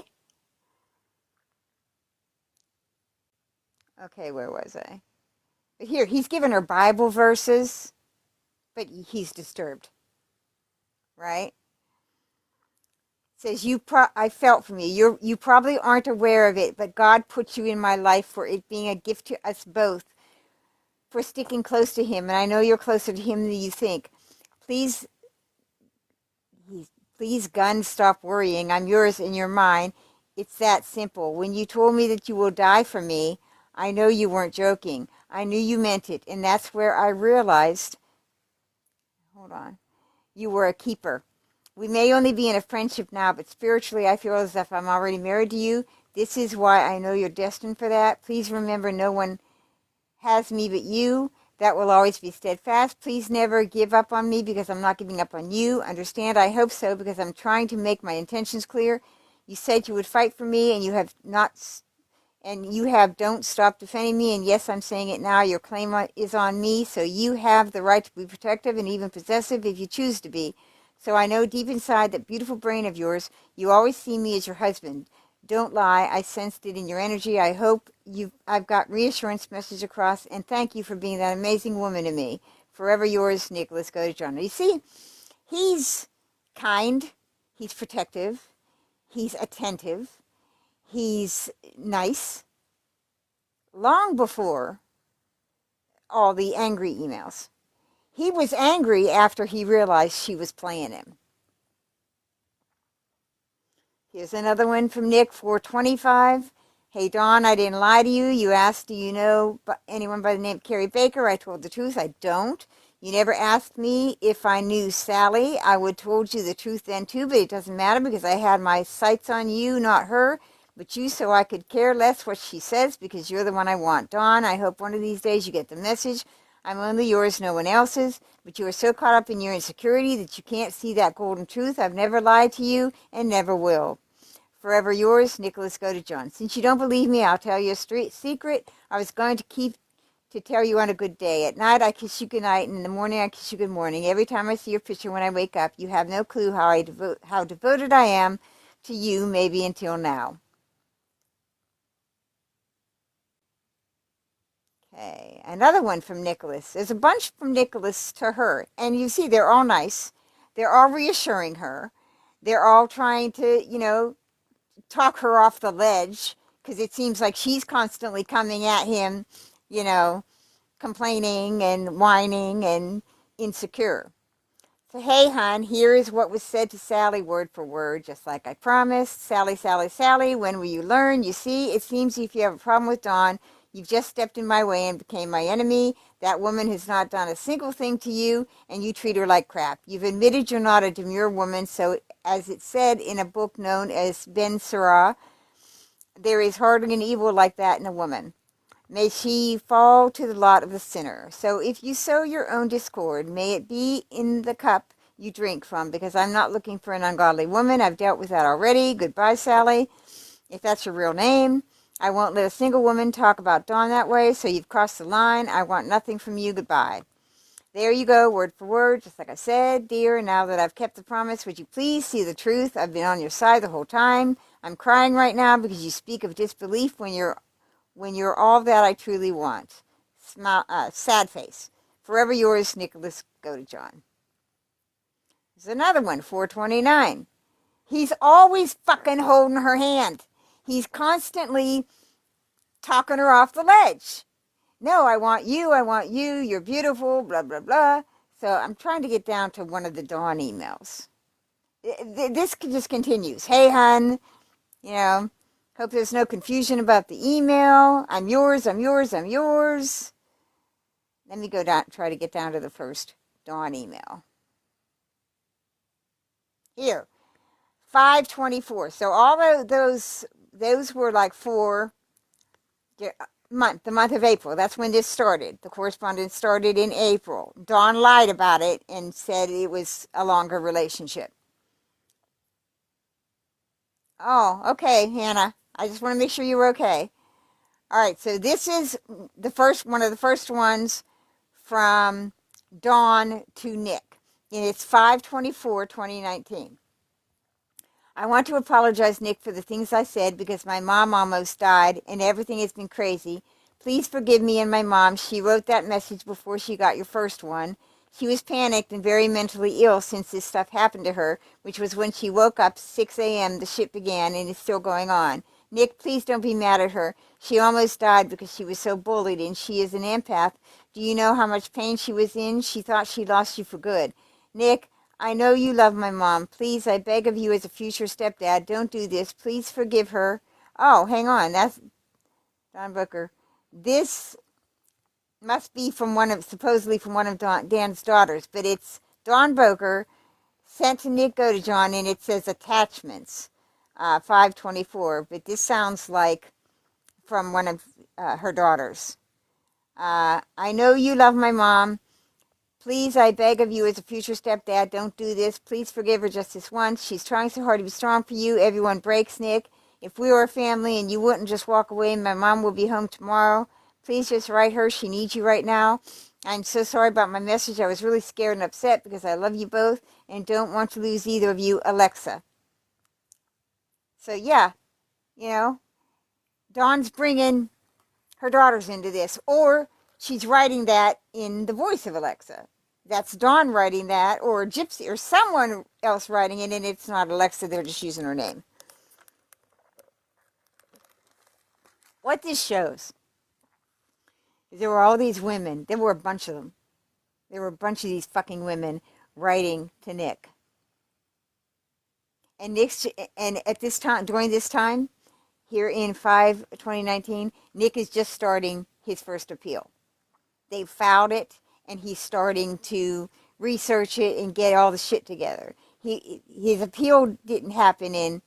Okay, where was I? But here, he's given her Bible verses, but he's disturbed. Right? Says, I felt from you. You probably aren't aware of it, but God put you in my life for it being a gift to us both, for sticking close to him, and I know you're closer to him than you think. Please, gun, stop worrying. I'm yours and you're mine. It's that simple. When you told me that you will die for me, I know you weren't joking. I knew you meant it, and that's where I realized, hold on, you were a keeper. We may only be in a friendship now, but spiritually I feel as if I'm already married to you. This is why I know you're destined for that. Please remember, no one has me but you. That will always be steadfast. Please never give up on me because I'm not giving up on you. Understand? I hope so because I'm trying to make my intentions clear. You said you would fight for me and you have not, and you have don't stop defending me. And yes, I'm saying it now. Your claim is on me. So you have the right to be protective and even possessive if you choose to be. So I know deep inside that beautiful brain of yours, you always see me as your husband. Don't lie. I sensed it in your energy. I hope I've got reassurance message across, and thank you for being that amazing woman to me. Forever yours, Nicholas. Go to John. You see, he's kind. He's protective. He's attentive. He's nice. Long before all the angry emails. He was angry after he realized she was playing him. Here's another one from Nick, 425. Hey, Dawn, I didn't lie to you. You asked, do you know anyone by the name of Carrie Baker? I told the truth. I don't. You never asked me if I knew Sally. I would told you the truth then, too, but it doesn't matter because I had my sights on you, not her, but you, so I could care less what she says because you're the one I want. Dawn, I hope one of these days you get the message. I'm only yours, no one else's, but you are so caught up in your insecurity that you can't see that golden truth. I've never lied to you and never will. Forever yours, Nicholas Godejohn. Since you don't believe me, I'll tell you a straight secret. I was going to tell you on a good day. At night, I kiss you goodnight, and in the morning, I kiss you good morning. Every time I see your picture when I wake up, you have no clue how devoted I am to you, maybe until now. Okay, another one from Nicholas. There's a bunch from Nicholas to her, and you see they're all nice. They're all reassuring her. They're all trying to, talk her off the ledge, because it seems like she's constantly coming at him, you know, complaining and whining and insecure. So, hey, hon, here is what was said to Sally word for word, just like I promised. Sally, Sally, Sally, when will you learn? You see, it seems if you have a problem with Dawn, you've just stepped in my way and became my enemy. That woman has not done a single thing to you, and you treat her like crap. You've admitted you're not a demure woman, so as it said in a book known as Ben Sira, there is hardly an evil like that in a woman. May she fall to the lot of the sinner. So if you sow your own discord, may it be in the cup you drink from, because I'm not looking for an ungodly woman. I've dealt with that already. Goodbye, Sally, if that's your real name. I won't let a single woman talk about Dawn that way, so you've crossed the line. I want nothing from you. Goodbye. There you go, word for word, just like I said. Dear, now that I've kept the promise, would you please see the truth? I've been on your side the whole time. I'm crying right now because you speak of disbelief when you're all that I truly want. Smile, sad face. Forever yours, Nicholas Godejohn. There's another one, 429. He's always fucking holding her hand. He's constantly talking her off the ledge. No, I want you, you're beautiful, blah, blah, blah. So I'm trying to get down to one of the Dawn emails. This just continues. Hey, hun, hope there's no confusion about the email. I'm yours, I'm yours, I'm yours. Let me go down, try to get down to the first Dawn email. Here, 524. So all of those were like for the month of April. That's when this started. The correspondence started in April. Dawn lied about it and said it was a longer relationship. Oh, okay, Hannah. I just want to make sure you were okay. All right, so this is one of the first ones from Dawn to Nick. And it's 5/24/2019. I want to apologize, Nick, for the things I said because my mom almost died and everything has been crazy. Please forgive me and my mom. She wrote that message before she got your first one. She was panicked and very mentally ill since this stuff happened to her, which was when she woke up 6 a.m. The shit began and it's still going on. Nick, please don't be mad at her. She almost died because she was so bullied and she is an empath. Do you know how much pain she was in? She thought she lost you for good. Nick, I know you love my mom. Please, I beg of you as a future stepdad, don't do this. Please forgive her. Oh, hang on. That's Don Bowker. This must be supposedly from one of Dan's daughters, but it's Don Bowker sent to Nick Godejohn, and it says attachments, 5/24. But this sounds like from one of her daughters. I know you love my mom. Please, I beg of you as a future stepdad, don't do this. Please forgive her just this once. She's trying so hard to be strong for you. Everyone breaks, Nick. If we were a family and you wouldn't just walk away, my mom will be home tomorrow. Please just write her. She needs you right now. I'm so sorry about my message. I was really scared and upset because I love you both and don't want to lose either of you, Alexa. So, yeah, Dawn's bringing her daughters into this, or she's writing that in the voice of Alexa. That's Dawn writing that, or Gypsy, or someone else writing it, and it's not Alexa, they're just using her name. What this shows is there were all these women, there were a bunch of them. There were a bunch of these fucking women writing to Nick. And at this time, during this time, here in 5/2019, Nick is just starting his first appeal. They filed it, and he's starting to research it and get all the shit together. His appeal didn't happen in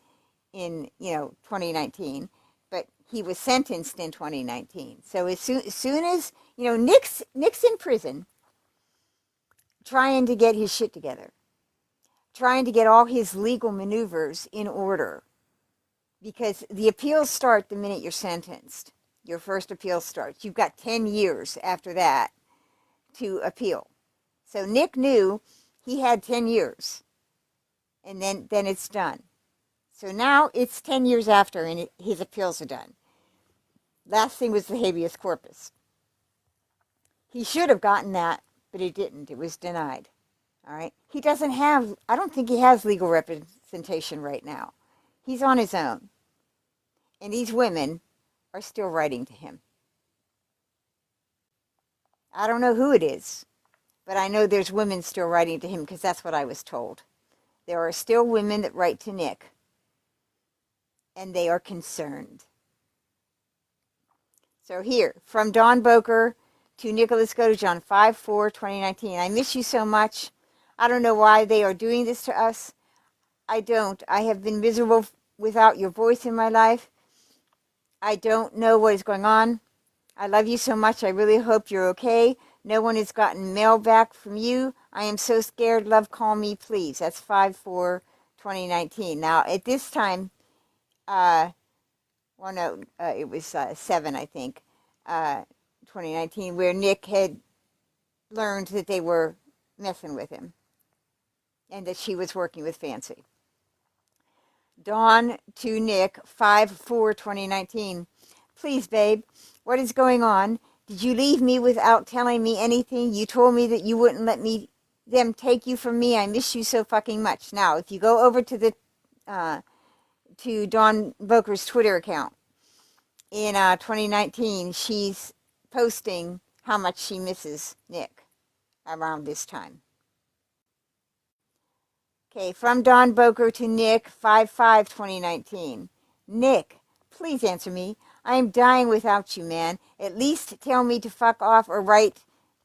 2019, but he was sentenced in 2019. So as soon as Nick's in prison, trying to get his shit together, trying to get all his legal maneuvers in order. because the appeals start the minute you're sentenced. Your first appeal starts. You've got 10 years after that to appeal. So Nick knew he had 10 years, and then it's done. So now it's 10 years after, and his appeals are done. Last thing was the habeas corpus. He should have gotten that, but he didn't. It was denied. All right. He doesn't have, I don't think he has legal representation right now. He's on his own. And these women are still writing to him. I don't know who it is, but I know there's women still writing to him because that's what I was told. There are still women that write to Nick, and they are concerned. So here, from Dawn Bowker to Nicholas Godejohn, 5/4/2019. I miss you so much. I don't know why they are doing this to us. I don't. I have been miserable without your voice in my life. I don't know what is going on. I love you so much. I really hope you're okay. No one has gotten mail back from you. I am so scared. Love, call me, please. That's 5/4/2019. Now, at this time, it was 7, I think, 2019, where Nick had learned that they were messing with him and that she was working with Fancy. Dawn to Nick, 5/4/2019. Please, babe, what is going on? Did you leave me without telling me anything? You told me that you wouldn't let them take you from me. I miss you so fucking much. Now, if you go over to to Dawn Bowker's Twitter account in 2019, she's posting how much she misses Nick around this time. Okay, from Dawn Bowker to Nick, 5/5/2019. Nick, please answer me. I am dying without you, man. At least tell me to fuck off or write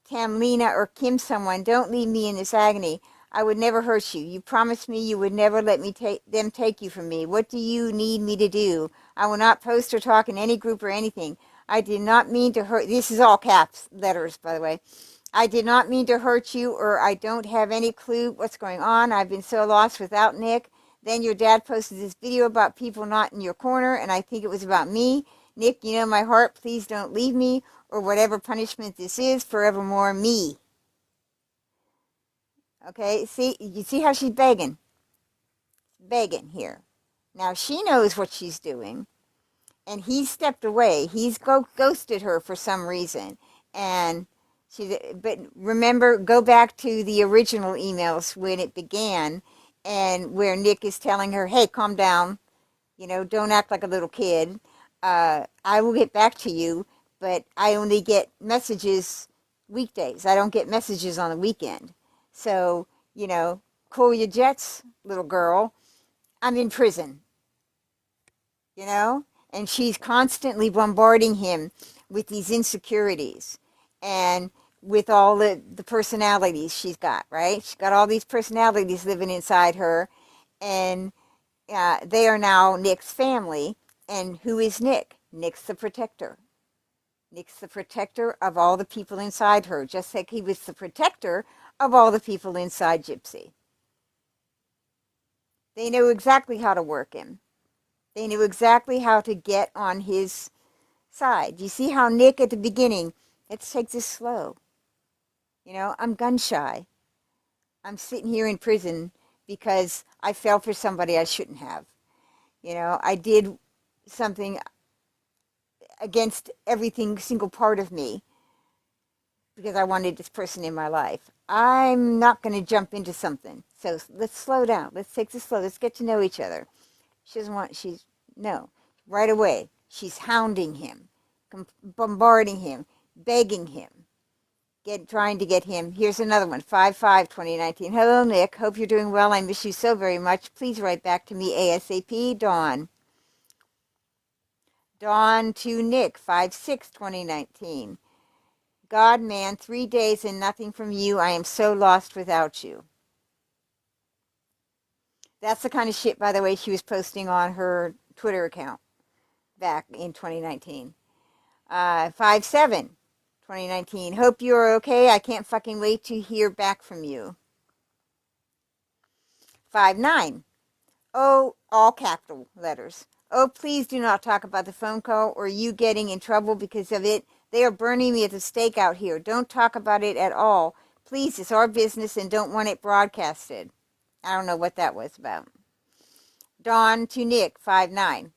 Tamlina or Kim someone. Don't leave me in this agony. I would never hurt you. You promised me you would never let them take you from me. What do you need me to do? I will not post or talk in any group or anything. I did not mean to hurt. This is all caps letters, by the way. I did not mean to hurt you, or I don't have any clue what's going on. I've been so lost without Nick. Then your dad posted this video about people not in your corner, and I think it was about me. Nick, you know my heart. Please don't leave me, or whatever punishment this is, forevermore me. Okay, see, you see how she's begging? Begging here. Now, she knows what she's doing, and he stepped away. He's ghosted her for some reason, and but remember, go back to the original emails when it began, and where Nick is telling her, hey, calm down, don't act like a little kid. I will get back to you, but I only get messages weekdays. I don't get messages on the weekend. So, cool your jets, little girl. I'm in prison, and she's constantly bombarding him with these insecurities and with all the personalities she's got, right? She's got all these personalities living inside her, and they are now Nick's family. And who is Nick? Nick's the protector. Nick's the protector of all the people inside her, just like he was the protector of all the people inside Gypsy. They knew exactly how to work him. They knew exactly how to get on his side. You see how Nick at the beginning, let's take this slow. I'm gun shy. I'm sitting here in prison because I fell for somebody I shouldn't have. I did something against everything, single part of me, because I wanted this person in my life. I'm not going to jump into something. So let's slow down. Let's take this slow. Let's get to know each other. She doesn't want, no. Right away, she's hounding him, bombarding him, begging him, trying to get him. Here's another one, 5/5/2019. Hello, Nick. Hope you're doing well. I miss you so very much. Please write back to me ASAP. Dawn. Dawn to Nick, 5/6/2019. God, man, 3 days and nothing from you. I am so lost without you. That's the kind of shit, by the way, she was posting on her Twitter account back in 2019. 5/7/2019. Hope you're okay. I can't fucking wait to hear back from you. 5/9. Oh, all capital letters. Oh, please do not talk about the phone call or you getting in trouble because of it. They are burning me at the stake out here. Don't talk about it at all. Please, it's our business and don't want it broadcasted. I don't know what that was about. Dawn to Nick, 5'9".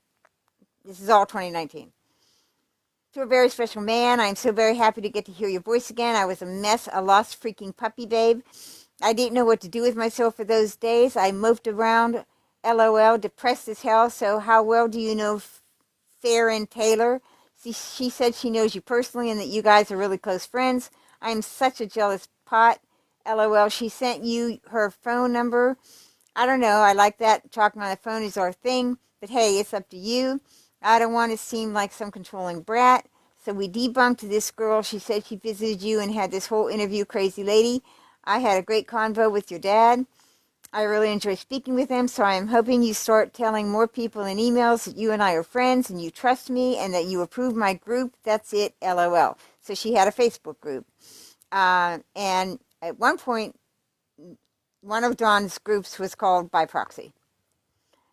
This is all 2019. To a very special man, I'm so very happy to get to hear your voice again. I was a mess, a lost freaking puppy, babe. I didn't know what to do with myself for those days. I moped around, LOL, depressed as hell. So how well do you know Farron Taylor? She said she knows you personally and that you guys are really close friends. I'm such a jealous pot. LOL, she sent you her phone number. I don't know. I like that. Talking on the phone is our thing. But hey, it's up to you. I don't want to seem like some controlling brat. So we debunked this girl. She said she visited you and had this whole interview, crazy lady. I had a great convo with your dad. I really enjoy speaking with him, so I'm hoping you start telling more people in emails that you and I are friends and you trust me and that you approve my group. That's it, LOL. So she had a Facebook group. And at one point, one of Dawn's groups was called By Proxy,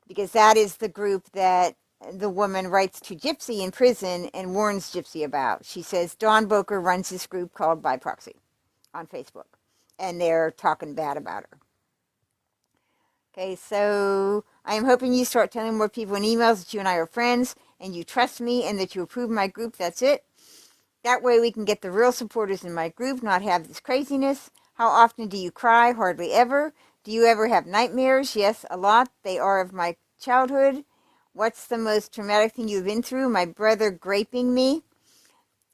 because that is the group that the woman writes to Gypsy in prison and warns Gypsy about. She says Dawn Bowker runs this group called By Proxy on Facebook, and they're talking bad about her. Okay, so I am hoping you start telling more people in emails that you and I are friends and you trust me and that you approve my group. That's it. That way we can get the real supporters in my group, not have this craziness. How often do you cry? Hardly ever. Do you ever have nightmares? Yes, a lot. They are of my childhood. What's the most traumatic thing you've been through? My brother graping me.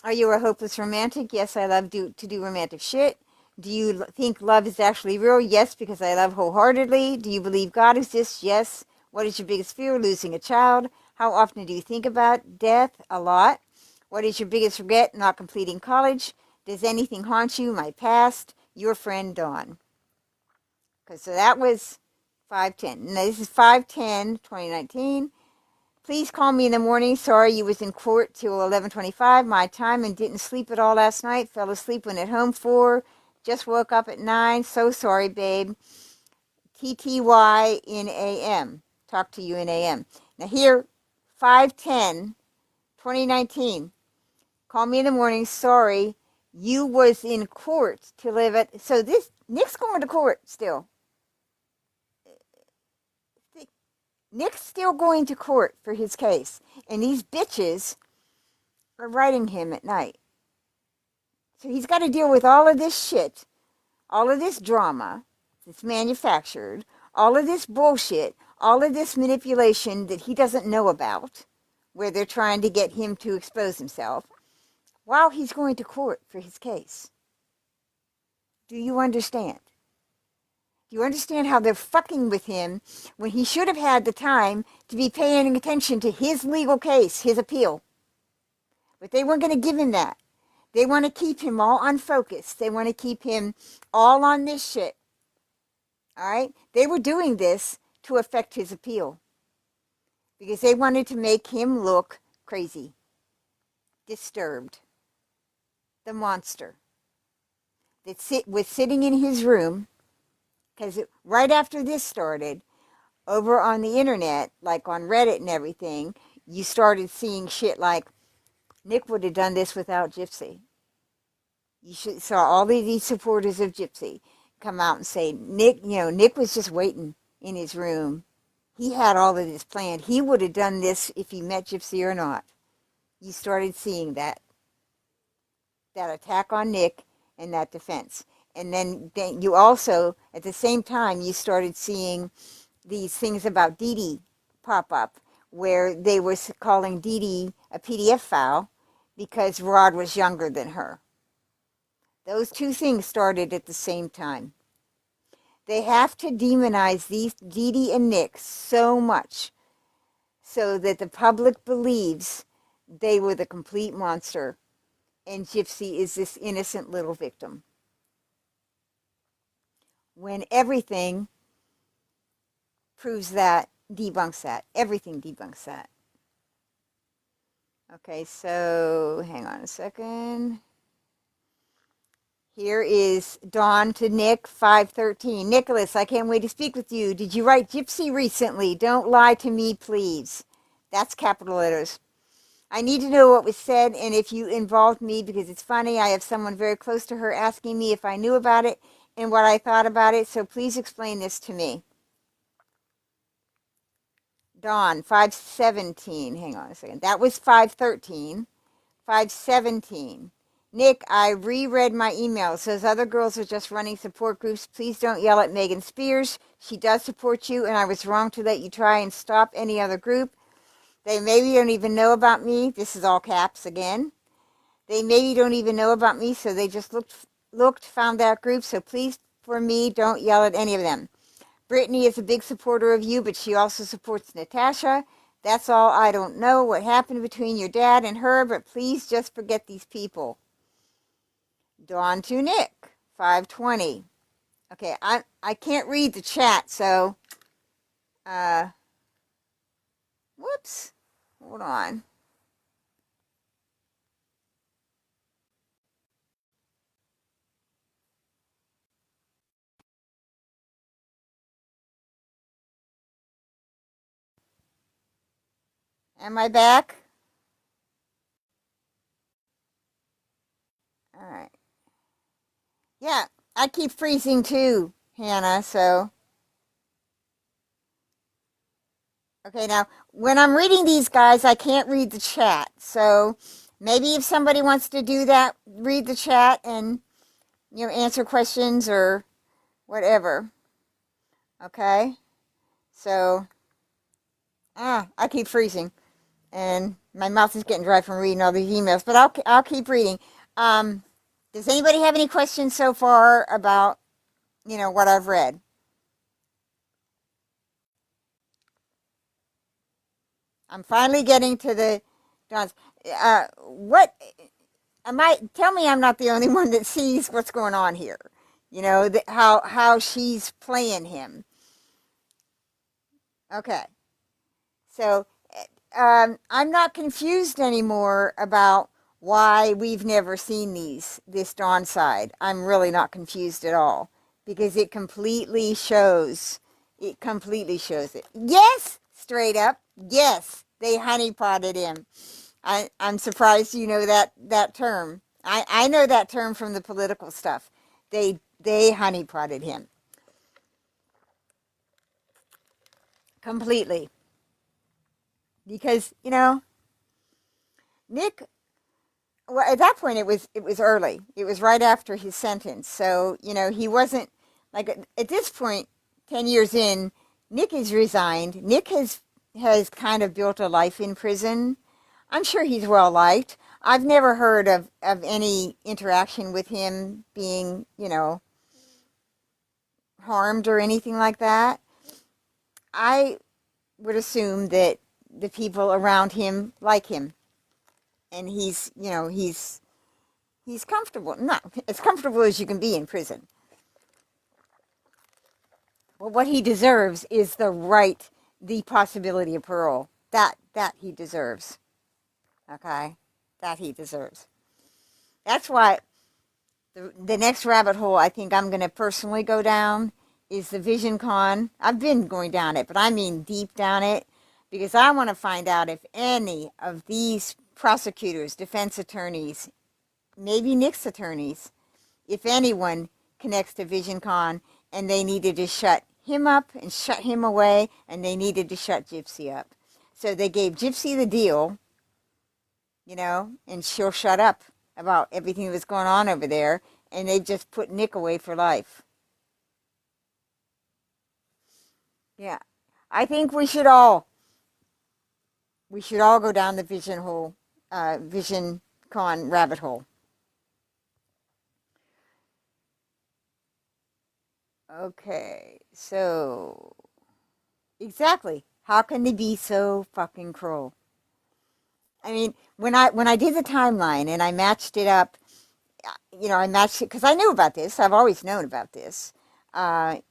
Are you a hopeless romantic? Yes, I love to do romantic shit. Do you think love is actually real? Yes, because I love wholeheartedly. Do you believe God exists? Yes. What is your biggest fear? Losing a child. How often do you think about death? A lot. What is your biggest regret? Not completing college. Does anything haunt you? My past. Your friend Dawn. Okay, so that was 510. Now this is 510, 2019. Please call me in the morning. Sorry you was in court till 11:25 my time and didn't sleep at all last night. Fell asleep when at home 4. Just woke up at 9. So sorry, babe. TTY in AM. Talk to you in AM. Now here, 510, 2019. Call me in the morning. Sorry, you was in court till 11. So this, Nick's going to court still. Nick's still going to court for his case. And these bitches are writing him at night. So he's got to deal with all of this shit, all of this drama that's manufactured, all of this bullshit, all of this manipulation that he doesn't know about, where they're trying to get him to expose himself, while he's going to court for his case. Do you understand? Do you understand how they're fucking with him when he should have had the time to be paying attention to his legal case, his appeal? But they weren't going to give him that. They want to keep him all unfocused. They want to keep him all on this shit. All right? They were doing this to affect his appeal because they wanted to make him look crazy, disturbed, the monster that was sitting in his room. Because right after this started, over on the internet, like on Reddit and everything, you started seeing shit like, Nick would have done this without Gypsy. You saw all of these supporters of Gypsy come out and say, Nick was just waiting in his room. He had all of this planned. He would have done this if he met Gypsy or not. You started seeing that attack on Nick and that defense. And then you also, at the same time, you started seeing these things about Dee Dee pop up, where they were calling Dee Dee a PDF file because Rod was younger than her. Those two things started at the same time. They have to demonize these Dee Dee and Nick so much so that the public believes they were the complete monster and Gypsy is this innocent little victim. When everything proves that, debunks that. Everything debunks that. Okay, so hang on a second. Here is Dawn to Nick, 513. Nicholas, I can't wait to speak with you. Did you write Gypsy recently? Don't lie to me, please. That's capital letters. I need to know what was said and if you involved me because it's funny. I have someone very close to her asking me if I knew about it and what I thought about it. So please explain this to me. Dawn, 517. Hang on a second. That was 513. 517. Nick, I reread my email. It says other girls are just running support groups. Please don't yell at Megan Spears. She does support you, and I was wrong to let you try and stop any other group. They maybe don't even know about me. This is all caps again. They maybe don't even know about me, so they just found that group. So please, for me, don't yell at any of them. Brittany is a big supporter of you, but she also supports Natasha. That's all. I don't know what happened between your dad and her, but please just forget these people. Dawn to Nick, 520. Okay, I can't read the chat, so whoops. Hold on. Am I back? All right. Yeah, I keep freezing too, Hannah, so. Okay, now, when I'm reading these guys, I can't read the chat. So maybe if somebody wants to do that, read the chat and, answer questions or whatever. Okay? So, I keep freezing. And my mouth is getting dry from reading all these emails. But I'll keep reading. Does anybody have any questions so far about, what I've read? I'm finally getting to the Don's. What tell me I'm not the only one that sees what's going on here. How she's playing him. Okay. So I'm not confused anymore about why we've never seen this Dawn side. I'm really not confused at all because it completely shows it. Yes, straight up. Yes, they honeypotted him. I'm surprised you know that term. I know that term from the political stuff. They honeypotted him completely because Nick. Well, at that point it was early. It was right after his sentence, so he wasn't like at this point. 10 years in, Nick is resigned. Nick has kind of built a life in prison. I'm sure he's well liked. I've never heard of any interaction with him being, harmed or anything like that. I would assume that the people around him like him. And he's comfortable. Not as comfortable as you can be in prison. But what he deserves is the possibility of parole. That he deserves. Okay? That he deserves. That's why the next rabbit hole I think I'm going to personally go down is the Vision Con. I've been going down it, but I mean deep down it, because I want to find out if any of these prosecutors, defense attorneys, maybe Nick's attorneys, if anyone connects to Vision Con, and they needed to shut him up and shut him away, and they needed to shut Gypsy up. So they gave Gypsy the deal, and she'll shut up about everything that was going on over there, and they just put Nick away for life. Yeah. I think we should all go down the Vision Con rabbit hole. Okay, so exactly. How can they be so fucking cruel? I mean, when I did the timeline and I matched it up, I matched it because I knew about this. I've always known about this.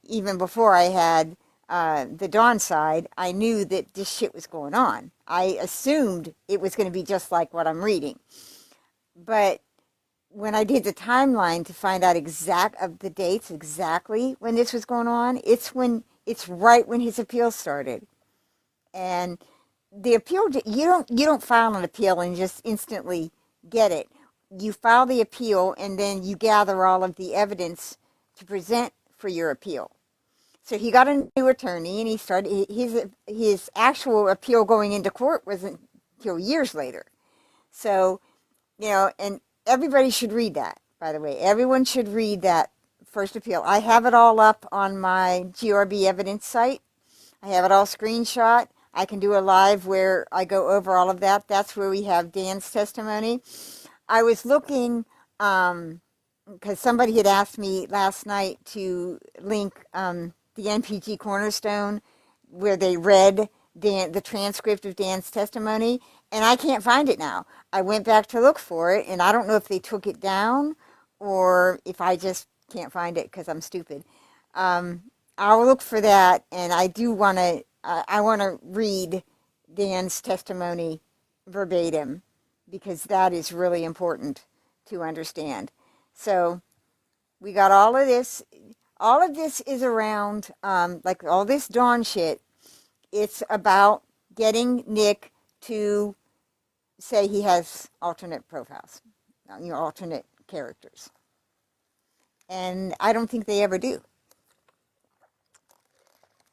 Even before I had the Dawn side, I knew that this shit was going on. I assumed it was going to be just like what I'm reading. But when I did the timeline to find out the dates exactly when this was going on, it's right when his appeal started. And the appeal, you don't file an appeal and just instantly get it. You file the appeal and then you gather all of the evidence to present for your appeal. So he got a new attorney and he started his actual appeal going into court wasn't until years later. So, and everybody should read that, by the way. Everyone should read that first appeal. I have it all up on my GRB evidence site. I have it all screenshot. I can do a live where I go over all of that. That's where we have Dan's testimony. I was looking, because somebody had asked me last night to link the NPG Cornerstone where they read the transcript of Dan's testimony, and I can't find it now. I went back to look for it, and I don't know if they took it down or if I just can't find it because I'm stupid. I'll look for that, and I do want to. I want to read Dan's testimony verbatim because that is really important to understand. So we got all of this. All of this is around, like all this Dawn shit. It's about getting Nick to say he has alternate profiles, alternate characters. And I don't think they ever do.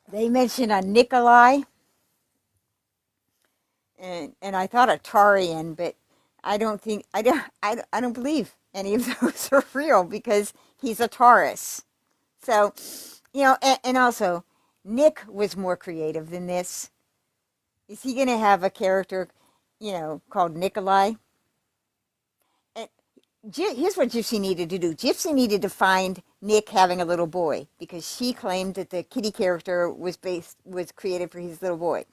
They mentioned a Nikolai, and I thought a Tarian, but I don't believe any of those are real because he's a Taurus. So, and also, Nick was more creative than this. Is he going to have a character, called Nikolai? And here's what Gypsy needed to do. Gypsy needed to find Nick having a little boy because she claimed that the kitty character was created for his little boy.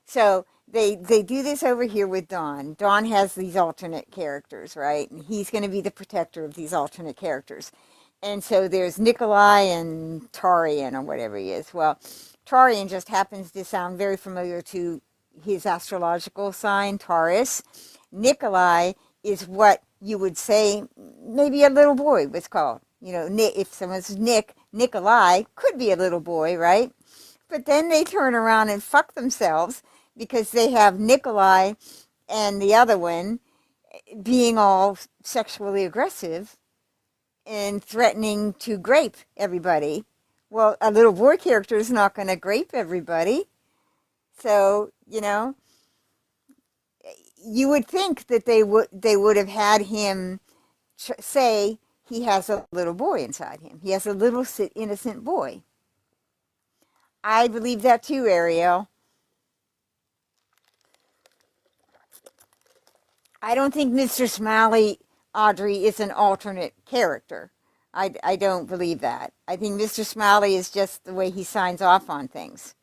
So they do this over here with Dawn. Dawn has these alternate characters, right? And he's going to be the protector of these alternate characters. And so there's Nikolai and Tarian or whatever he is. Well, Tarian just happens to sound very familiar to his astrological sign, Taurus. Nikolai is what you would say maybe a little boy was called. If someone's Nikolai could be a little boy, right? But then they turn around and fuck themselves because they have Nikolai and the other one being all sexually aggressive and threatening to grape everybody. Well, a little boy character is not going to grape everybody. So, you would think that they would have had him say he has a little boy inside him. He has a little innocent boy. I believe that too, Ariel. I don't think Mr. Smiley, Audrey, is an alternate character. I don't believe that. I think Mr. Smiley is just the way he signs off on things.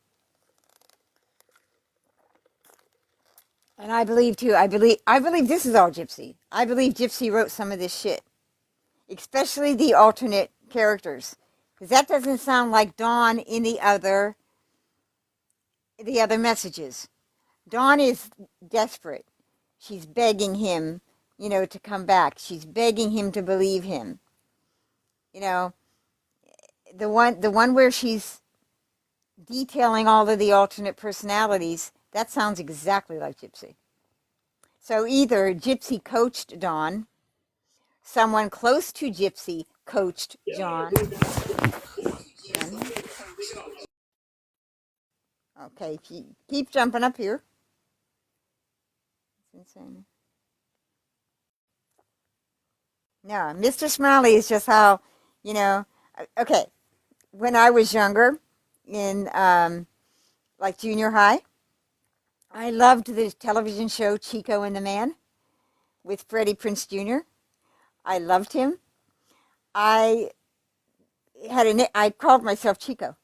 And I believe too, I believe this is all Gypsy. I believe Gypsy wrote some of this shit. Especially the alternate characters. Because that doesn't sound like Dawn in the other messages. Dawn is desperate. She's begging him, to come back. She's begging him to believe him. The one where she's detailing all of the alternate personalities, that sounds exactly like Gypsy. So either Gypsy coached Dawn, someone close to Gypsy coached John. Okay, keep jumping up here. It's insane. No, Mr. Smiley is just how, okay, when I was younger, in like junior high, I loved the television show Chico and the Man with Freddie Prinze Jr. I loved him. I called myself Chico.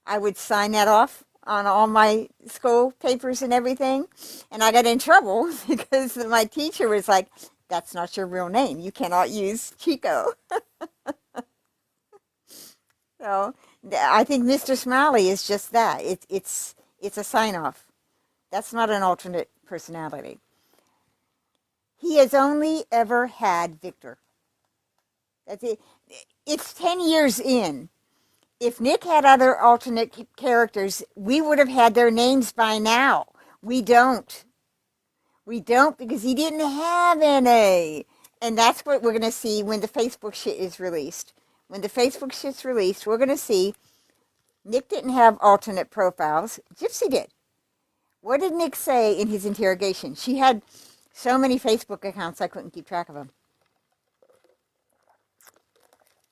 I would sign that off on all my school papers and everything, and I got in trouble because my teacher was like, "That's not your real name. You cannot use Chico." So I think Mr. Smiley is just that. It's a sign off. That's not an alternate personality. He has only ever had Victor. That's it. It's 10 years in. If Nick had other alternate characters, we would have had their names by now. We don't. We don't because he didn't have any. And that's what we're going to see when the Facebook shit is released. When the Facebook shit's released, we're going to see Nick didn't have alternate profiles. Gypsy did. What did Nick say in his interrogation? She had so many Facebook accounts I couldn't keep track of them.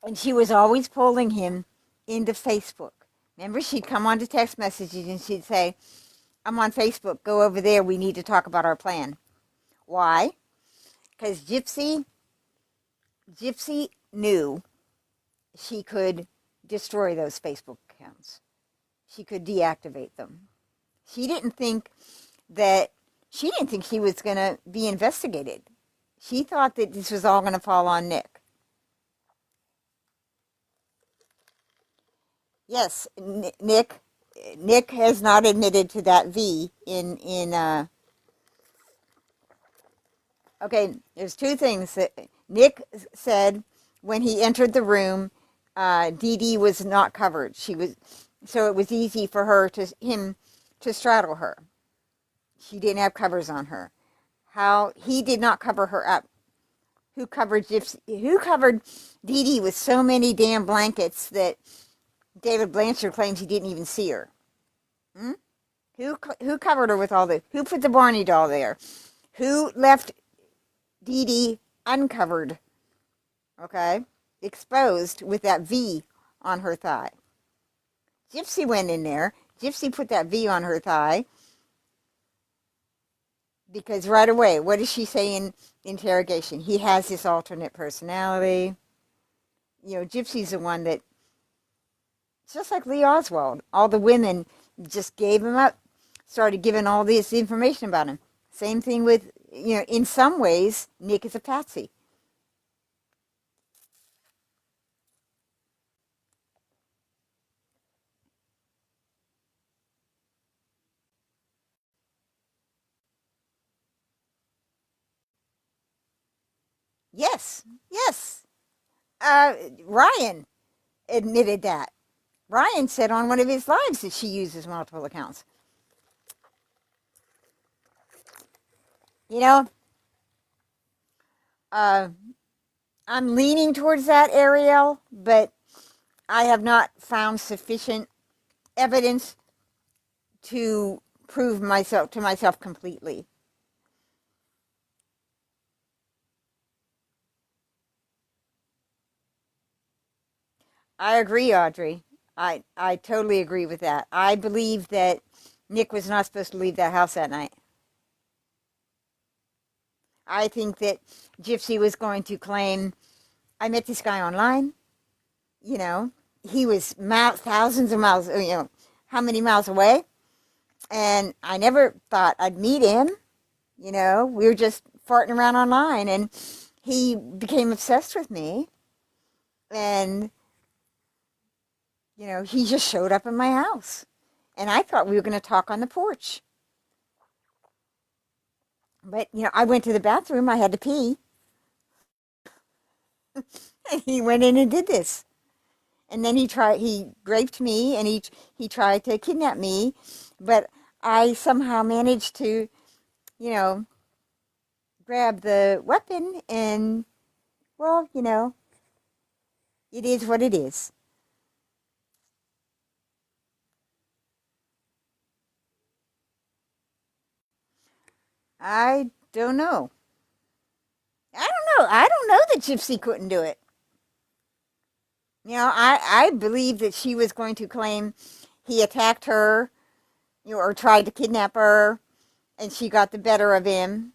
And she was always pulling him into Facebook. Remember, she'd come on to text messages and she'd say, I'm on Facebook. Go over there. We need to talk about our plan. Why? Because Gypsy knew she could destroy those Facebook accounts. She could deactivate them. She didn't think she was going to be investigated. She thought that this was all going to fall on Nick. Yes, Nick has not admitted to that V in okay, there's two things that Nick said when he entered the room. Dee Dee was not covered. So it was easy for him to straddle her. She didn't have covers on her. How he did not cover her up. Who covered Gypsy? Who covered Dee Dee with so many damn blankets that David Blanchard claims he didn't even see her? Hmm? Who covered her with all the? Who put the Barney doll there? Who left Dee Dee uncovered? Okay, exposed with that V on her thigh. Gypsy went in there. Gypsy put that V on her thigh. Because right away, what does she say in interrogation? He has this alternate personality. Gypsy's the one that, just like Lee Oswald, all the women just gave him up, started giving all this information about him. Same thing with, in some ways, Nick is a patsy. Yes. Ryan admitted that. Ryan said on one of his lives that she uses multiple accounts. I'm leaning towards that, Ariel, but I have not found sufficient evidence to prove to myself completely. I agree, Audrey. I totally agree with that. I believe that Nick was not supposed to leave that house that night. I think that Gypsy was going to claim, I met this guy online. He was thousands of miles, how many miles away? And I never thought I'd meet him. We were just farting around online, and he became obsessed with me. And, he just showed up in my house. And I thought we were going to talk on the porch. But, I went to the bathroom. I had to pee. And he went in and did this. And then he raped me, and he tried to kidnap me. But I somehow managed to, grab the weapon, and, well, it is what it is. I don't know. I don't know that Gypsy couldn't do it. I believe that she was going to claim he attacked her, or tried to kidnap her, and she got the better of him.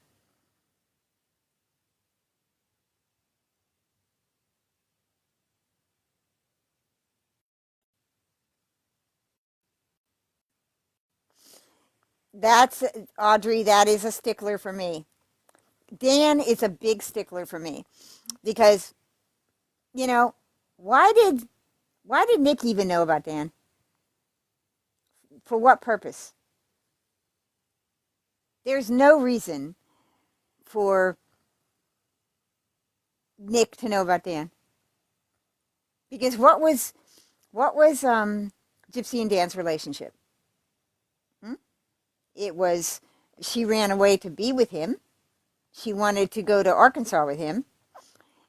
That's, Audrey, that is a stickler for me. Dan is a big stickler for me because, why did Nick even know about Dan? For what purpose? There's no reason for Nick to know about Dan. Because what was Gypsy and Dan's relationship? Hmm? It was, she ran away to be with him. She wanted to go to Arkansas with him.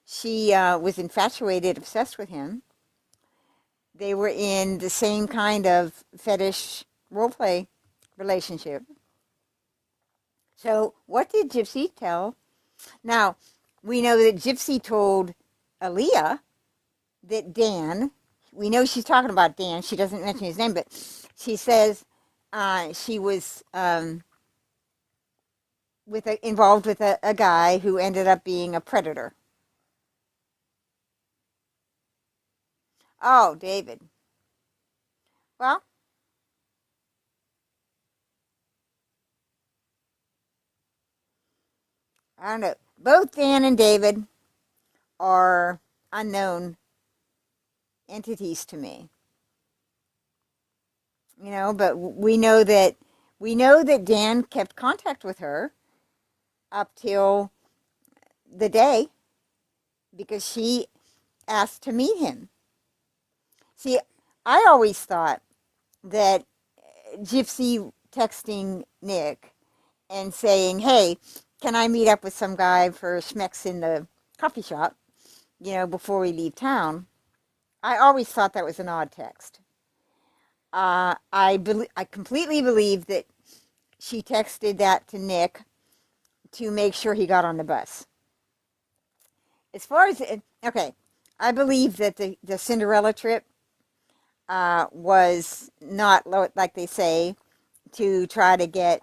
She was infatuated, obsessed with him. They were in the same kind of fetish roleplay relationship. So what did Gypsy tell? Now, we know that Gypsy told Aaliyah that Dan, we know she's talking about Dan, she doesn't mention his name, but she says she was involved with a guy who ended up being a predator. Oh, David. Well, I don't know. Both Dan and David are unknown entities to me. But we know that Dan kept contact with her up till the day because she asked to meet him. See, I always thought that Gypsy texting Nick and saying, "Hey, can I meet up with some guy for schmecks in the coffee shop, before we leave town?" I always thought that was an odd text. I completely believe that she texted that to Nick to make sure he got on the bus. As far as okay, I believe that the Cinderella trip was not like they say to try to get,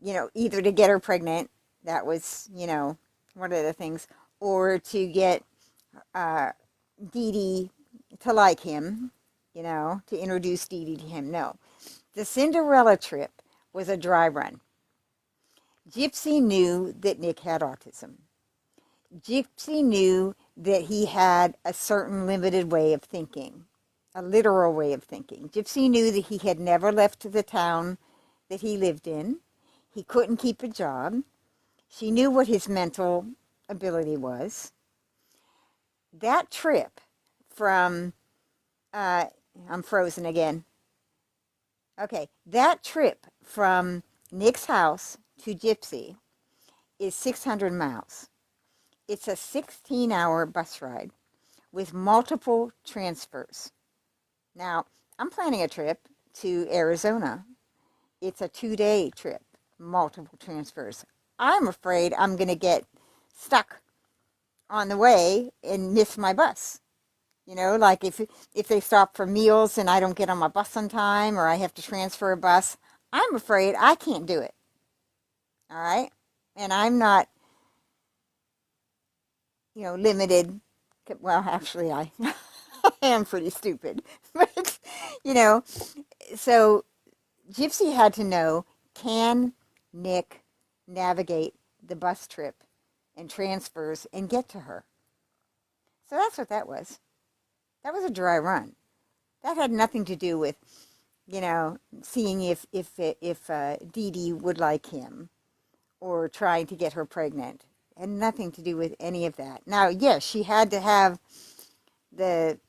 either to get her pregnant. That was, one of the things, or to get Dee Dee to like him, to introduce Dee Dee to him. No. The Cinderella trip was a dry run. Gypsy knew that Nick had autism. Gypsy knew that he had a certain limited way of thinking, a literal way of thinking. Gypsy knew that he had never left the town that he lived in. He couldn't keep a job. She knew what his mental ability was. That trip from, I'm frozen again. Okay, that trip from Nick's house to Gypsy is 600 miles. It's a 16-hour bus ride with multiple transfers. Now, I'm planning a trip to Arizona. It's a 2-day trip, multiple transfers. I'm afraid I'm going to get stuck on the way and miss my bus. Like if they stop for meals and I don't get on my bus on time, or I have to transfer a bus, I'm afraid I can't do it. All right? And I'm not, limited. Well, actually, I am pretty stupid. But, so Gypsy had to know, can Nick navigate the bus trip and transfers and get to her? So that's what that was. That was a dry run. That had nothing to do with, seeing if Dee Dee would like him or trying to get her pregnant. It had nothing to do with any of that. Now, yes, she had to have the,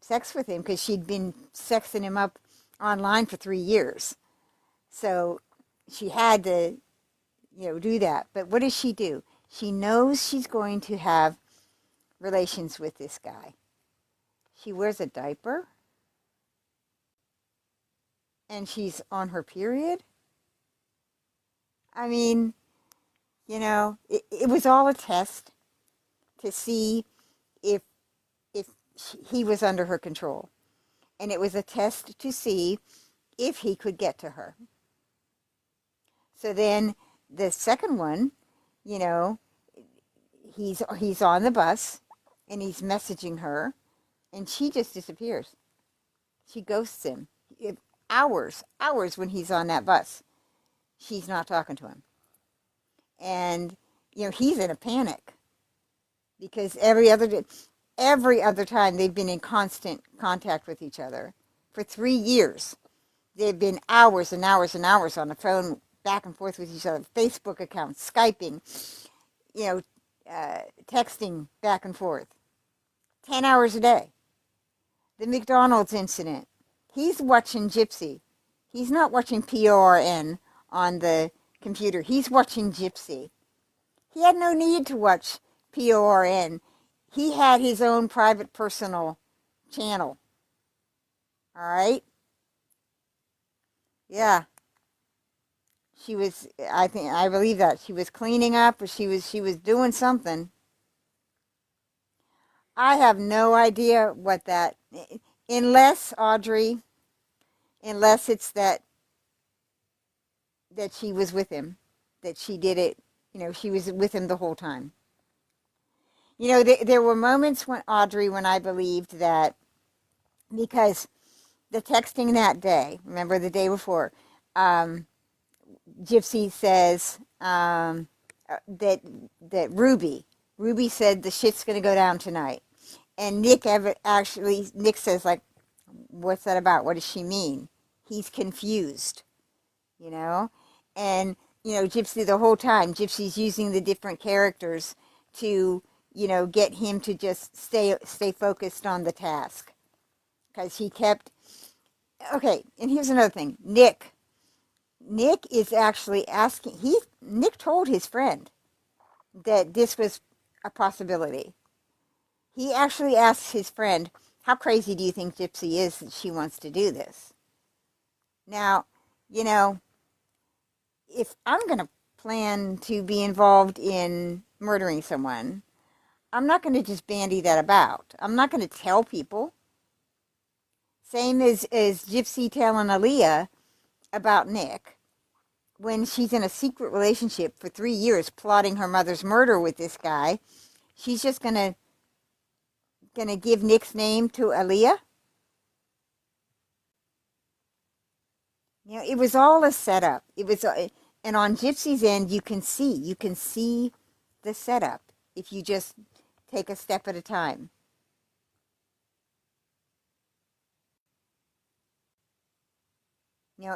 sex with him because she'd been sexing him up online for 3 years. So she had to, do that. But what does she do? She knows she's going to have relations with this guy. She wears a diaper. And she's on her period. I mean, it was all a test to see if he was under her control. And it was a test to see if he could get to her. So then the second one, he's on the bus and he's messaging her and she just disappears. She ghosts him. Hours when he's on that bus. She's not talking to him. And, he's in a panic because every other time they've been in constant contact with each other. For 3 years, they've been hours and hours and hours on the phone, back and forth with each other, Facebook accounts, Skyping, texting back and forth. 10 hours a day. The McDonald's incident. He's watching Gypsy. He's not watching PORN on the computer. He's watching Gypsy. He had no need to watch PORN. He had his own private personal channel. All right? Yeah. She was, I believe that. She was cleaning up, or she was doing something. I have no idea what that, unless Audrey, unless it's that she was with him, that she did it, she was with him the whole time. There were moments when when I believed that, because the texting that day, remember the day before, Gypsy says that Ruby said the shit's going to go down tonight. And Nick says, like, what's that about? What does she mean? He's confused, you know? And, Gypsy, the whole time, Gypsy's using the different characters to, get him to just stay focused on the task. Because he kept, okay, and here's another thing. Nick is actually asking, Nick told his friend that this was a possibility. He actually asked his friend, how crazy do you think Gypsy is that she wants to do this? Now, if I'm going to plan to be involved in murdering someone, I'm not going to just bandy that about. I'm not going to tell people. Same as Gypsy telling Aaliyah about Nick, when she's in a secret relationship for 3 years plotting her mother's murder with this guy. She's just going to give Nick's name to Aaliyah. It was all a setup. It was, and on Gypsy's end, you can see the setup if you just take a step at a time.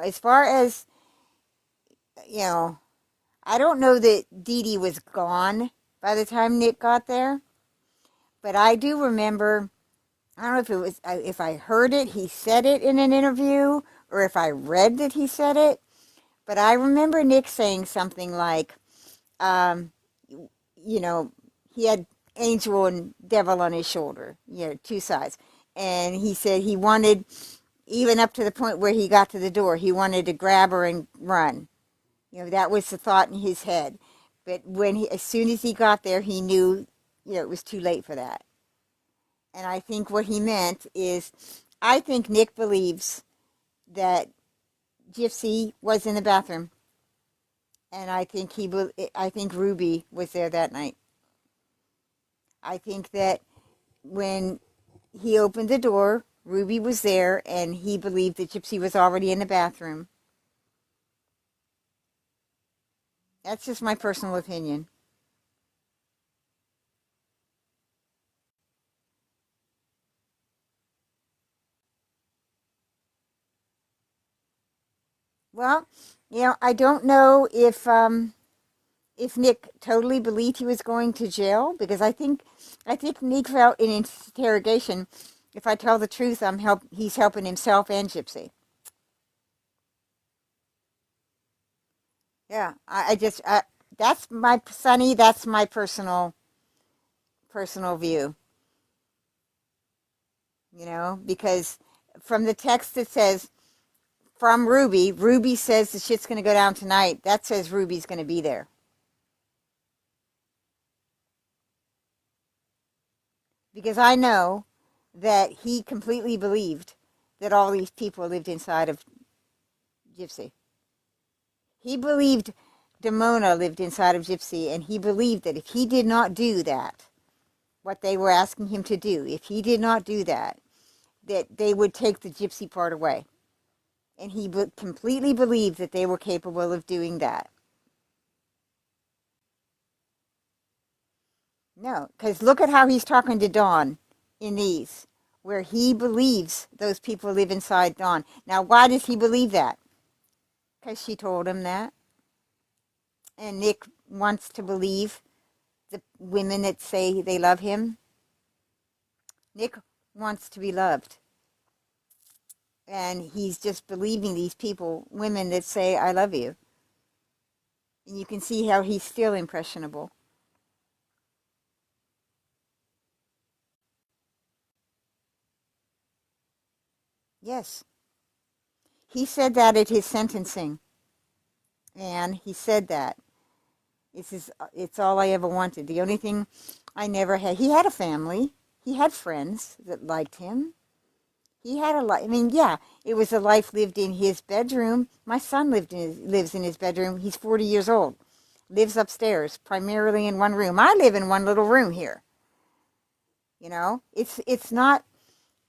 As far as, I don't know that Dee Dee was gone by the time Nick got there, but I do remember, I don't know if it was, if I heard it, he said it in an interview, or if I read that he said it, but I remember Nick saying something like, he had angel and devil on his shoulder, two sides. And he said he wanted, even up to the point where he got to the door, he wanted to grab her and run. That was the thought in his head. But as soon as he got there, he knew, it was too late for that. And I think what he meant is, I think Nick believes that Gypsy was in the bathroom. And I think Ruby was there that night. I think that when he opened the door, Ruby was there, and he believed that Gypsy was already in the bathroom. That's just my personal opinion. Well, I don't know if Nick totally believed he was going to jail, because I think Nick felt in interrogation, if I tell the truth, he's helping himself and Gypsy. Yeah, that's my Sonny. That's my personal view. Because from the text it says from Ruby says the shit's going to go down tonight. That says Ruby's going to be there. Because I know that he completely believed that all these people lived inside of Gypsy. He believed Damona lived inside of Gypsy, and he believed that if he did not do that, what they were asking him to do, if he did not do that, that they would take the Gypsy part away. And he completely believed that they were capable of doing that. No, because look at how he's talking to Dawn in these, where he believes those people live inside Dawn. Now, why does he believe that? Because she told him that. And Nick wants to believe the women that say they love him. Nick wants to be loved. And he's just believing these people, women that say, I love you. And you can see how he's still impressionable. Yes. He said that at his sentencing. And he said that. It's all I ever wanted. The only thing I never had. He had a family. He had friends that liked him. He had a life. I mean, yeah, it was a life lived in his bedroom. My son lives in his bedroom. He's 40 years old. Lives upstairs, primarily in one room. I live in one little room here. You know, it's not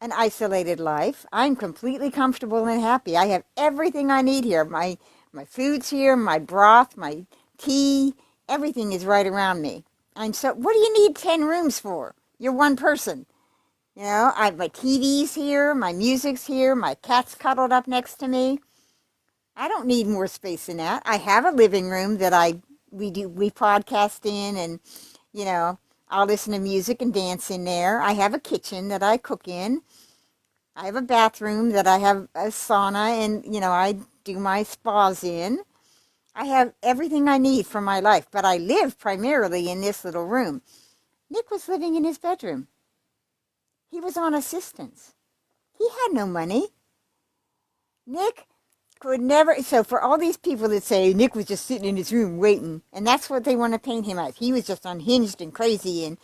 an isolated life. I'm completely comfortable and happy. I have everything I need here. My food's here, my broth, my tea, everything is right around me. What do you need 10 rooms for? You're one person. You know, my TV's here, my music's here, my cat's cuddled up next to me. I don't need more space than that. I have a living room that we podcast in, and you know, I'll listen to music and dance in there. I have a kitchen that I cook in. I have a bathroom that I have a sauna, and you know, I do my spas in. I have everything I need for my life, but I live primarily in this little room. Nick was living in his bedroom. He was on assistance. He had no money. Nick could never. So for all these people that say Nick was just sitting in his room waiting, and that's what they want to paint him as. He was just unhinged and crazy and,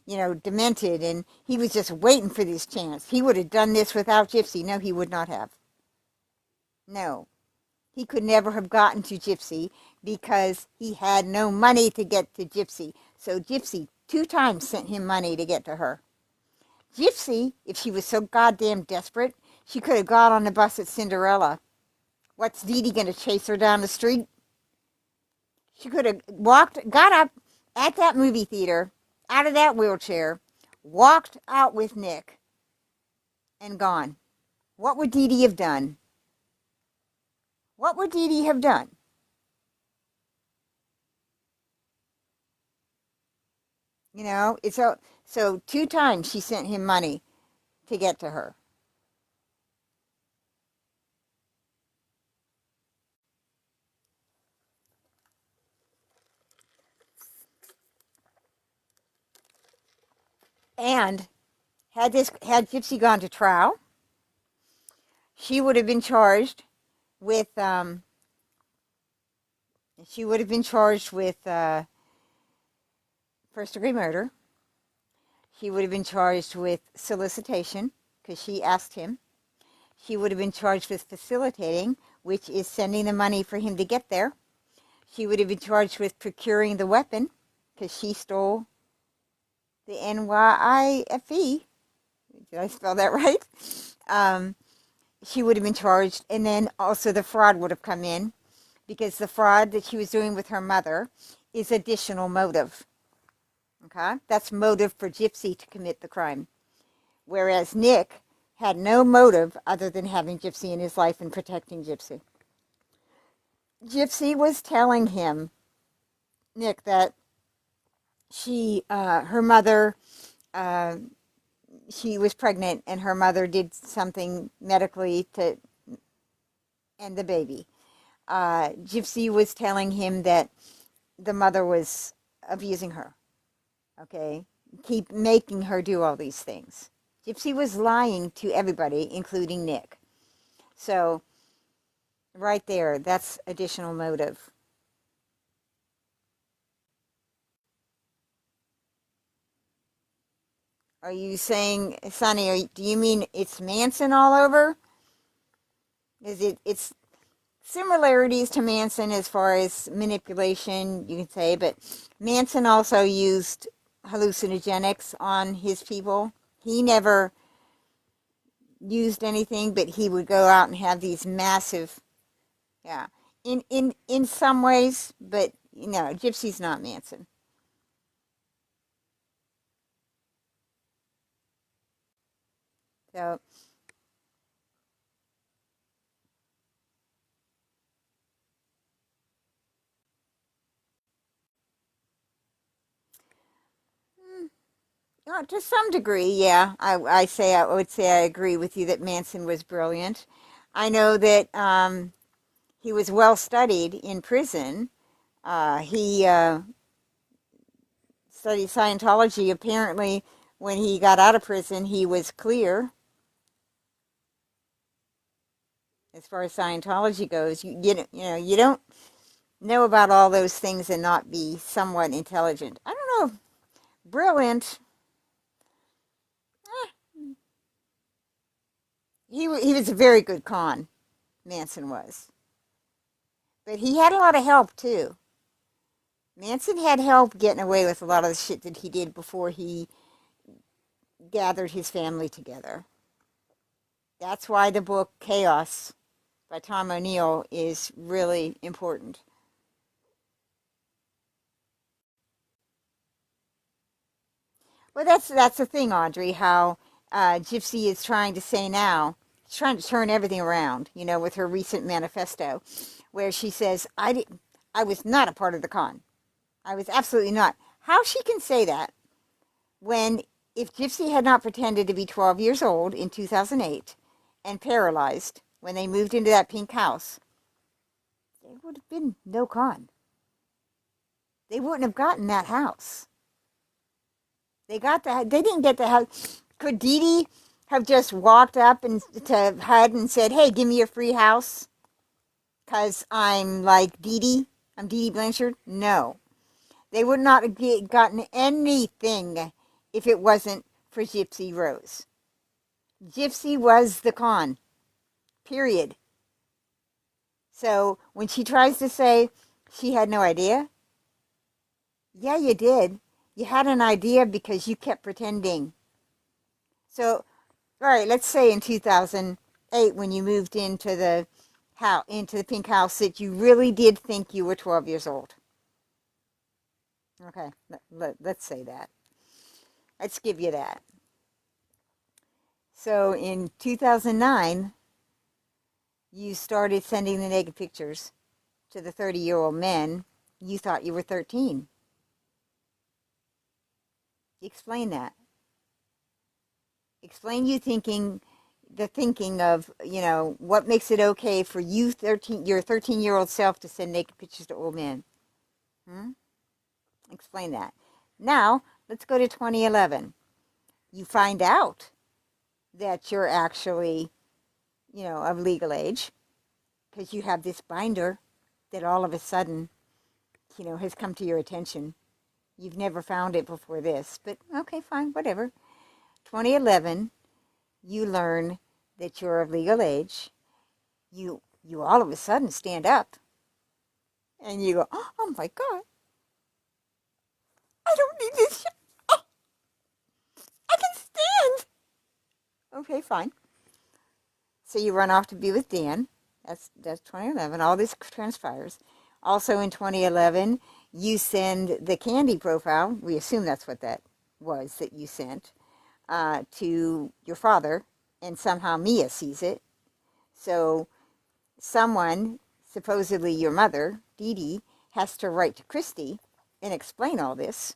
you know, demented, and he was just waiting for this chance. He would have done this without Gypsy. No, he would not have. No. He could never have gotten to Gypsy because he had no money to get to Gypsy. So Gypsy 2 times sent him money to get to her. Gypsy, if she was so goddamn desperate, she could have got on the bus at Cinderella. What's Dee Dee going to chase her down the street? She could have got up at that movie theater, out of that wheelchair, walked out with Nick, and gone. What would Dee Dee have done? What would Dee Dee have done? You know, so 2 times she sent him money to get to her. And had Gypsy gone to trial, she would have been charged with first-degree murder. She would have been charged with solicitation because she asked him. She would have been charged with facilitating, which is sending the money for him to get there. She would have been charged with procuring the weapon because she stole the NYIFE. Did I spell that right? She would have been charged, and then also the fraud would have come in because the fraud that she was doing with her mother is additional motive. Okay? That's motive for Gypsy to commit the crime. Whereas Nick had no motive other than having Gypsy in his life and protecting Gypsy. Gypsy was telling him, Nick, that her mother, she was pregnant and her mother did something medically to end the baby. Gypsy was telling him that the mother was abusing her. Okay? Keep making her do all these things. Gypsy was lying to everybody, including Nick. So, right there, that's additional motive. Are you saying, Sonny, do you mean it's Manson all over? It's similarities to Manson as far as manipulation, you can say, but Manson also used hallucinogenics on his people. He never used anything, but he would go out and have these massive, yeah, in some ways, but you know, Gypsy's not Manson. So to some degree, yeah, I would say I agree with you that Manson was brilliant. I know that he was well studied in prison. He studied Scientology. Apparently, when he got out of prison, he was clear as far as Scientology goes. You don't know about all those things and not be somewhat intelligent. I don't know, brilliant. He was a very good con. Manson was, but he had a lot of help too. Manson had help getting away with a lot of the shit that he did before he gathered his family together. That's why the book Chaos by Tom O'Neill is really important. Well, that's the thing, Audrey, how Gypsy is trying to say now. She's trying to turn everything around, with her recent manifesto, where she says, I was not a part of the con. I was absolutely not. How she can say that when, if Gypsy had not pretended to be 12 years old in 2008 and paralyzed when they moved into that pink house, there would have been no con. They wouldn't have gotten that house. They didn't get the house. Could Dee Dee have just walked up to HUD and said, hey, give me a free house because I'm like Dee Dee? I'm Dee Dee Blanchard? No. They would not have gotten anything if it wasn't for Gypsy Rose. Gypsy was the con, period. So when she tries to say she had no idea, yeah, you did. You had an idea because you kept pretending. So, all right, let's say in 2008 when you moved into the pink house that you really did think you were 12 years old. Okay, let's say that. Let's give you that. So in 2009, you started sending the naked pictures to the 30-year-old men. You thought you were 13. Explain that. Explain your thinking of, what makes it okay for you, your 13-year-old self, to send naked pictures to old men. Explain that. Now, let's go to 2011. You find out that you're actually, of legal age because you have this binder that all of a sudden, has come to your attention. You've never found it before this, but okay, fine, whatever. 2011, you learn that you're of legal age. You all of a sudden stand up and you go, oh my God, I don't need this shit. Oh, I can stand. Okay, fine. So you run off to be with Dan. That's 2011. All this transpires. Also in 2011, you send the Candy profile. We assume that's what that was that you sent to your father, and somehow Mia sees it. So someone, supposedly your mother, Dee Dee, has to write to Christy and explain all this.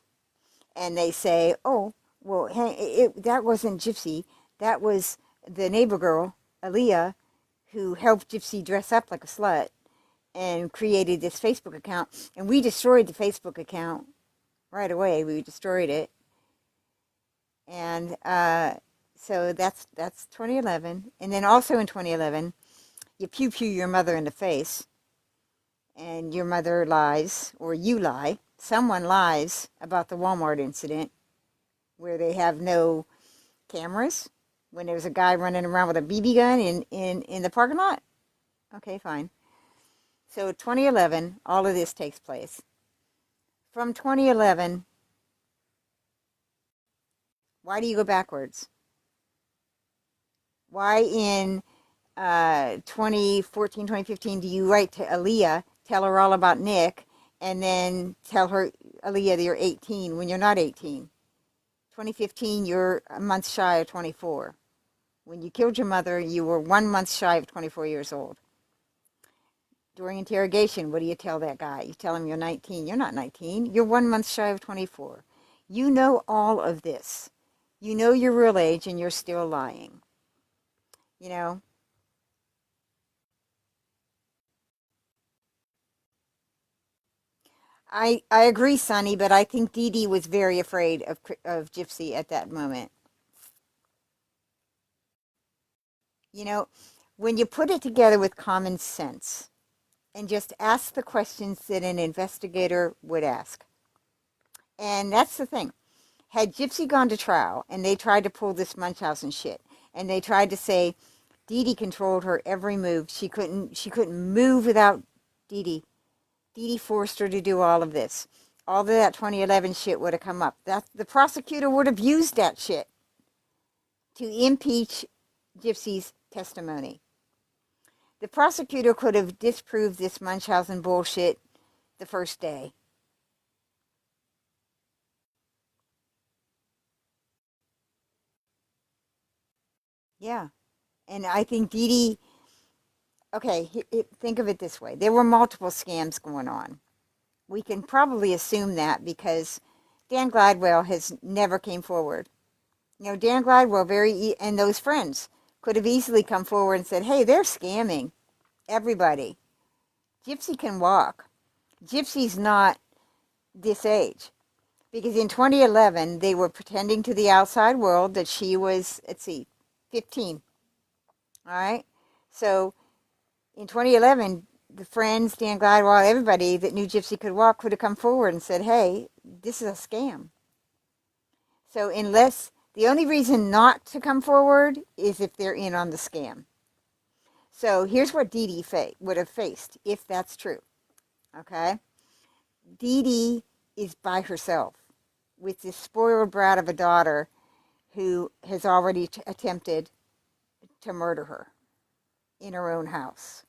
And they say, oh, well, that wasn't Gypsy. That was the neighbor girl, Aaliyah, who helped Gypsy dress up like a slut and created this Facebook account. And we destroyed the Facebook account right away. We destroyed it. And so that's 2011. And then also in 2011, you pew-pew your mother in the face. And your mother lies, or you lie. Someone lies about the Walmart incident where they have no cameras, when there was a guy running around with a BB gun in the parking lot. Okay, fine. So 2011, all of this takes place. From 2011, why do you go backwards? Why in 2014, 2015 do you write to Aaliyah, tell her all about Nick, and then tell her, Aaliyah, that you're 18 when you're not 18? 2015, you're a month shy of 24. When you killed your mother, you were 1 month shy of 24 years old. During interrogation, what do you tell that guy? You tell him you're 19. You're not 19. You're 1 month shy of 24. You know all of this. You know your real age, and you're still lying. I agree, Sonny, but I think Dee Dee was very afraid of Gypsy at that moment. You know, when you put it together with common sense and just ask the questions that an investigator would ask. And that's the thing. Had Gypsy gone to trial and they tried to pull this Munchausen shit and they tried to say Dee Dee controlled her every move. She couldn't move without Dee Dee. Dee Dee forced her to do all of this. All of that 2011 shit would have come up. That the prosecutor would have used that shit to impeach Gypsy's testimony. The prosecutor could have disproved this Munchausen bullshit the first day. Yeah. And I think Dee Dee, okay, think of it this way. There were multiple scams going on. We can probably assume that because Dan Gladwell has never came forward. You know, Dan Gladwell and those friends could have easily come forward and said, hey, they're scamming everybody. Gypsy can walk. Gypsy's not this age. Because in 2011, they were pretending to the outside world that she was, let's see, 15. All right? So in 2011, the friends, Dan Gladwell, everybody that knew Gypsy could walk could have come forward and said, hey, this is a scam. So the only reason not to come forward is if they're in on the scam. So here's what Dee Dee would have faced if that's true. Okay? Dee Dee is by herself with this spoiled brat of a daughter who has already attempted to murder her in her own house.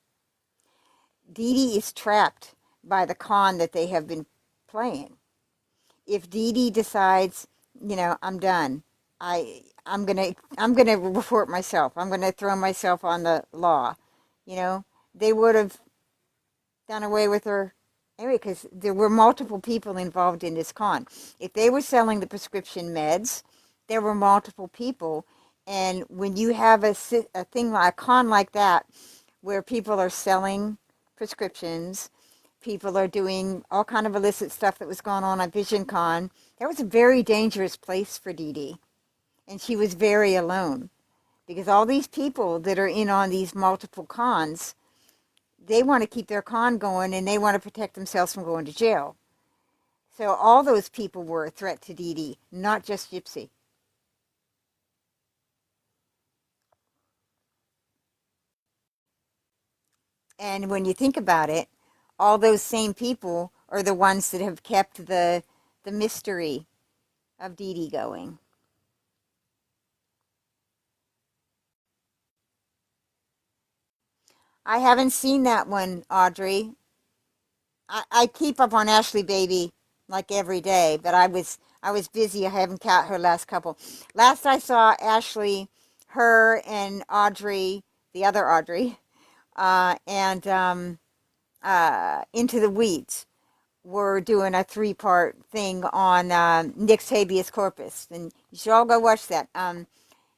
Dee Dee is trapped by the con that they have been playing. If Dee Dee decides, I'm done, I'm gonna report myself. I'm gonna throw myself on the law. They would have done away with her anyway because there were multiple people involved in this con. If they were selling the prescription meds, there were multiple people. And when you have a thing like a con like that, where people are selling prescriptions, people are doing all kind of illicit stuff that was going on at VisionCon, that was a very dangerous place for Dee Dee. And she was very alone because all these people that are in on these multiple cons, they want to keep their con going and they want to protect themselves from going to jail. So all those people were a threat to Dee Dee, not just Gypsy. And when you think about it, all those same people are the ones that have kept the mystery of Dee Dee going. I haven't seen that one, Audrey. I keep up on Ashley Baby like every day, but I was busy. I haven't caught her last couple. Last I saw Ashley, her and Audrey, the other Audrey, and Into the Weeds were doing a 3-part thing on Nick's habeas corpus, and you should all go watch that.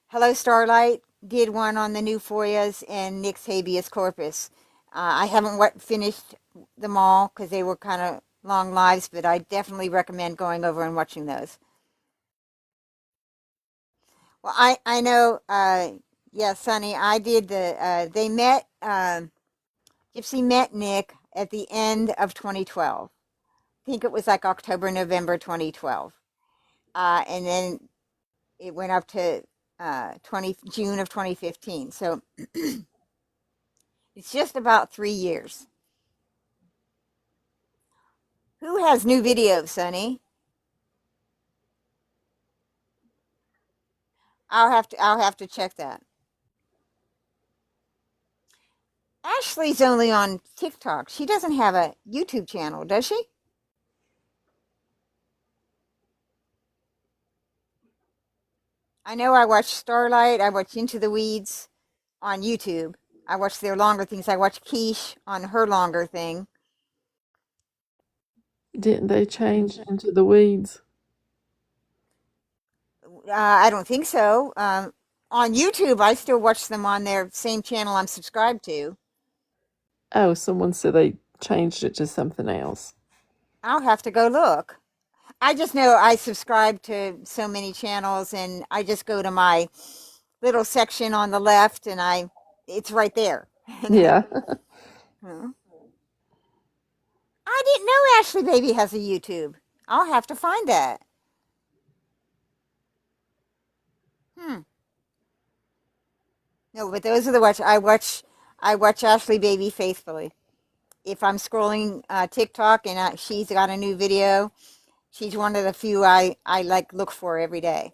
Hello Starlight did one on the new FOIAs and Nick's habeas corpus. I haven't finished them all because they were kind of long lives, but I definitely recommend going over and watching those. Well, I know, yeah, Sonny, I did they met, Gypsy met Nick at the end of 2012. I think it was like October, November 2012. And then it went up to June of 2015. So it's just about 3 years. Who has new videos, Sonny? I'll have to check that. Ashley's only on TikTok. She doesn't have a YouTube channel, does she? I know I watch Starlight, I watch Into the Weeds on YouTube. I watch their longer things. I watch Quiche on her longer thing. Didn't they change Into the Weeds? I don't think so. On YouTube, I still watch them on their same channel I'm subscribed to. Oh, someone said they changed it to something else. I'll have to go look. I just know I subscribe to so many channels, and I just go to my little section on the left, and it's right there. Yeah. Hmm. I didn't know Ashley Baby has a YouTube. I'll have to find that. Hmm. No, but those are the I watch Ashley Baby faithfully. If I'm scrolling TikTok and she's got a new video, she's one of the few I like look for every day.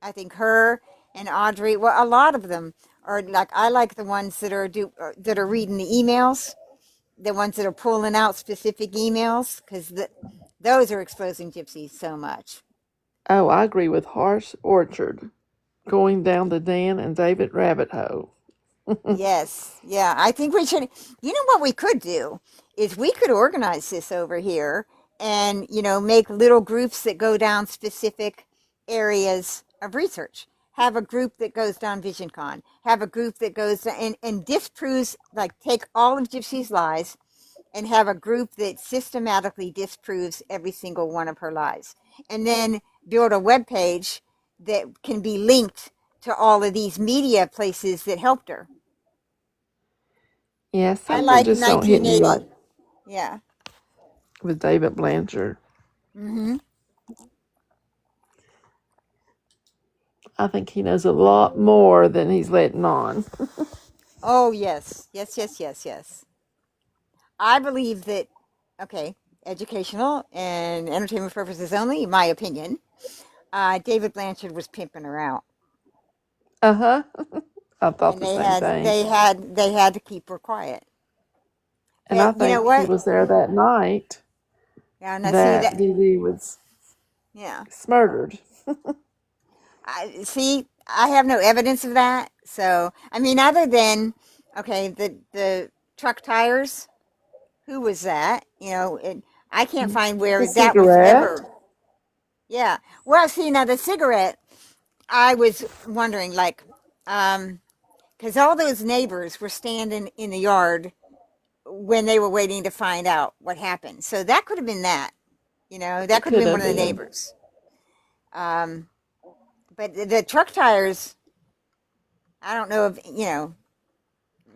I think her and Audrey, well, a lot of them are like, I like the ones that are reading the emails, the ones that are pulling out specific emails, because those are exposing gypsies so much. Oh, I agree with Harsh Orchard going down the Dan and David rabbit hole. Yes, yeah. I think we should. You know what we could do is we could organize this over here, and make little groups that go down specific areas of research. Have a group that goes down VisionCon. Have a group that goes and disproves, like, take all of Gypsy's lies, and have a group that systematically disproves every single one of her lies, and then build a web page that can be linked to all of these media places that helped her. Yeah, I something like just don't hit me 1980. like Yeah. with David Blanchard. Mm-hmm. I think he knows a lot more than he's letting on. Oh, yes. Yes, yes, yes, yes. I believe that, okay, educational and entertainment purposes only, my opinion, David Blanchard was pimping her out. Uh huh. I thought And the same thing. they had to keep her quiet. And I But you know think he what? was there that night Yeah, now see that that, Dee Dee was yeah. murdered. I have no evidence of that. So, I mean, other than, okay, the truck tires, who was that? I can't find The where that was cigarette. ever. Yeah. Well, see, now the cigarette, I was wondering, like, because all those neighbors were standing in the yard when they were waiting to find out what happened. So that could have been that. That It could have could been one have of the been. neighbors. Um, but the truck tires, I don't know if,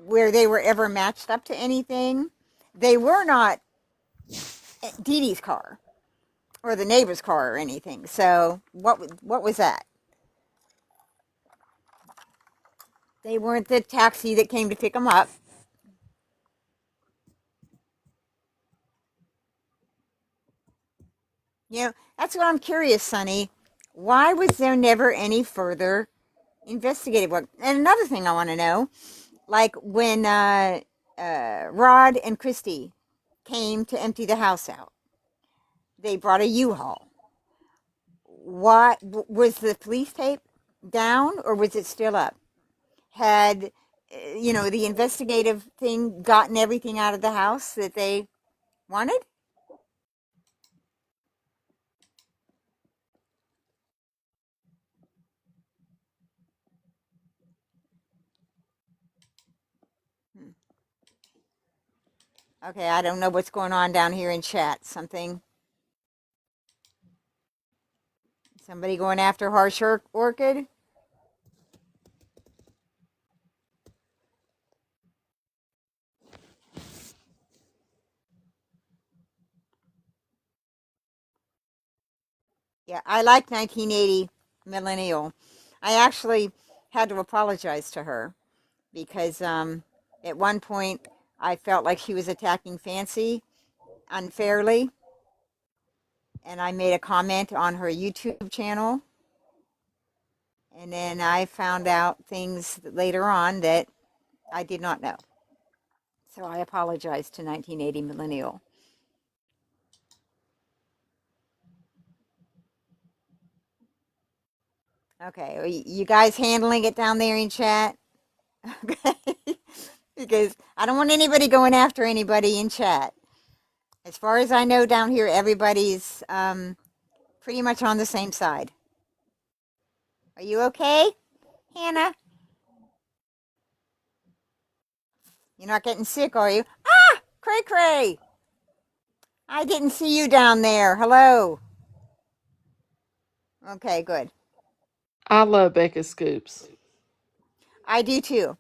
where they were ever matched up to anything. They were not Dee Dee's car or the neighbor's car or anything. So what was that? They weren't the taxi that came to pick them up. That's what I'm curious, Sonny. Why was there never any further investigative work? And another thing I want to know, like when Rod and Christy came to empty the house out, they brought a U-Haul. What was the police tape down, or was it still up? Had the investigative thing gotten everything out of the house that they wanted? Hmm. Okay, I don't know what's going on down here in chat. Somebody going after Harsh Orchid? Yeah, I like 1980 Millennial. I actually had to apologize to her because at one point I felt like she was attacking Fancy unfairly, and I made a comment on her YouTube channel. And then I found out things later on that I did not know. So I apologize to 1980 Millennial. Okay, are you guys handling it down there in chat? Okay. Because I don't want anybody going after anybody in chat. As far as I know, down here, everybody's pretty much on the same side. Are you okay, Hannah? You're not getting sick, are you? Ah! Cray Cray. I didn't see you down there. Hello. Okay, good. I love Becca Scoops. I do too.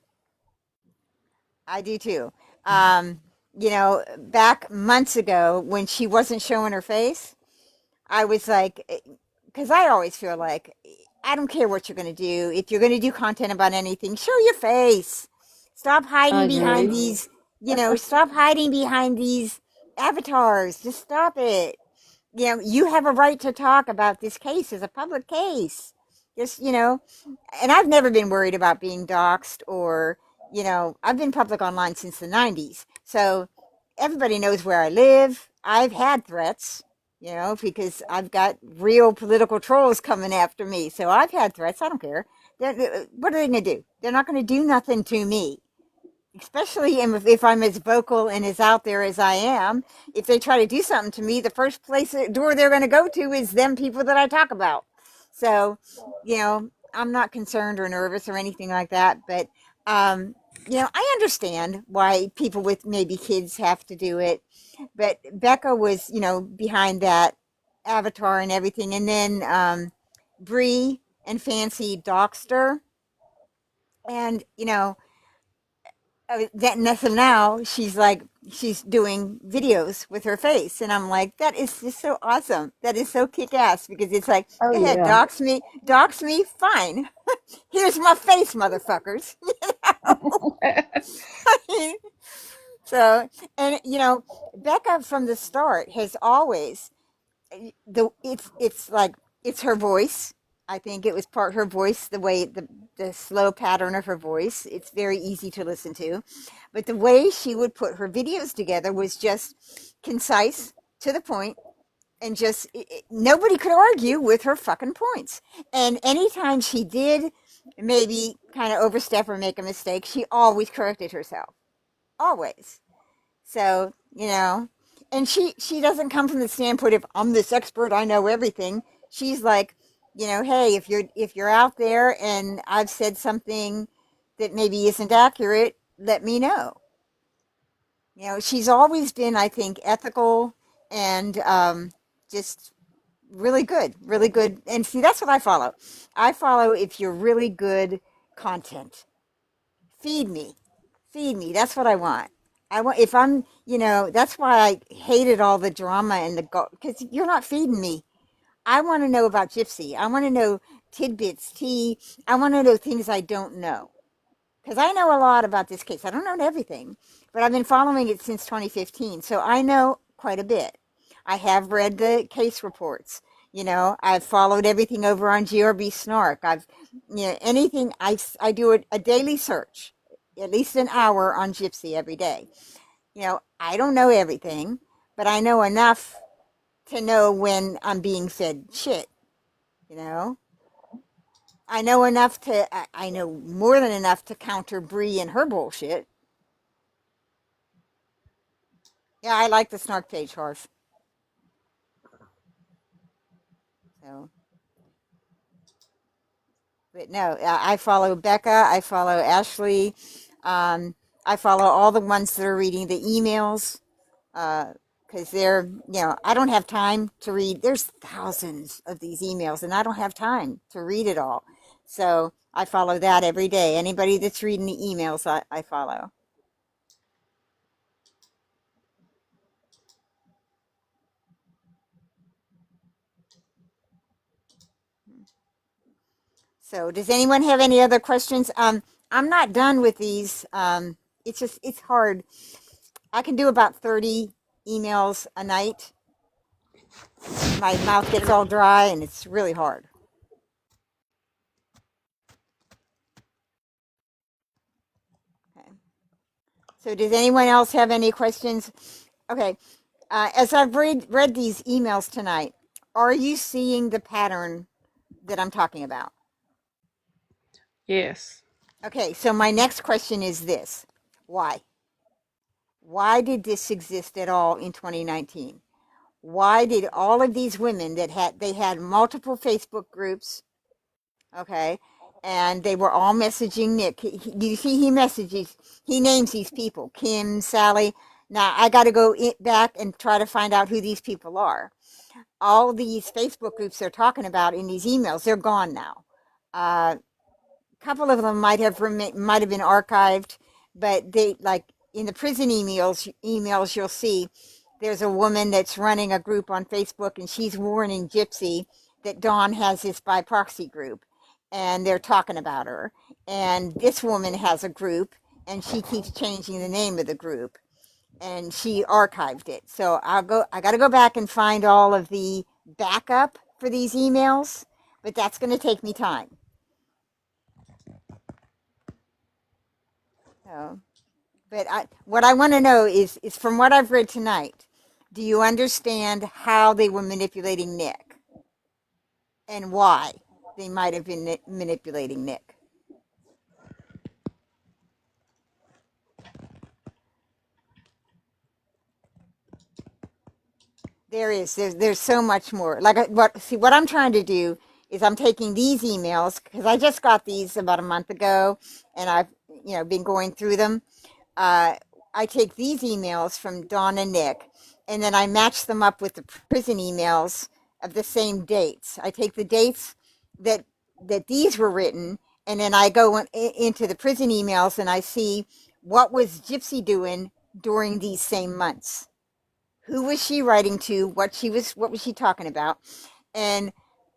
I do too. Um, back months ago when she wasn't showing her face, I was like, because I always feel like I don't care what you're going to do. If you're going to do content about anything, show your face. Stop I hiding behind agree. these, stop hiding behind these avatars. Just stop it. You have a right to talk about this case as a public case. Just, and I've never been worried about being doxxed or, I've been public online since the 90s. So everybody knows where I live. I've had threats, because I've got real political trolls coming after me. So I've had threats. I don't care. What are they going to do? They're not going to do nothing to me. Especially if I'm as vocal and as out there as I am. If they try to do something to me, the first door they're going to go to is them people that I talk about. So, I'm not concerned or nervous or anything like that. But, I understand why people with maybe kids have to do it. But Becca was, behind that avatar and everything. And then Bree and Fancy doxed her. And, so now she's doing videos with her face, and I'm like, that is just so awesome. That is so kick-ass, because it's like, Oh go ahead, yeah. dox me, fine. Here's my face, motherfuckers. So, and Becca from the start has always it's like it's her voice. I think it was part her voice, the way the slow pattern of her voice. It's very easy to listen to, but the way she would put her videos together was just concise, to the point, and just nobody could argue with her fucking points. And anytime she did maybe kind of overstep or make a mistake, she always corrected herself, always. So, and she doesn't come from the standpoint of I'm this expert, I know everything. She's like, hey, if you're out there and I've said something that maybe isn't accurate, let me know. She's always been, I think, ethical and just really good, really good. And see, that's what I follow. I follow if you're really good content. Feed me. Feed me. That's what I want. I want, if I'm, that's why I hated all the drama and because you're not feeding me. I want to know about Gypsy. I want to know tidbits, tea. I want to know things I don't know. Because I know a lot about this case. I don't know everything, but I've been following it since 2015. So I know quite a bit. I have read the case reports. I've followed everything over on GRB Snark. Anything, I do a daily search, at least an hour on Gypsy every day. I don't know everything, but I know enough to know when I'm being fed shit, you know? I know more than enough to counter Bree and her bullshit. Yeah, I like the Snark page, Harf. So, but no, I follow Becca, I follow Ashley, I follow all the ones that are reading the emails, because I don't have time to read. There's thousands of these emails, and I don't have time to read it all. So I follow that every day. Anybody that's reading the emails, I follow. So does anyone have any other questions? I'm not done with these. It's hard. I can do about 30 emails a night. My mouth gets all dry, and it's really hard. Okay. So does anyone else have any questions? Okay. As I've read these emails tonight, are you seeing the pattern that I'm talking about? Yes. Okay, so my next question is this. Why? Why did this exist at all in 2019? Why did all of these women they had multiple Facebook groups, okay, and they were all messaging Nick. You see, he names these people, Kim, Sally. Now I got to go back and try to find out who these people are. All these Facebook groups they're talking about in these emails, they're gone now. A couple of them might have been archived, but they, like in the prison emails you'll see there's a woman that's running a group on Facebook, and she's warning Gypsy that Dawn has this by proxy group, and they're talking about her. And this woman has a group, and she keeps changing the name of the group, and she archived it. So I got to go back and find all of the backup for these emails, but that's going to take me time. So, but what I want to know is from what I've read tonight, do you understand how they were manipulating Nick and why they might have been manipulating Nick? There's so much more. Like what I'm trying to do is I'm taking these emails, because I just got these about a month ago, and I've been going through them. uh, I take these emails from Dawn and Nick, and then I match them up with the prison emails of the same dates. I take the dates that these were written, and then I go into the prison emails and I see what was Gypsy doing during these same months. Who was she writing to? What was she talking about? And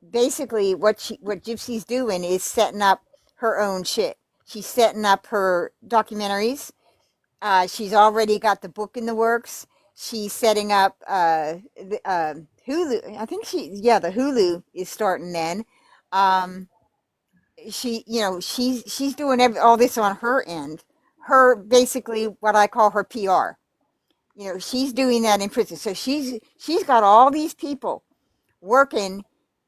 basically, what Gypsy's doing is setting up her own shit. She's setting up her documentaries. She's already got the book in the works. She's setting up Hulu. I think the Hulu is starting then. Um, she's doing all this on her end. Her, basically what I call her PR. She's doing that in prison. So she's got all these people working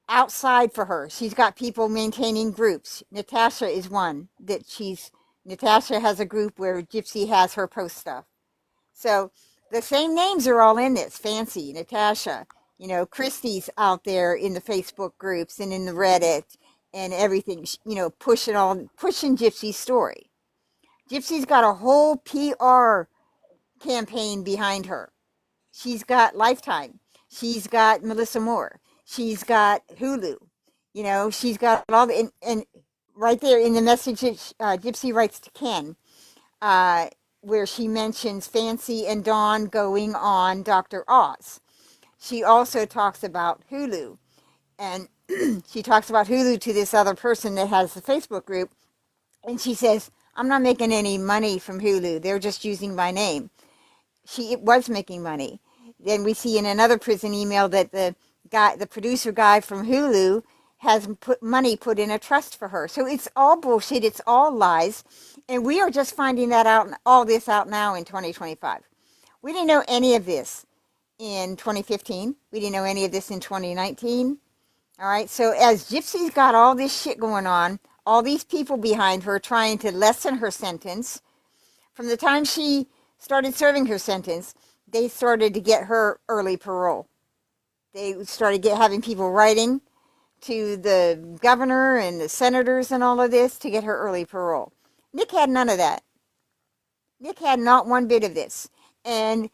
outside for her. She's got people maintaining groups. Natasha is one that Natasha has a group where Gypsy has her post stuff. So the same names are all in this. Fancy, Natasha, Christy's out there in the Facebook groups and in the Reddit and everything, pushing Gypsy's story. Gypsy's got a whole PR campaign behind her. She's got Lifetime. She's got Melissa Moore. She's got Hulu. She's got all the, and right there in the message that Gypsy writes to Ken, uh, where she mentions Fancy and Dawn going on Dr. Oz. She also talks about Hulu, and she talks about Hulu to this other person that has the Facebook group, and she says, I'm not making any money from Hulu. They're just using my name. She was making money. Then we see in another prison email that the producer guy from Hulu has money put in a trust for her. So it's all bullshit. It's all lies. And we are just finding all this out now in 2025. We didn't know any of this in 2015. We didn't know any of this in 2019. All right. So as Gypsy's got all this shit going on, all these people behind her trying to lessen her sentence, from the time she started serving her sentence, they started to get her early parole. They started having people writing to the governor and the senators and all of this to get her early parole. Nick had none of that. Nick had not one bit of this. And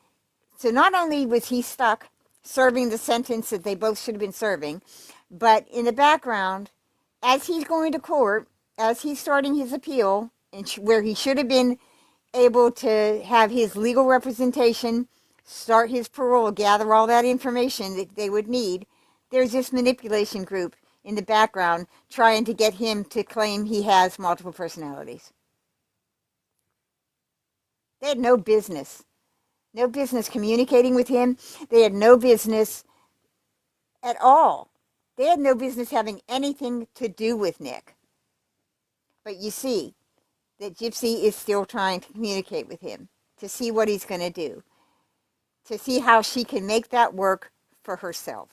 so not only was he stuck serving the sentence that they both should have been serving, but in the background, as he's going to court, as he's starting his appeal, and where he should have been able to have his legal representation, start his parole, gather all that information that they would need, there's this manipulation group in the background trying to get him to claim he has multiple personalities. They had no business communicating with him. They had no business at all. They had no business having anything to do with Nick. But you see that Gypsy is still trying to communicate with him, to see what he's going to do, to see how she can make that work for herself.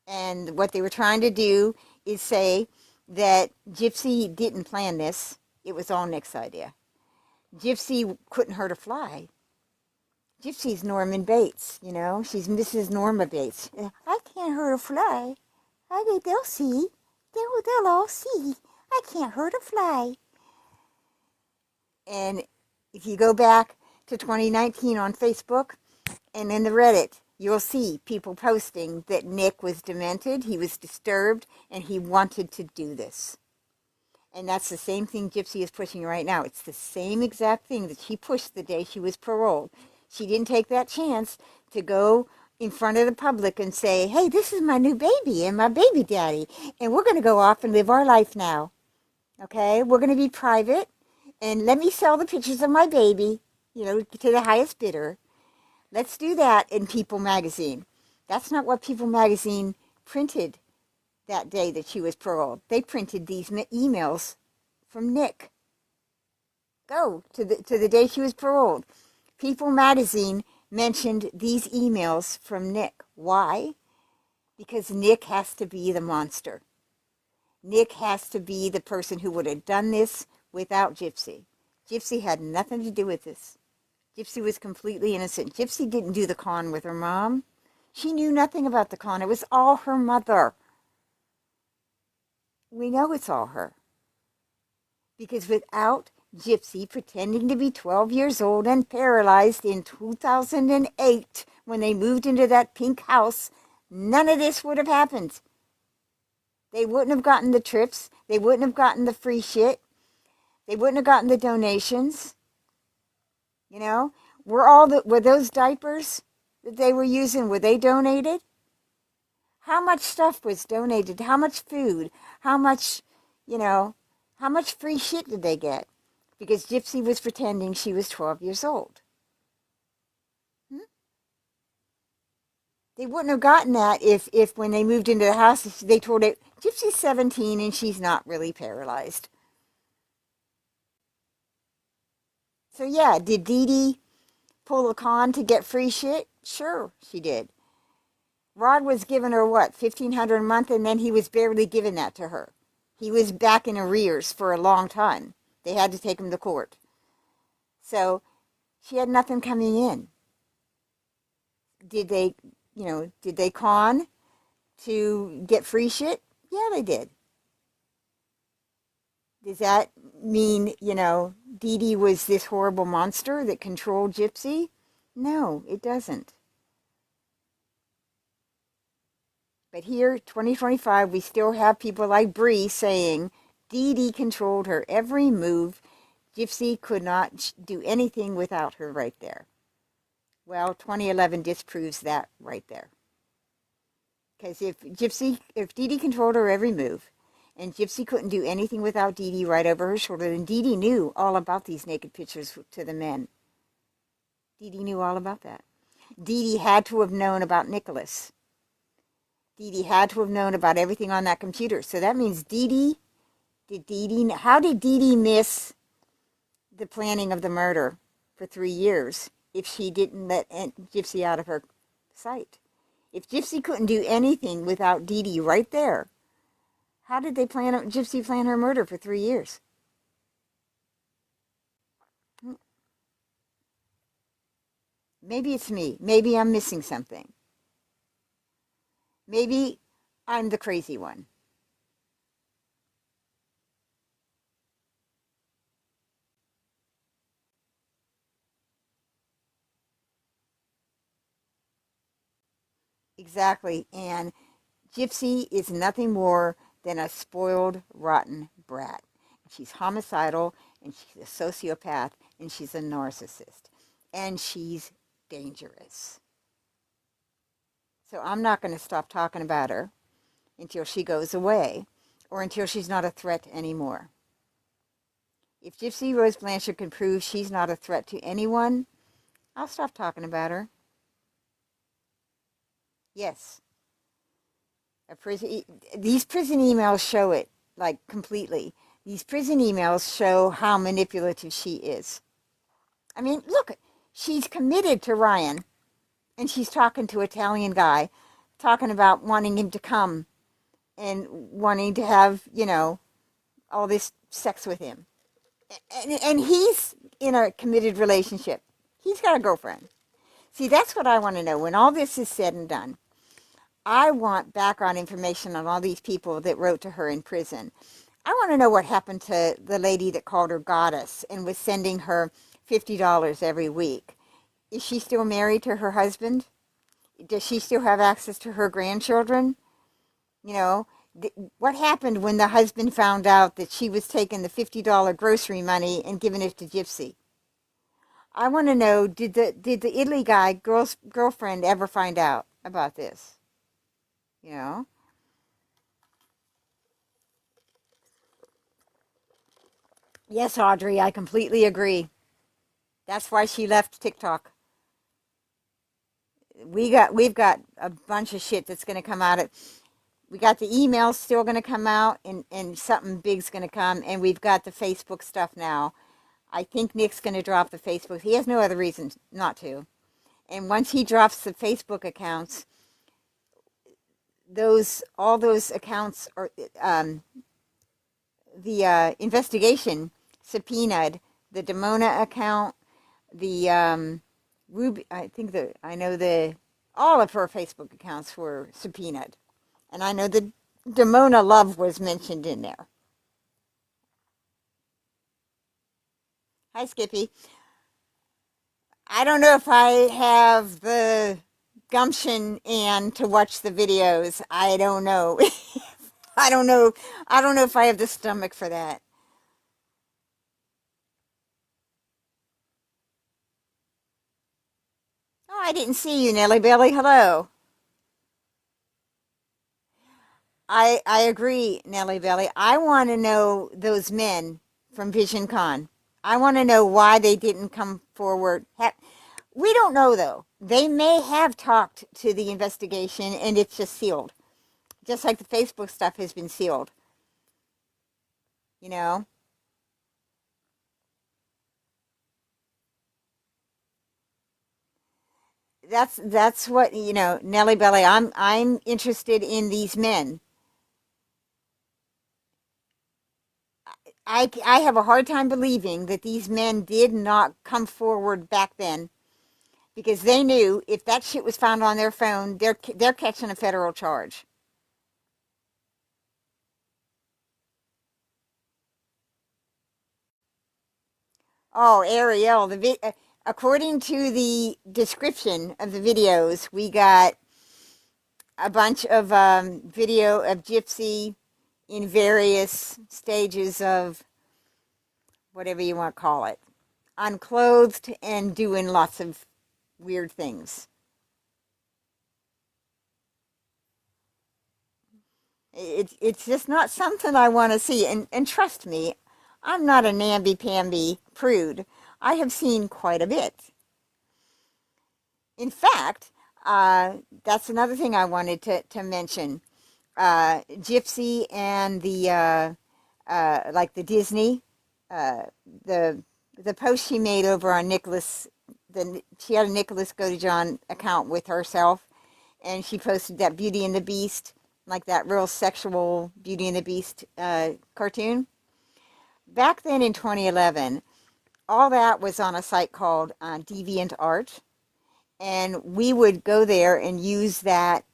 And what they were trying to do is say that Gypsy didn't plan this. It was all Nick's idea. Gypsy couldn't hurt a fly. Gypsy's Norman Bates, She's Mrs. Norma Bates. I can't hurt a fly. They'll see. They'll all see. I can't hurt a fly. And if you go back to 2019 on Facebook and in the Reddit, you'll see people posting that Nick was demented, he was disturbed, and he wanted to do this. And that's the same thing Gypsy is pushing right now. It's the same exact thing that she pushed the day she was paroled. She didn't take that chance to go in front of the public and say, hey, this is my new baby and my baby daddy, and we're going to go off and live our life now. Okay? We're going to be private, and let me sell the pictures of my baby, to the highest bidder. Let's do that in People magazine. That's not what People magazine printed that day that she was paroled. They printed these emails from Nick. Go to the day she was paroled. People magazine mentioned these emails from Nick. Why? Because Nick has to be the monster. Nick has to be the person who would have done this without Gypsy. Gypsy had nothing to do with this. Gypsy was completely innocent. Gypsy didn't do the con with her mom. She knew nothing about the con. It was all her mother. We know it's all her. Because without Gypsy pretending to be 12 years old and paralyzed in 2008 when they moved into that pink house, none of this would have happened. They wouldn't have gotten the trips. They wouldn't have gotten the free shit. They wouldn't have gotten the donations. Were those diapers that they were using, were they donated? How much stuff was donated? How much food? How much free shit did they get? Because Gypsy was pretending she was 12 years old. They wouldn't have gotten that if when they moved into the house, they told it, Gypsy's 17 and she's not really paralyzed. So yeah, did Dee Dee pull a con to get free shit? Sure, she did. Rod was giving her, what, $1,500 a month, and then he was barely giving that to her. He was back in arrears for a long time. They had to take him to court. So she had nothing coming in. Did they con to get free shit? Yeah, they did. Does that mean, Dee Dee was this horrible monster that controlled Gypsy? No, it doesn't. But here, 2025, we still have people like Bree saying Dee Dee controlled her every move. Gypsy could not do anything without her right there. Well, 2011 disproves that right there. Because if Dee Dee controlled her every move, and Gypsy couldn't do anything without Dee Dee right over her shoulder, then Dee Dee knew all about these naked pictures to the men. Dee Dee knew all about that. Dee Dee had to have known about Nicholas. Dee Dee had to have known about everything on that computer. So that means how did Dee Dee miss the planning of the murder for 3 years if she didn't let Gypsy out of her sight? If Gypsy couldn't do anything without Dee Dee right there, how did Gypsy plan her murder for 3 years? Maybe it's me. Maybe I'm missing something. Maybe I'm the crazy one. Exactly. And Gypsy is nothing more than a spoiled, rotten brat. She's homicidal, and she's a sociopath, and she's a narcissist. And she's dangerous. So I'm not going to stop talking about her until she goes away or until she's not a threat anymore. If Gypsy Rose Blanchard can prove she's not a threat to anyone, I'll stop talking about her. Yes. These prison emails show it, like, completely. These prison emails show how manipulative she is. I mean, look, she's committed to Ryan, and she's talking to an Italian guy, talking about wanting him to come and wanting to have, all this sex with him. And he's in a committed relationship. He's got a girlfriend. See, that's what I want to know. When all this is said and done, I want background information on all these people that wrote to her in prison. I want to know what happened to the lady that called her goddess and was sending her $50 every week. Is she still married to her husband? Does she still have access to her grandchildren? You know, what happened when the husband found out that she was taking the $50 grocery money and giving it to Gypsy? I want to know, did the Italy guy girlfriend ever find out about this? You know? Yes, Audrey, I completely agree. That's why she left TikTok. We've got a bunch of shit that's going to come out. We got the emails still going to come out, and something big's going to come, and we've got the Facebook stuff now. I think Nick's going to drop the Facebook. He has no other reason not to. And once he drops the Facebook accounts, all those accounts are the investigation subpoenaed the Demona account, the Ruby. I know all of her Facebook accounts were subpoenaed, and I know the Demona Love was mentioned in there. Hi, Skippy. I don't know if I have the gumption and to watch the videos. I don't know. I don't know. I don't know if I have the stomach for that. Oh, I didn't see you, Nellie Belly. Hello. I agree, Nellie Belly. I want to know those men from Vision Con. I want to know why they didn't come forward. We don't know, though. They may have talked to the investigation and it's just sealed. Just like the Facebook stuff has been sealed. You know? That's what, Nellie Belly, I'm interested in these men. I have a hard time believing that these men did not come forward back then, because they knew if that shit was found on their phone, they're catching a federal charge. Oh, Ariel, according to the description of the videos, we got a bunch of video of Gypsy in various stages of whatever you want to call it, unclothed and doing lots of weird things. It's just not something I want to see. And trust me, I'm not a namby-pamby prude. I have seen quite a bit. In fact, that's another thing I wanted to mention. Gypsy and like the Disney, uh, the the post she made over on Nicholas, she had a Nicholas Godejohn account with herself, and she posted that Beauty and the Beast, like that real sexual Beauty and the Beast cartoon. Back then in 2011, all that was on a site called DeviantArt, and we would go there and use that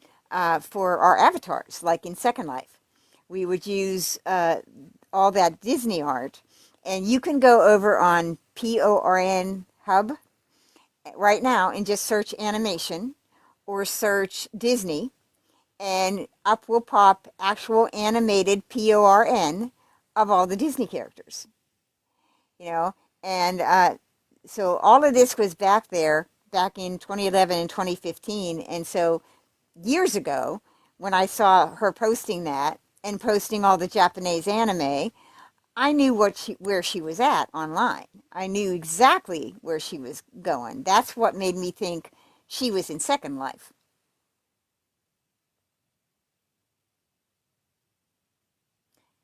for our avatars, like in Second Life. We would use all that Disney art, and you can go over on PORN Hub right now and just search animation or search Disney, and up will pop actual animated PORN of all the Disney characters. You know, and so all of this was back there back in 2011 and 2015, and so years ago when I saw her posting that and posting all the Japanese anime, I knew where she was at online. I knew exactly where she was going. That's what made me think she was in Second Life.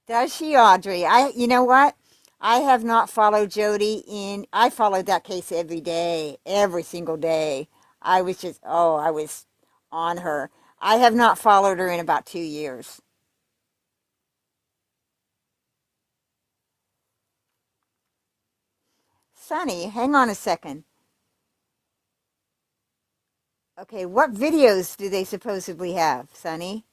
Does she, Audrey? You know what? I have not followed Jody I followed that case every day, every single day. I was on her. I have not followed her in about 2 years. Sonny, hang on a second. Okay, what videos do they supposedly have, Sonny?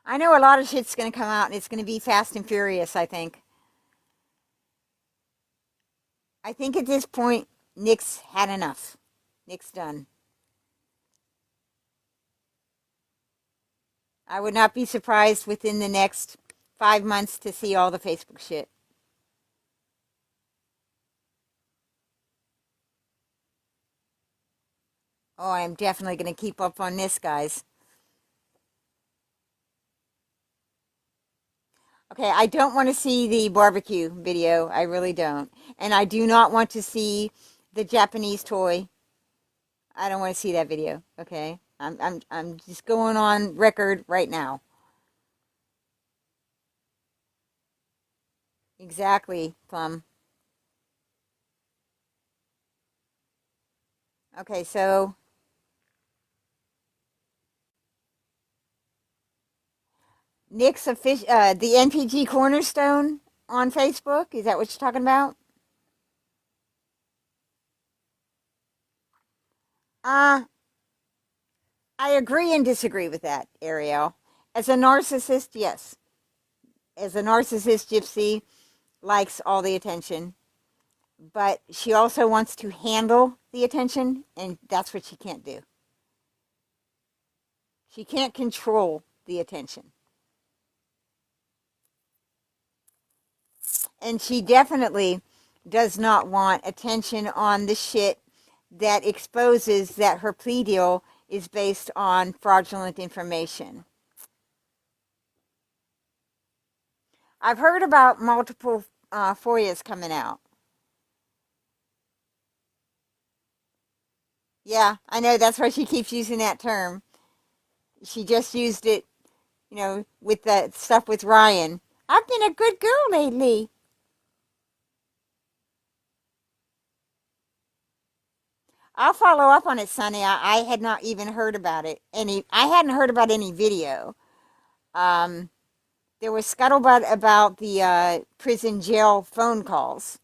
I know a lot of shit's going to come out and it's going to be fast and furious, I think. I think at this point, Nick's had enough. Nick's done. I would not be surprised within the next 5 months to see all the Facebook shit. Oh, I am definitely going to keep up on this, guys. Okay, I don't want to see the barbecue video. I really don't. And I do not want to see the Japanese toy. I don't want to see that video. Okay? I'm just going on record right now. Exactly, Plum. Okay, so Nick's the NPG Cornerstone on Facebook. Is that what you're talking about? Uh, I agree and disagree with that, Ariel. As a narcissist, yes. As a narcissist, Gypsy likes all the attention, but she also wants to handle the attention, and that's what she can't do. She can't control the attention. And she definitely does not want attention on the shit that exposes that her plea deal is based on fraudulent information. I've heard about multiple FOIAs coming out. Yeah, I know, that's why she keeps using that term. She just used it, with the stuff with Ryan. I've been a good girl lately. I'll follow up on it, Sonny. I had not even heard about it. I hadn't heard about any video. There was scuttlebutt about the prison jail phone calls.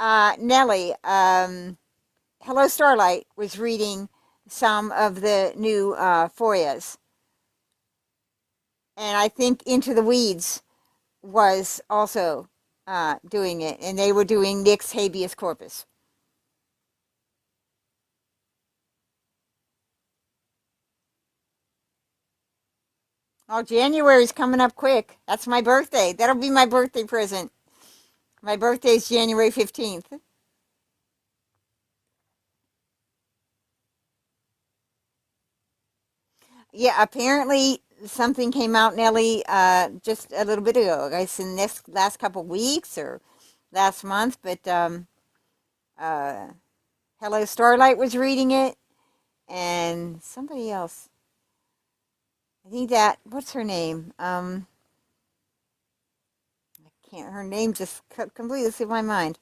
Nellie, Hello Starlight was reading some of the new FOIAs. And I think Into the Weeds was also doing it. And they were doing Nick's habeas corpus. Oh, January's coming up quick. That's my birthday. That'll be my birthday present. My birthday is January 15th. Yeah, apparently something came out, Nelly, just a little bit ago. I guess in this last couple weeks or last month, but Hello Starlight was reading it, and somebody else. I think what's her name? I can't, her name just completely slipped my mind.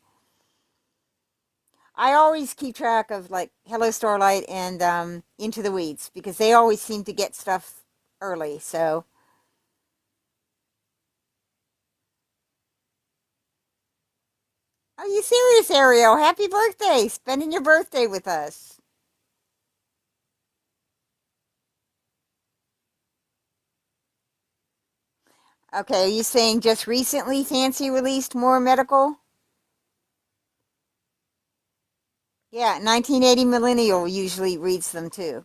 I always keep track of like Hello Starlight and Into the Weeds because they always seem to get stuff early. So, are you serious, Ariel? Happy birthday! Spending your birthday with us. Okay, are you saying just recently Fancy released more medical? Yeah, 1980 Millennial usually reads them too.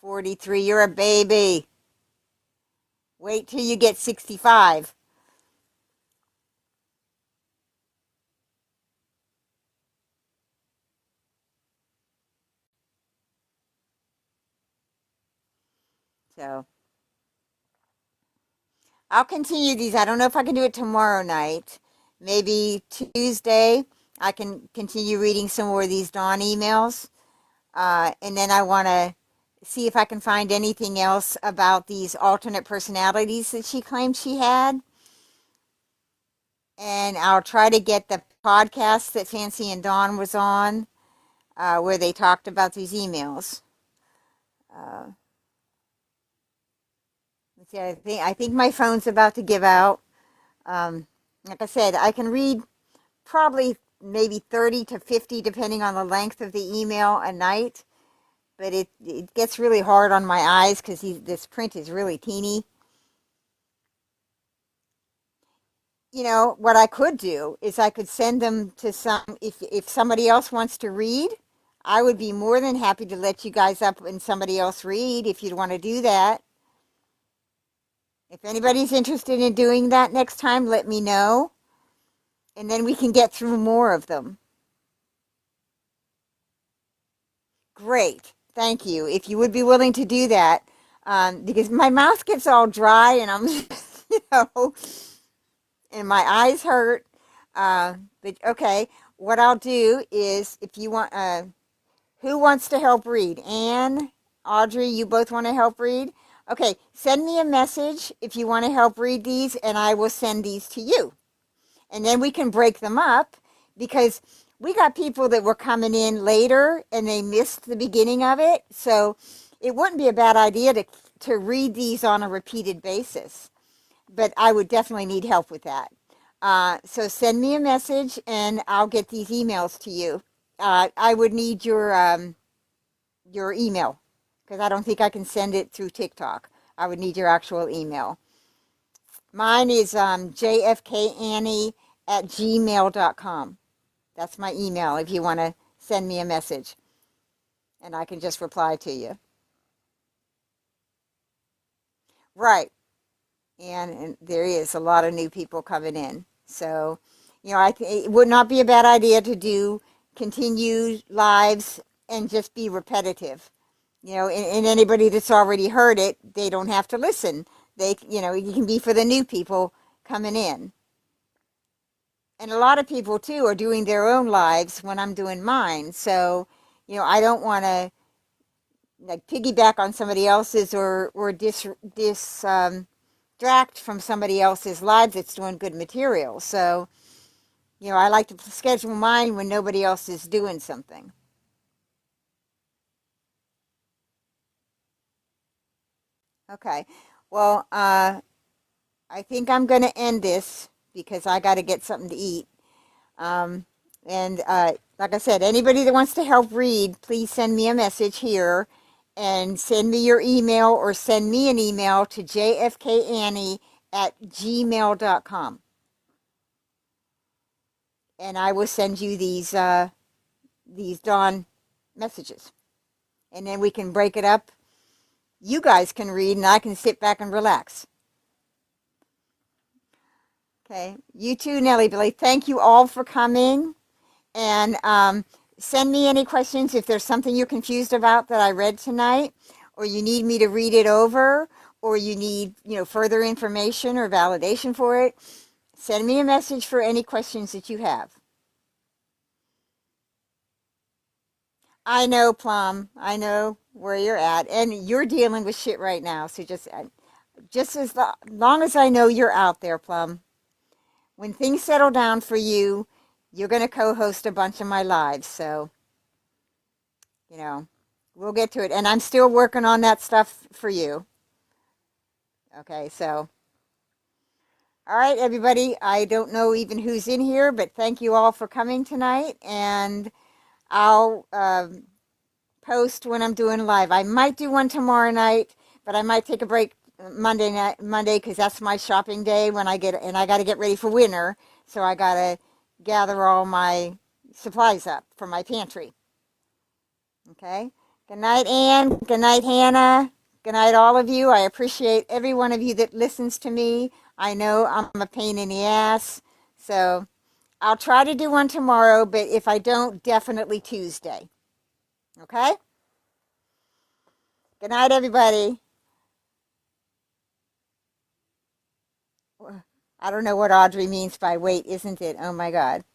43, you're a baby. Wait till you get 65. So, I'll continue these. I don't know if I can do it tomorrow night. Maybe Tuesday, I can continue reading some more of these Dawn emails. And then I want to see if I can find anything else about these alternate personalities that she claimed she had. And I'll try to get the podcast that Fancy and Dawn was on, where they talked about these emails. Let's see, I think my phone's about to give out. Like I said, I can read probably maybe 30 to 50, depending on the length of the email a night. but it gets really hard on my eyes because this print is really teeny. You know, what I could do is I could send them to if somebody else wants to read, I would be more than happy to let you guys up and somebody else read if you'd want to do that. If anybody's interested in doing that next time, let me know. And then we can get through more of them. Great. Thank you. If you would be willing to do that, because my mouth gets all dry and I'm, you know, and my eyes hurt. But okay, what I'll do is if you want, who wants to help read? Anne, Audrey, you both want to help read? Okay, send me a message if you want to help read these, and I will send these to you. And then we can break them up because we got people that were coming in later and they missed the beginning of it. So it wouldn't be a bad idea to read these on a repeated basis. But I would definitely need help with that. So send me a message and I'll get these emails to you. I would need your email because I don't think I can send it through TikTok. I would need your actual email. Mine is jfkannie@gmail.com. That's my email if you want to send me a message. And I can just reply to you. Right. And there is a lot of new people coming in. So, you know, it would not be a bad idea to do continued lives and just be repetitive. You know, and anybody that's already heard it, they don't have to listen. You know, it can be for the new people coming in. And a lot of people too are doing their own lives when I'm doing mine. So, you know, I don't want to like piggyback on somebody else's or distract from somebody else's lives that's doing good material. So, you know, I like to schedule mine when nobody else is doing something. Okay. Well, I think I'm going to end this because I got to get something to eat. And like I said, anybody that wants to help read, please send me a message here and send me your email or send me an email to jfkannie@gmail.com. And I will send you these Dawn messages. And then we can break it up. You guys can read and I can sit back and relax. Okay. You too, Nellie Billy. Thank you all for coming. And send me any questions if there's something you're confused about that I read tonight, or you need me to read it over, or you need, you know, further information or validation for it. Send me a message for any questions that you have. I know, Plum. I know where you're at, and you're dealing with shit right now. So just as long as I know you're out there, Plum. When things settle down for you, you're going to co-host a bunch of my lives. So, you know, we'll get to it. And I'm still working on that stuff for you. Okay, so. All right, everybody. I don't know even who's in here, but thank you all for coming tonight. And I'll post when I'm doing live. I might do one tomorrow night, but I might take a break Monday because that's my shopping day when I got to get ready for winter. So I got to gather all my supplies up for my pantry. Okay. Good night, Ann. Good night, Hannah. Good night, all of you. I appreciate every one of you that listens to me. I know I'm a pain in the ass. So I'll try to do one tomorrow, but if I don't, definitely Tuesday. Okay? Good night, everybody. I don't know what Audrey means by wait, isn't it? Oh my God.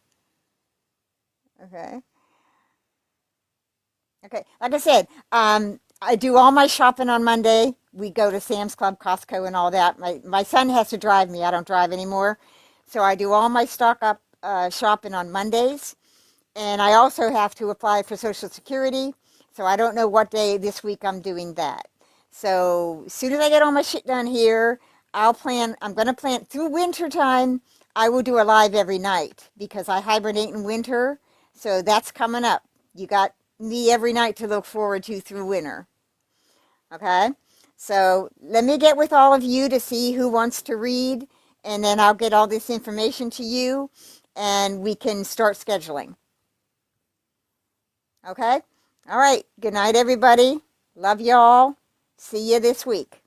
Okay. Okay. Like I said, I do all my shopping on Monday. We go to Sam's Club, Costco, and all that. My son has to drive me. I don't drive anymore. So I do all my stock up shopping on Mondays. And I also have to apply for Social Security. So I don't know what day this week I'm doing that. So as soon as I get all my shit done here, I'm going to plan through winter time. I will do a live every night because I hibernate in winter. So that's coming up. You got me every night to look forward to through winter. Okay? So let me get with all of you to see who wants to read, and then I'll get all this information to you, and we can start scheduling. Okay? All right. Good night, everybody. Love y'all. See you this week.